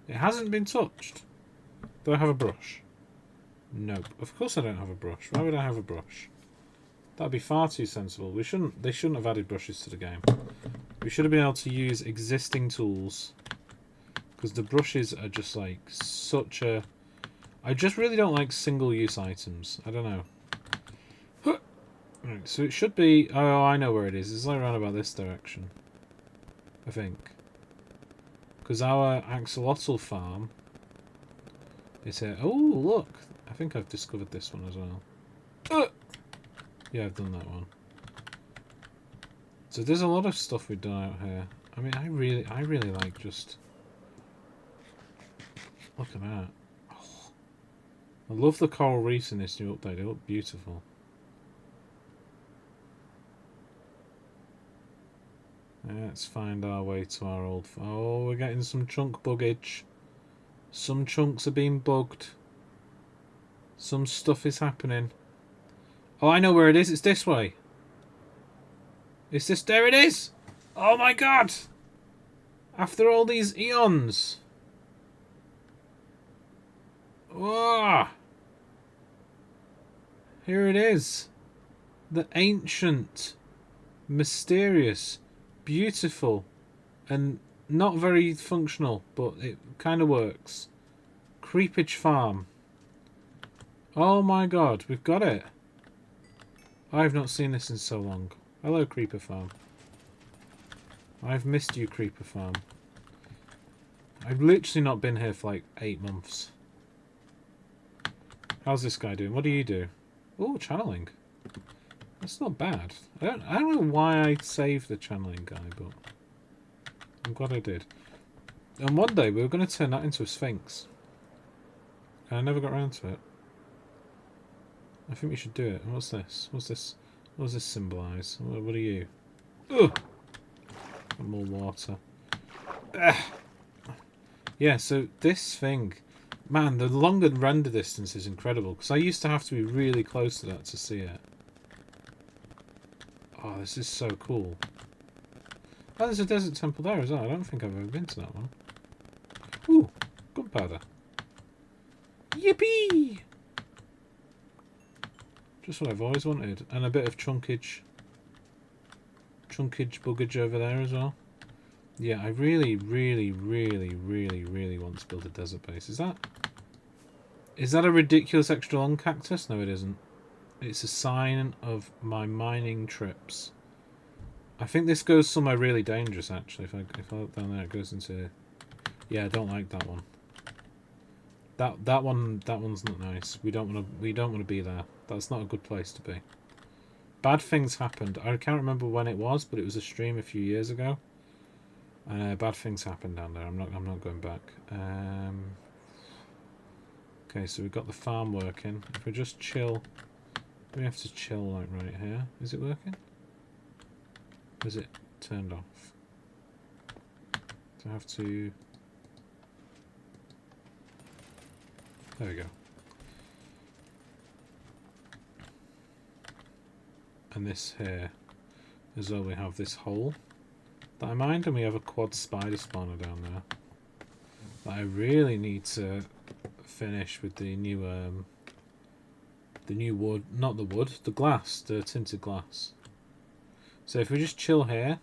It hasn't been touched. Do I have a brush? Nope. Of course I don't have a brush. Why would I have a brush? That'd be far too sensible. They shouldn't have added brushes to the game. We should have been able to use existing tools. Because the brushes are just like such a... I just really don't like single-use items. I don't know. Right, so it should be... Oh, I know where it is. It's like around about this direction. I think. Because our axolotl farm is here. Oh, look! I think I've discovered this one as well. Yeah, I've done that one. So there's a lot of stuff we've done out here. I mean, I really like just... Look at that. Oh. I love the coral reefs in this new update. They look beautiful. Let's find our way to our old... Oh, we're getting some chunk buggage. Some chunks are being bugged. Some stuff is happening. Oh, I know where it is. It's this way. Is this... There it is! Oh my god! After all these eons. Whoa! Here it is. The ancient, mysterious, beautiful, and not very functional, but it kind of works. Creepage Farm. Oh my god, we've got it. I've not seen this in so long. Hello, Creeper Farm. I've missed you, Creeper Farm. I've literally not been here for like 8 months. How's this guy doing? What do you do? Oh, channeling. That's not bad. I don't know why I saved the channeling guy, but I'm glad I did. And one day we were going to turn that into a sphinx. And I never got around to it. I think we should do it. What's this? What's this? What does this symbolise? What are you? Ugh! More water. Ugh. Yeah, so this thing... Man, the longer render distance is incredible. Because I used to have to be really close to that to see it. Oh, this is so cool. Oh, there's a desert temple there as well. I don't think I've ever been to that one. Ooh, gunpowder. Yippee! Just what I've always wanted. And a bit of chunkage. Chunkage buggage over there as well. Yeah, I really, really, really, really, really want to build a desert base. Is that a ridiculous extra long cactus? No, it isn't. It's a sign of my mining trips. I think this goes somewhere really dangerous, actually. If I look down there, it goes into... Yeah, I don't like that one. That one's not nice. We don't want to be there. That's not a good place to be. Bad things happened. I can't remember when it was, but it was a stream a few years ago. Bad things happened down there. I'm not going back. Okay, so we've got the farm working. If we just chill, we have to chill like right here. Is it working? Or is it turned off? Do I have to? There we go. And this here is where we have this hole that I mined, and we have a quad spider spawner down there that I really need to finish with the new wood, not the wood, the glass, the tinted glass. So if we just chill here,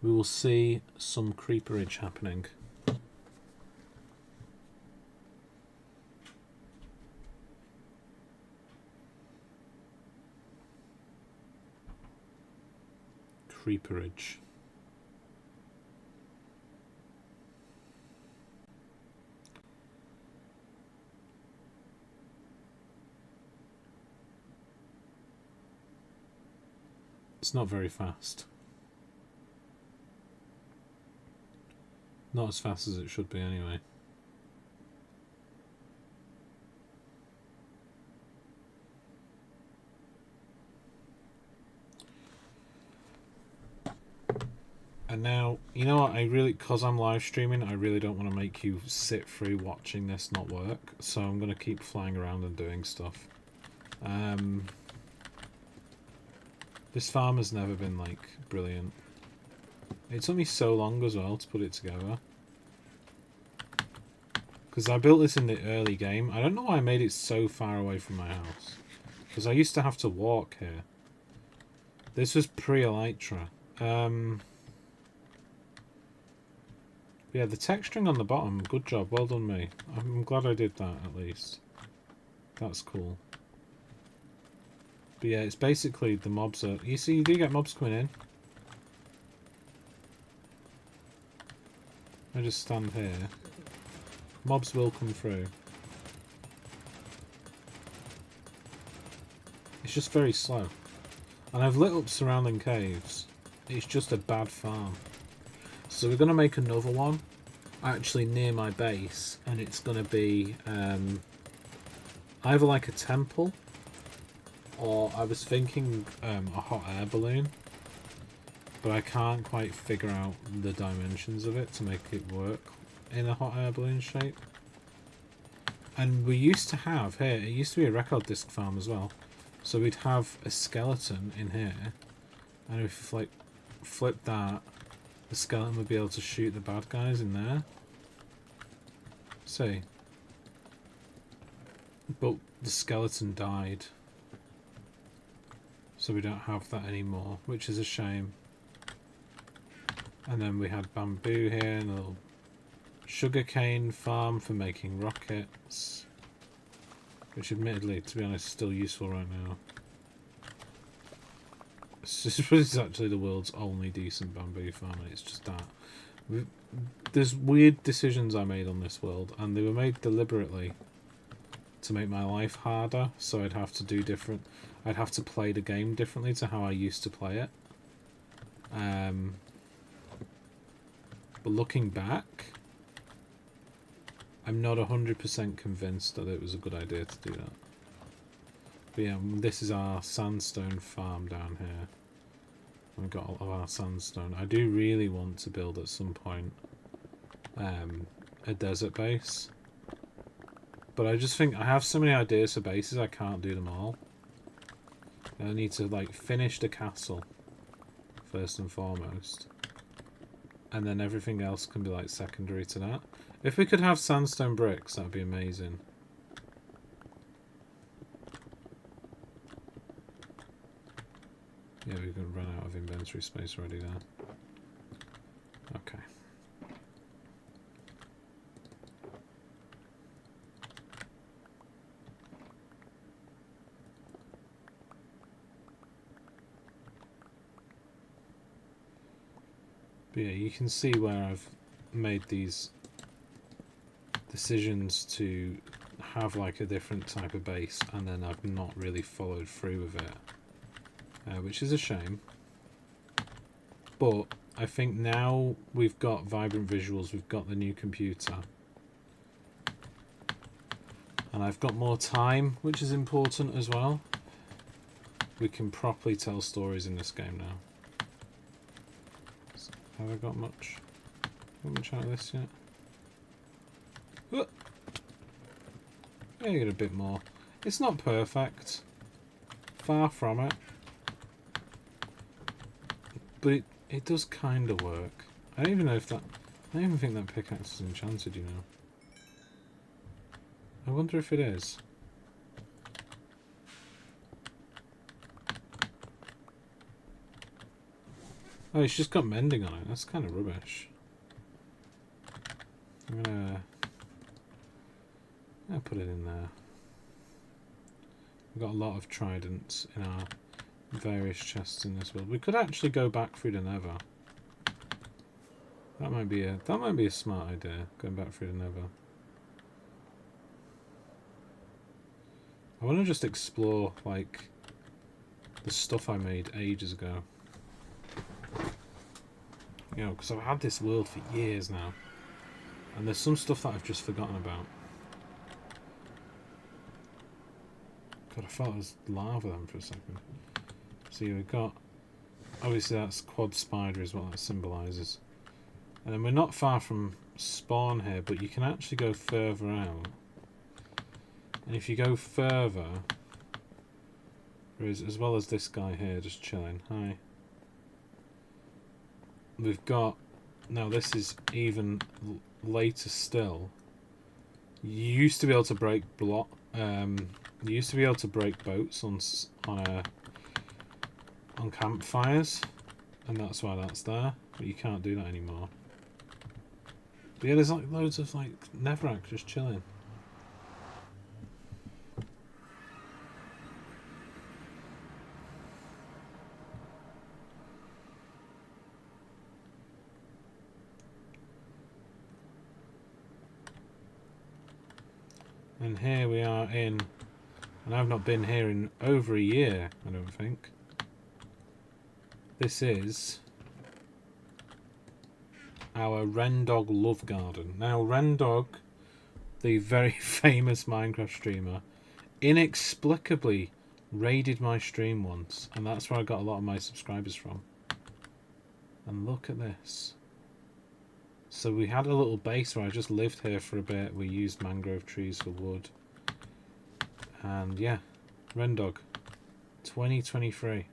we will see some creeperage happening. Creeperage. It's not very fast. Not as fast as it should be anyway. And now, you know what, because I'm live streaming, I really don't want to make you sit through watching this not work, so I'm going to keep flying around and doing stuff. This farm has never been, like, brilliant. It took me so long as well to put it together. Because I built this in the early game. I don't know why I made it so far away from my house. Because I used to have to walk here. This was pre-Elytra. Yeah, the texturing on the bottom, good job, well done me. I'm glad I did that, at least. That's cool. But yeah, it's basically the mobs are... You see, you do get mobs coming in. I just stand here. Mobs will come through. It's just very slow. And I've lit up surrounding caves. It's just a bad farm. So we're going to make another one, actually near my base, and it's going to be either like a temple, or I was thinking a hot air balloon, but I can't quite figure out the dimensions of it to make it work in a hot air balloon shape. And we used to have here, it used to be a record disc farm as well, so we'd have a skeleton in here, and if like flip that, the skeleton would be able to shoot the bad guys in there. See. But the skeleton died. So we don't have that anymore, which is a shame. And then we had bamboo here and a little sugarcane farm for making rockets. Which admittedly, to be honest, is still useful right now. This is actually the world's only decent bamboo farm, and it's just that. There's weird decisions I made on this world, and they were made deliberately to make my life harder, so I'd have to do different... I'd have to play the game differently to how I used to play it. But looking back, I'm not 100% convinced that it was a good idea to do that. But yeah, this is our sandstone farm down here. We've got all of our sandstone. I do really want to build at some point a desert base. But I just think I have so many ideas for bases, I can't do them all. I need to like finish the castle first and foremost. And then everything else can be like secondary to that. If we could have sandstone bricks, that would be amazing. Yeah, we're going to run out of inventory space already there. Okay. But yeah, you can see where I've made these decisions to have like a different type of base, and then I've not really followed through with it, which is a shame. But I think now we've got vibrant visuals, we've got the new computer, and I've got more time, which is important as well. We can properly tell stories in this game now. Have I got much? Haven't tried this yet. Yeah, you get a bit more. It's not perfect. Far from it. But it does kind of work. I don't even know if that... I don't even think that pickaxe is enchanted, you know. I wonder if it is. Oh, it's just got mending on it. That's kind of rubbish. I'm gonna put it in there. We've got a lot of tridents in our various chests in this world. We could actually go back through the Nether. That might be a smart idea, going back through the Nether. I want to just explore like the stuff I made ages ago. You know, because I've had this world for years now, and there's some stuff that I've just forgotten about. God, I thought it was lava then for a second. See, we've got... Obviously that's quad spider is what that symbolises. And then we're not far from spawn here, but you can actually go further out. And if you go further... There is, as well as this guy here just chilling. Hi. We've got... Now this is even later still. You used to be able to break block... you used to be able to break boats on campfires, and that's why that's there. But you can't do that anymore. But yeah, there's like loads of like Netherrack just chilling. And here we are in, and I've not been here in over a year, I don't think. This is our Rendog Love Garden. Now, Rendog, the very famous Minecraft streamer, inexplicably raided my stream once, and that's where I got a lot of my subscribers from. And look at this. So we had a little base where I just lived here for a bit. We used mangrove trees for wood. And yeah, Rendog 2023.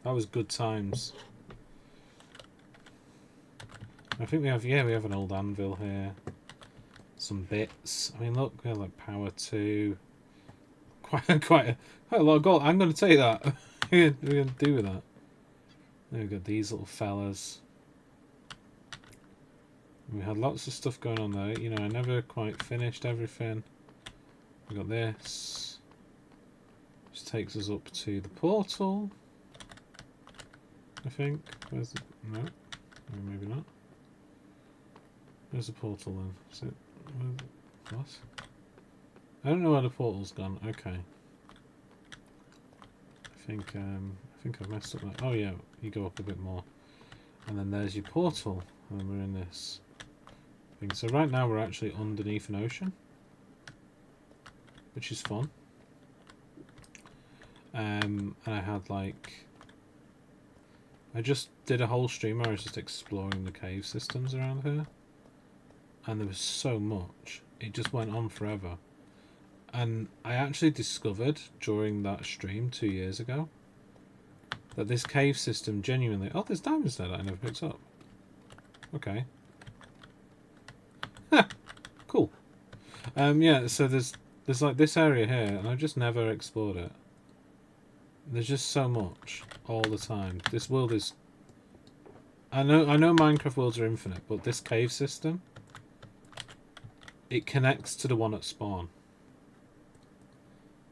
That was good times. I think we have, yeah, we have an old anvil here. Some bits. I mean, look, we have like power 2. Quite a lot of gold. I'm going to take that. What are we going to do with that? There we got these little fellas. We had lots of stuff going on there. You know, I never quite finished everything. We got this. Which takes us up to the portal. I think. Where's the... No. Or maybe not. Where's the portal then? Is it... What? I don't know where the portal's gone. Okay. I think I've messed up that. Oh yeah, you go up a bit more. And then there's your portal. And we're in this thing. So right now we're actually underneath an ocean. Which is fun. And I had like... I just did a whole stream where I was just exploring the cave systems around here. And there was so much. It just went on forever. And I actually discovered during that stream 2 years ago that this cave system genuinely... Oh, there's diamonds there that I never picked up. Okay. Cool. Yeah, so there's like this area here, and I've just never explored it. There's just so much all the time. This world is... I know Minecraft worlds are infinite, but this cave system, it connects to the one at spawn.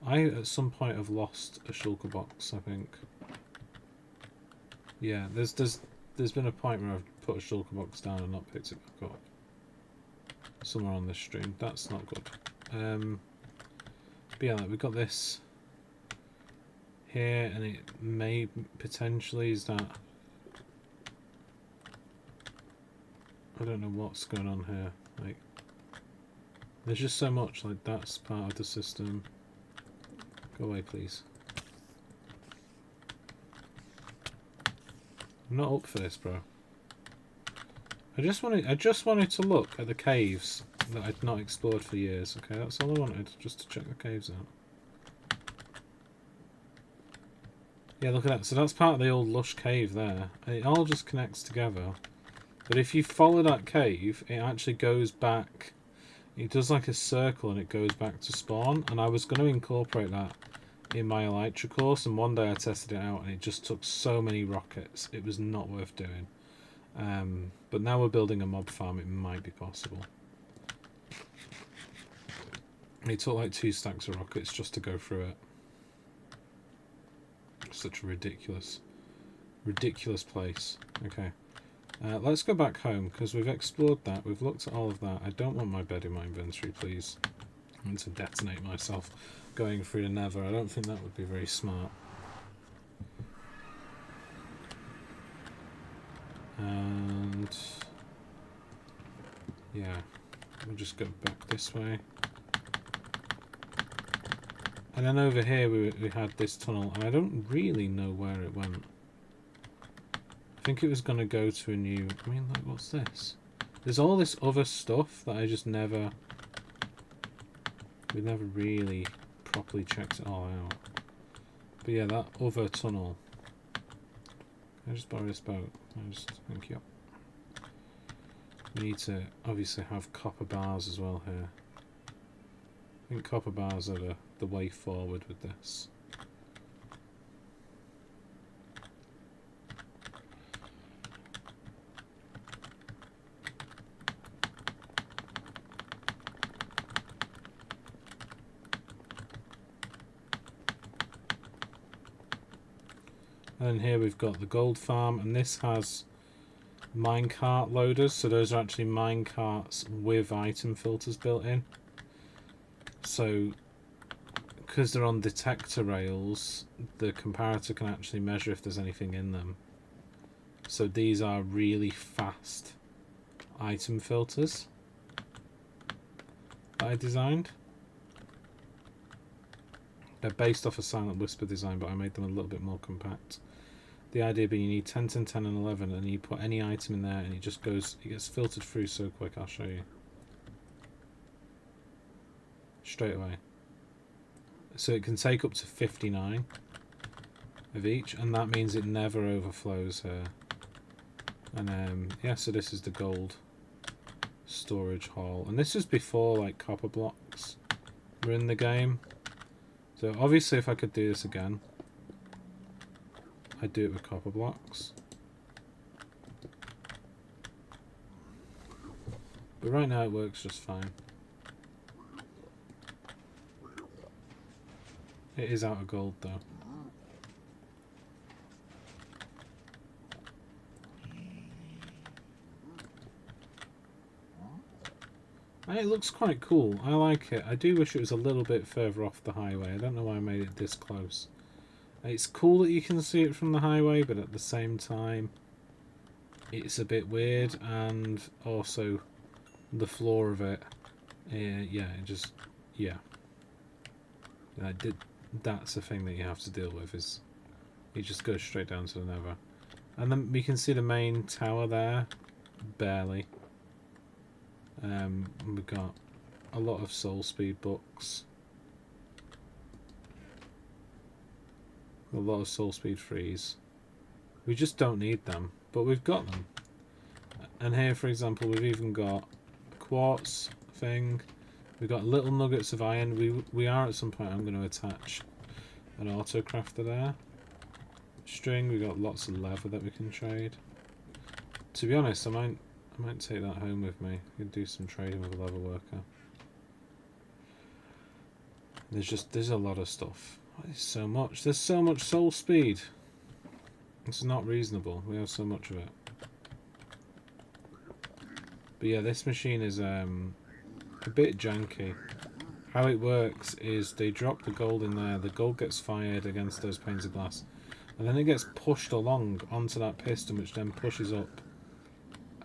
I at some point have lost a shulker box, I think. Yeah, there's been a point where I've put a shulker box down and not picked it back up. Somewhere on this stream. That's not good. But yeah, like, we've got this here, and it may potentially is that... I don't know what's going on here. Like, there's just so much. Like, that's part of the system. Go away, please. I'm not up for this, bro. I just wanted to look at the caves that I'd not explored for years. Okay, that's all I wanted, just to check the caves out. Yeah, look at that. So that's part of the old lush cave there. And it all just connects together. But if you follow that cave, it actually goes back. It does like a circle and it goes back to spawn. And I was going to incorporate that in my Elytra course. And one day I tested it out and it just took so many rockets. It was not worth doing. But now we're building a mob farm. It might be possible. It took like 2 stacks of rockets just to go through it. Such a ridiculous place. Okay. Let's go back home, because we've explored that. We've looked at all of that. I don't want my bed in my inventory, please. I want to detonate myself going through the nether. I don't think that would be very smart. And... yeah. We'll just go back this way. And then over here we had this tunnel, and I don't really know where it went. I think it was going to go to a new... I mean, like, what's this? There's all this other stuff that I just never... we never really properly checked it all out. But yeah, that other tunnel. Can I just borrow this boat? Thank you. We need to obviously have copper bars as well here. I think copper bars are the way forward with this. And here we've got the gold farm, and this has minecart loaders, so those are actually minecarts with item filters built in. So, because they're on detector rails, the comparator can actually measure if there's anything in them. So these are really fast item filters that I designed. They're based off a Silent Whisper design, but I made them a little bit more compact. The idea being you need 10, 10, 10 and 11, and you put any item in there and it just goes, it gets filtered through so quick. I'll show you. Straight away. So it can take up to 59 of each, and that means it never overflows here. And yeah, so this is the gold storage hall, and this is before like copper blocks were in the game. So obviously if I could do this again, I'd do it with copper blocks. But right now it works just fine. It is out of gold though. And it looks quite cool. I like it. I do wish it was a little bit further off the highway. I don't know why I made it this close. It's cool that you can see it from the highway, but at the same time it's a bit weird, and also the floor of it, yeah, it just, yeah. That's the thing that you have to deal with, is it just goes straight down to the nether. And then we can see the main tower there, barely. We've got a lot of soul speed books. A lot of soul speed freeze. We just don't need them, but we've got them. And here, for example, we've even got a quartz thing. We've got little nuggets of iron. We are at some point, I'm going to attach an auto crafter there. String, we've got lots of leather that we can trade. To be honest, I might take that home with me. I can do some trading with a leather worker. There's a lot of stuff. There's so much. There's so much soul speed. It's not reasonable. We have so much of it. But yeah, this machine is a bit janky. How it works is they drop the gold in there. The gold gets fired against those panes of glass, and then it gets pushed along onto that piston, which then pushes up.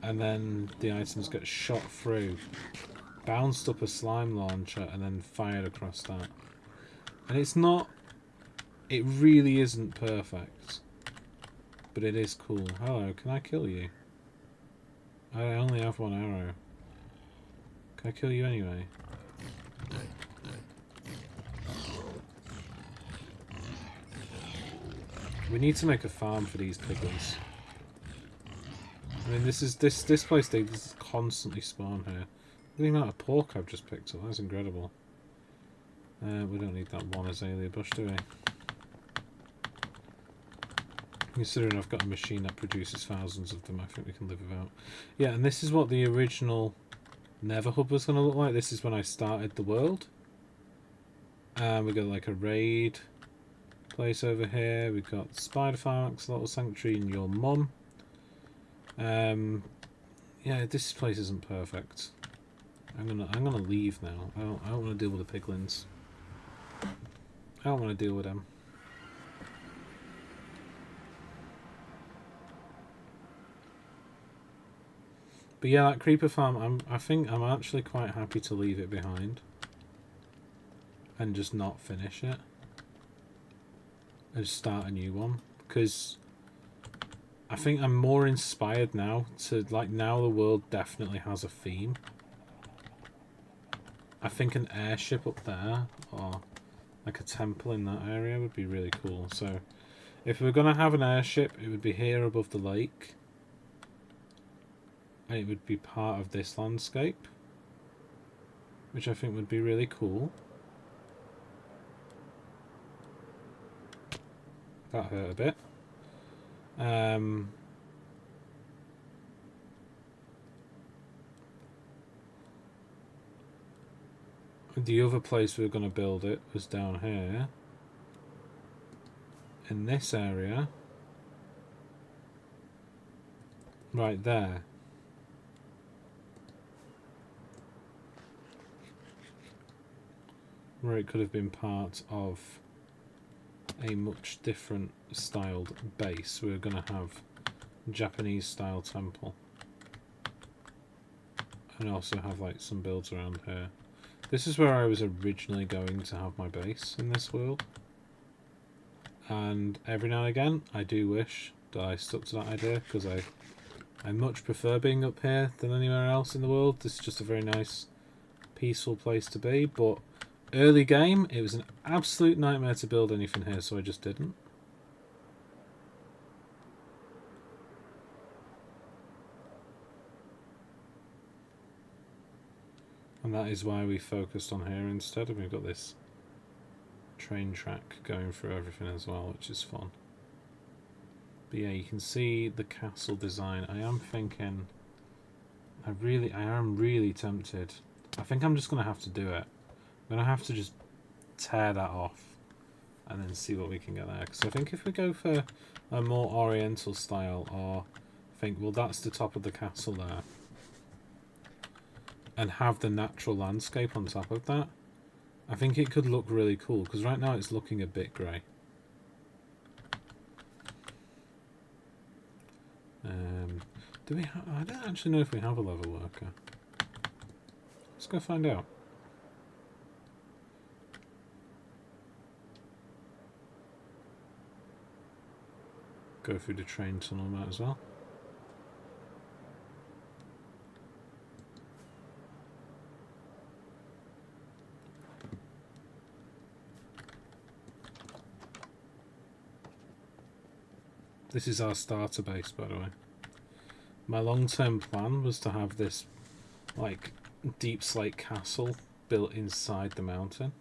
And then the items get shot through, bounced up a slime launcher, and then fired across that. And it's not... It really isn't perfect. But it is cool. Hello, can I kill you? I only have one arrow. Can I kill you anyway? We need to make a farm for these piglins. I mean, this place, they just constantly spawn here. Look at the amount of pork I've just picked up. That's incredible. We don't need that one azalea bush, do we? Considering I've got a machine that produces thousands of them, I think we can live without. Yeah, and this is what the original Nether Hub was going to look like. This is when I started the world. We got like a raid place over here. We've got Spider Farm, Axolotl Sanctuary, and your mum. Yeah, this place isn't perfect. I'm gonna leave now. I don't want to deal with the piglins. I don't want to deal with them. But yeah, that creeper farm, I think I'm actually quite happy to leave it behind and just not finish it and start a new one, because I think I'm more inspired now to, like, now the world definitely has a theme. I think an airship up there or like a temple in that area would be really cool. So if we're going to have an airship, it would be here above the lake. And it would be part of this landscape, which I think would be really cool. That hurt a bit. The other place we were going to build it was down here. In this area. Right there. Where it could have been part of a much different styled base. We're going to have Japanese style temple. And also have like some builds around here. This is where I was originally going to have my base in this world. And every now and again I do wish that I stuck to that idea, because I much prefer being up here than anywhere else in the world. This is just a very nice peaceful place to be, but early game it was an absolute nightmare to build anything here, so I just didn't. And that is why we focused on here instead, and we've got this train track going through everything as well, which is fun. But yeah, you can see the castle design. I am thinking, I am really tempted. I think I'm just going to have to do it. I'm going to have to just tear that off and then see what we can get there. Because I think if we go for a more oriental style, or think, well, that's the top of the castle there, and have the natural landscape on top of that, I think it could look really cool. Because right now it's looking a bit grey. Do we have? I don't actually know if we have a level worker. Let's go find out. Go through the train tunnel, might as well. This is our starter base, by the way. My long-term plan was to have this, like, deep slate castle built inside the mountain.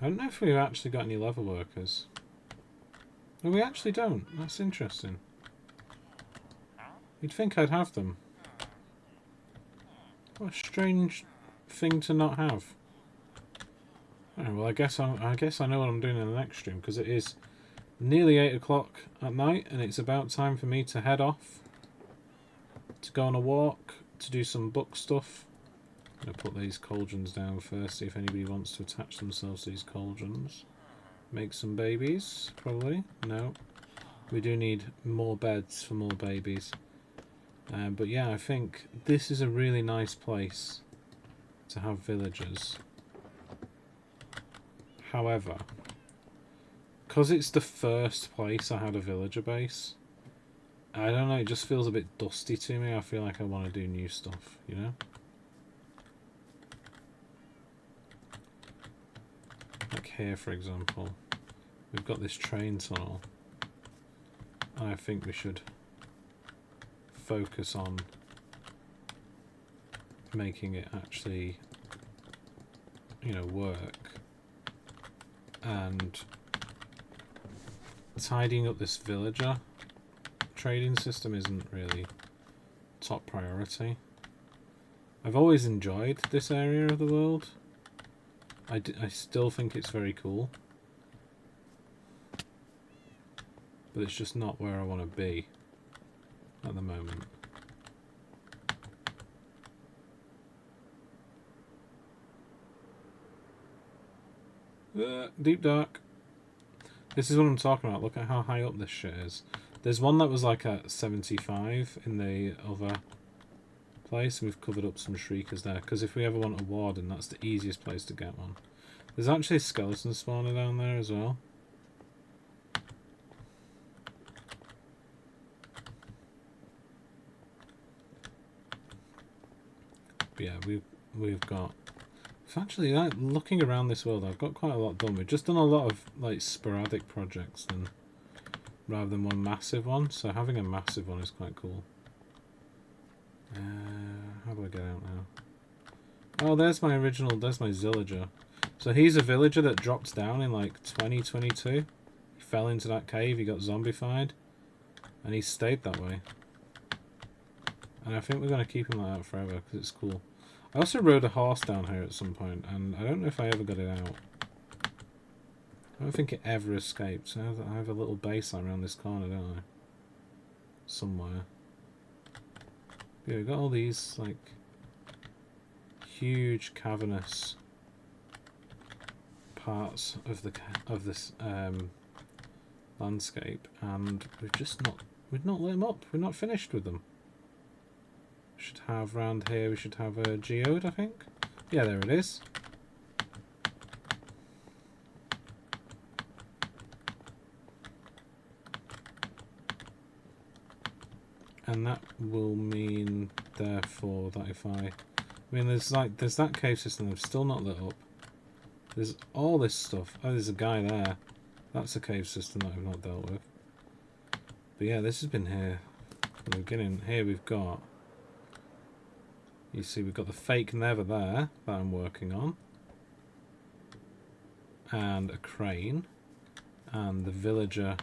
I don't know if we've actually got any level workers. No, we actually don't. That's interesting. You'd think I'd have them. What a strange thing to not have. Oh, well, I guess I know what I'm doing in the next stream, because it is nearly 8 o'clock at night, and it's about time for me to head off to go on a walk, to do some book stuff. I'm going to put these cauldrons down first, see if anybody wants to attach themselves to these cauldrons. Make some babies, probably. No. We do need more beds for more babies. But yeah, I think this is a really nice place to have villagers. However, because it's the first place I had a villager base, I don't know, it just feels a bit dusty to me. I feel like I want to do new stuff, you know? Like here, for example, we've got this train tunnel. I think we should focus on making it actually, you know, work, and tidying up this villager trading system isn't really top priority. I've always enjoyed this area of the world. I still think it's very cool, but it's just not where I want to be at the moment. Deep dark. This is what I'm talking about. Look at how high up this shit is. There's one that was like at 75 in the other place, and we've covered up some shriekers there, because if we ever want a warden, that's the easiest place to get one. There's actually a skeleton spawner down there as well. But yeah, we've got... Actually, looking around this world, I've got quite a lot done. We've just done a lot of like sporadic projects rather than one massive one. So having a massive one is quite cool. How do I get out now? Oh, there's my Zillager. So he's a villager that dropped down in like 2022. He fell into that cave, he got zombified, and he stayed that way. And I think we're going to keep him like that forever because it's cool. I also rode a horse down here at some point, and I don't know if I ever got it out. I don't think it ever escaped. I have a little base around this corner, don't I? Somewhere. Yeah, we've got all these like huge cavernous parts of this landscape, and we've not lit them up. We're not finished with them. Should have round here, we should have a geode, I think. Yeah, there it is. And that will mean therefore that if I mean there's that cave system that's still not lit up. There's all this stuff. Oh, there's a guy there. That's a cave system that I've not dealt with. But yeah, this has been here from the beginning. Here we've got... You see, we've got the fake Nether there that I'm working on. And a crane. And the villager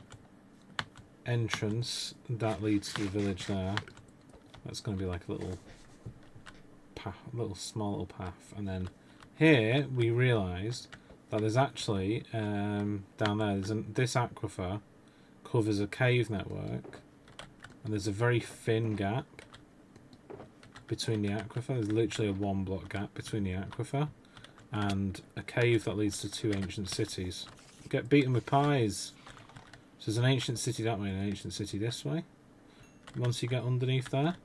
entrance that leads to the village there. That's going to be like a little path, small little path. And then here we realised that there's actually down there, this aquifer covers a cave network, and there's a very thin gap between the aquifer. There's literally a 1 block gap between the aquifer and a cave that leads to 2 ancient cities. Get beaten with pies. So there's an ancient city that way and an ancient city this way. Once you get underneath there,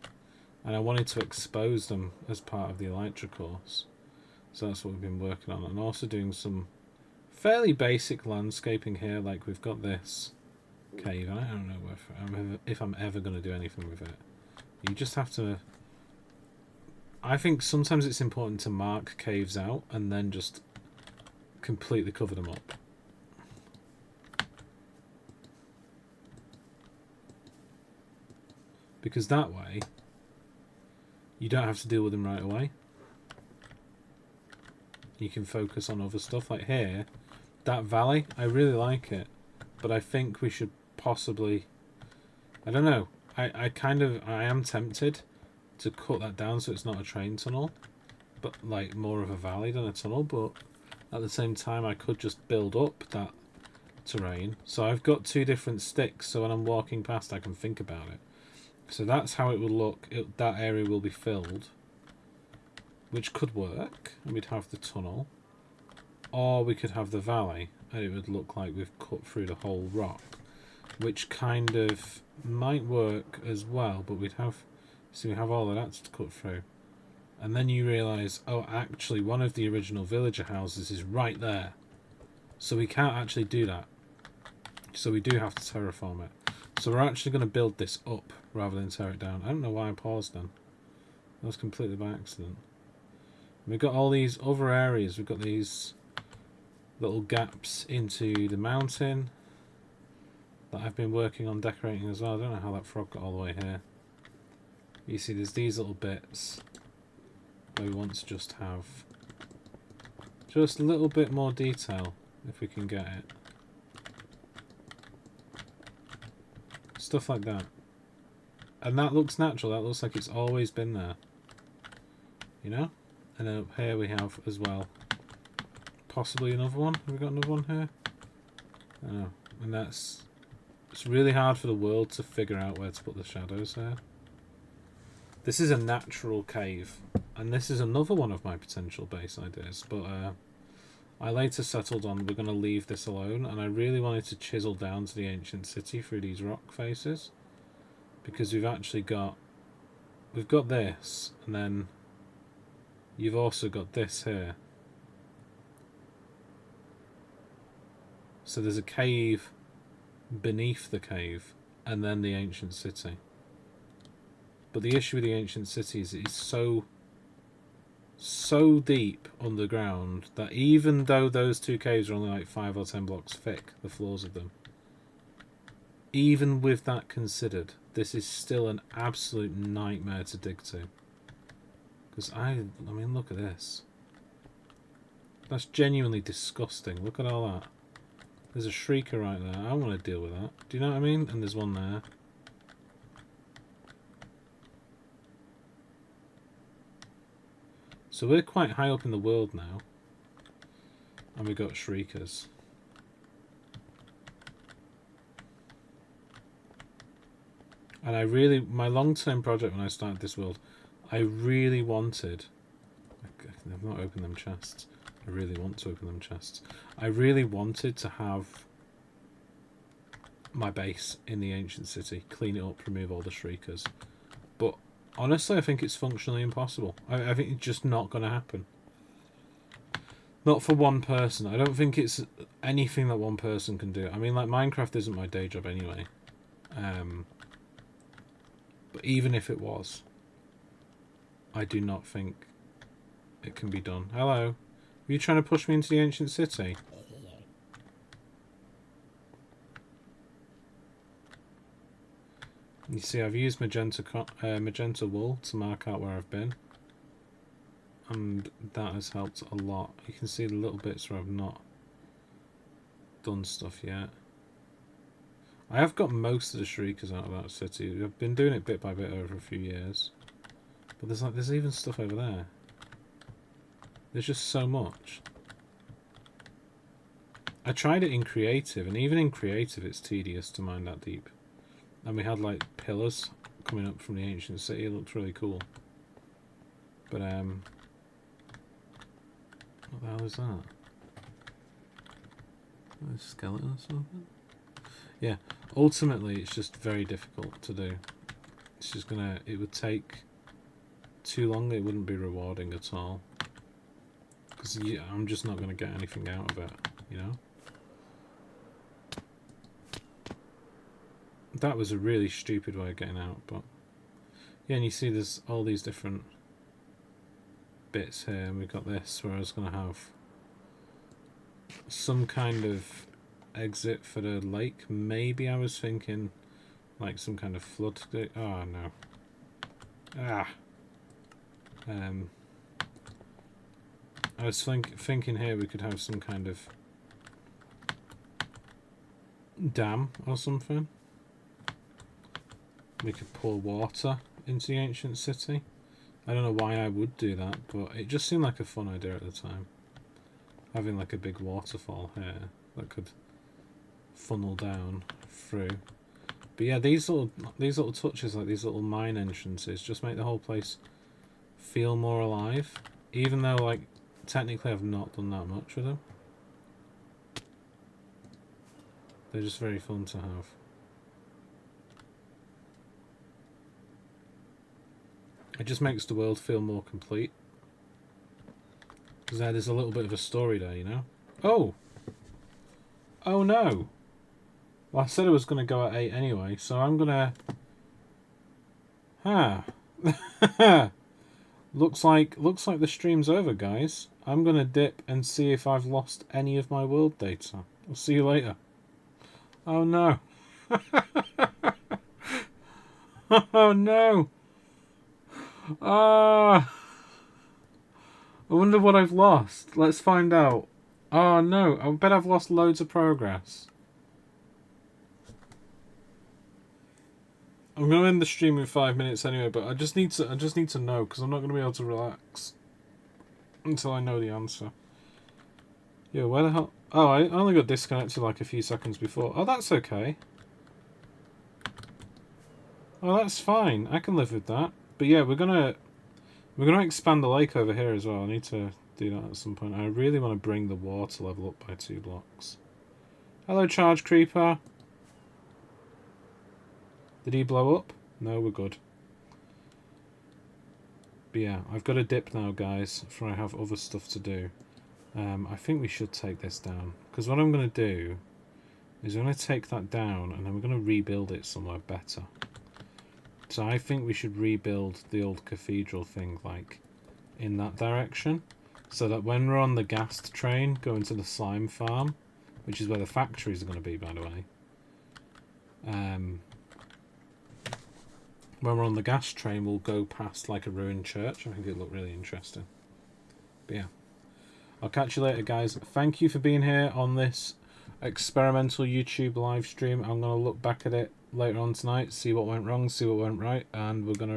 and I wanted to expose them as part of the Elytra course. So that's what we've been working on, and also doing some fairly basic landscaping here. Like we've got this cave, and I don't know if I'm ever going to do anything with it. You just have to... I think sometimes it's important to mark caves out and then just completely cover them up. Because that way, you don't have to deal with them right away. You can focus on other stuff. Like here, that valley, I really like it. But I think we should possibly... I don't know. I am tempted to cut that down so it's not a train tunnel. But like more of a valley than a tunnel. But at the same time, I could just build up that terrain. So I've got 2 different sticks. So when I'm walking past, I can think about it. So that's how it will look. That area will be filled, which could work. We'd have the tunnel, or we could have the valley, and it would look like we've cut through the whole rock, which kind of might work as well. But we'd have, so we have all of that to cut through, and then you realise, oh, actually, one of the original villager houses is right there, so we can't actually do that. So we do have to terraform it. So we're actually going to build this up rather than tear it down. I don't know why I paused then. That was completely by accident. We've got all these other areas. We've got these little gaps into the mountain that I've been working on decorating as well. I don't know how that frog got all the way here. You see there's these little bits where we want to just have just a little bit more detail if we can get it. Stuff like that. And that looks natural. That looks like it's always been there. You know? And then up here we have as well possibly another one. Have we got another one here? I don't know. And it's really hard for the world to figure out where to put the shadows there. This is a natural cave. And this is another one of my potential base ideas. But I later settled on we're going to leave this alone, and I really wanted to chisel down to the ancient city through these rock faces, because we've got this, and then you've also got this here. So there's a cave beneath the cave, and then the ancient city. But the issue with the ancient city is it's so deep underground that even though those 2 caves are only like 5 or 10 blocks thick, the floors of them, even with that considered, this is still an absolute nightmare to dig to. Because I mean, look at this. That's genuinely disgusting. Look at all that. There's a shrieker right there. I don't want to deal with that. Do you know what I mean? And there's one there. So we're quite high up in the world now, and we've got shriekers. And my long-term project when I started this world, I really wanted... I've not opened them chests. I really want to open them chests. I really wanted to have my base in the ancient city, clean it up, remove all the shriekers. But honestly, I think it's functionally impossible. I think it's just not going to happen. Not for one person. I don't think it's anything that one person can do. I mean, like, Minecraft isn't my day job anyway. But even if it was, I do not think it can be done. Hello. Are you trying to push me into the ancient city? You see, I've used magenta wool to mark out where I've been. And that has helped a lot. You can see the little bits where I've not done stuff yet. I have got most of the Shriekers out of that city. I've been doing it bit by bit over a few years. But there's even stuff over there. There's just so much. I tried it in creative, and even in creative it's tedious to mine that deep. And we had like pillars coming up from the ancient city. It looked really cool. But what the hell is that? A skeleton or something? Yeah, ultimately it's just very difficult to do. It's just it would take too long, it wouldn't be rewarding at all. Because I'm just not gonna get anything out of it, you know? That was a really stupid way of getting out, but yeah, and you see there's all these different bits here, and we've got this where I was gonna have some kind of exit for the lake. Maybe I was thinking like some kind of flood. Oh no. I was thinking here we could have some kind of dam or something. We could pour water into the ancient city. I don't know why I would do that, but it just seemed like a fun idea at the time. Having like a big waterfall here that could funnel down through. But yeah, these little touches, like these little mine entrances, just make the whole place feel more alive. Even though, like, technically I've not done that much with them. They're just very fun to have. It just makes the world feel more complete. Because there's a little bit of a story there, you know? Oh! Oh no! Well, I said I was going to go at 8 anyway, so I'm going to... Looks like the stream's over, guys. I'm going to dip and see if I've lost any of my world data. I'll see you later. Oh no! Oh no! I wonder what I've lost. Let's find out. Oh no, I bet I've lost loads of progress. I'm gonna end the stream in 5 minutes anyway, but I just need to know, because I'm not gonna be able to relax until I know the answer. Yeah, where the hell? Oh, I only got disconnected like a few seconds before. Oh, that's okay. Oh, that's fine. I can live with that. But yeah, we're gonna expand the lake over here as well. I need to do that at some point. I really want to bring the water level up by 2 blocks. Hello, Charge Creeper. Did he blow up? No, we're good. But yeah, I've got to dip now, guys, for I have other stuff to do. I think we should take this down. Because what I'm going to do is I'm going to take that down and then we're going to rebuild it somewhere better. So I think we should rebuild the old cathedral thing, like, in that direction. So that when we're on the gas train going to the slime farm, which is where the factories are going to be, by the way. When we're on the gas train, we'll go past, like, a ruined church. I think it'll look really interesting. But yeah. I'll catch you later, guys. Thank you for being here on this experimental YouTube live stream. I'm going to look back at it later on tonight, see what went wrong, see what went right, and we're going to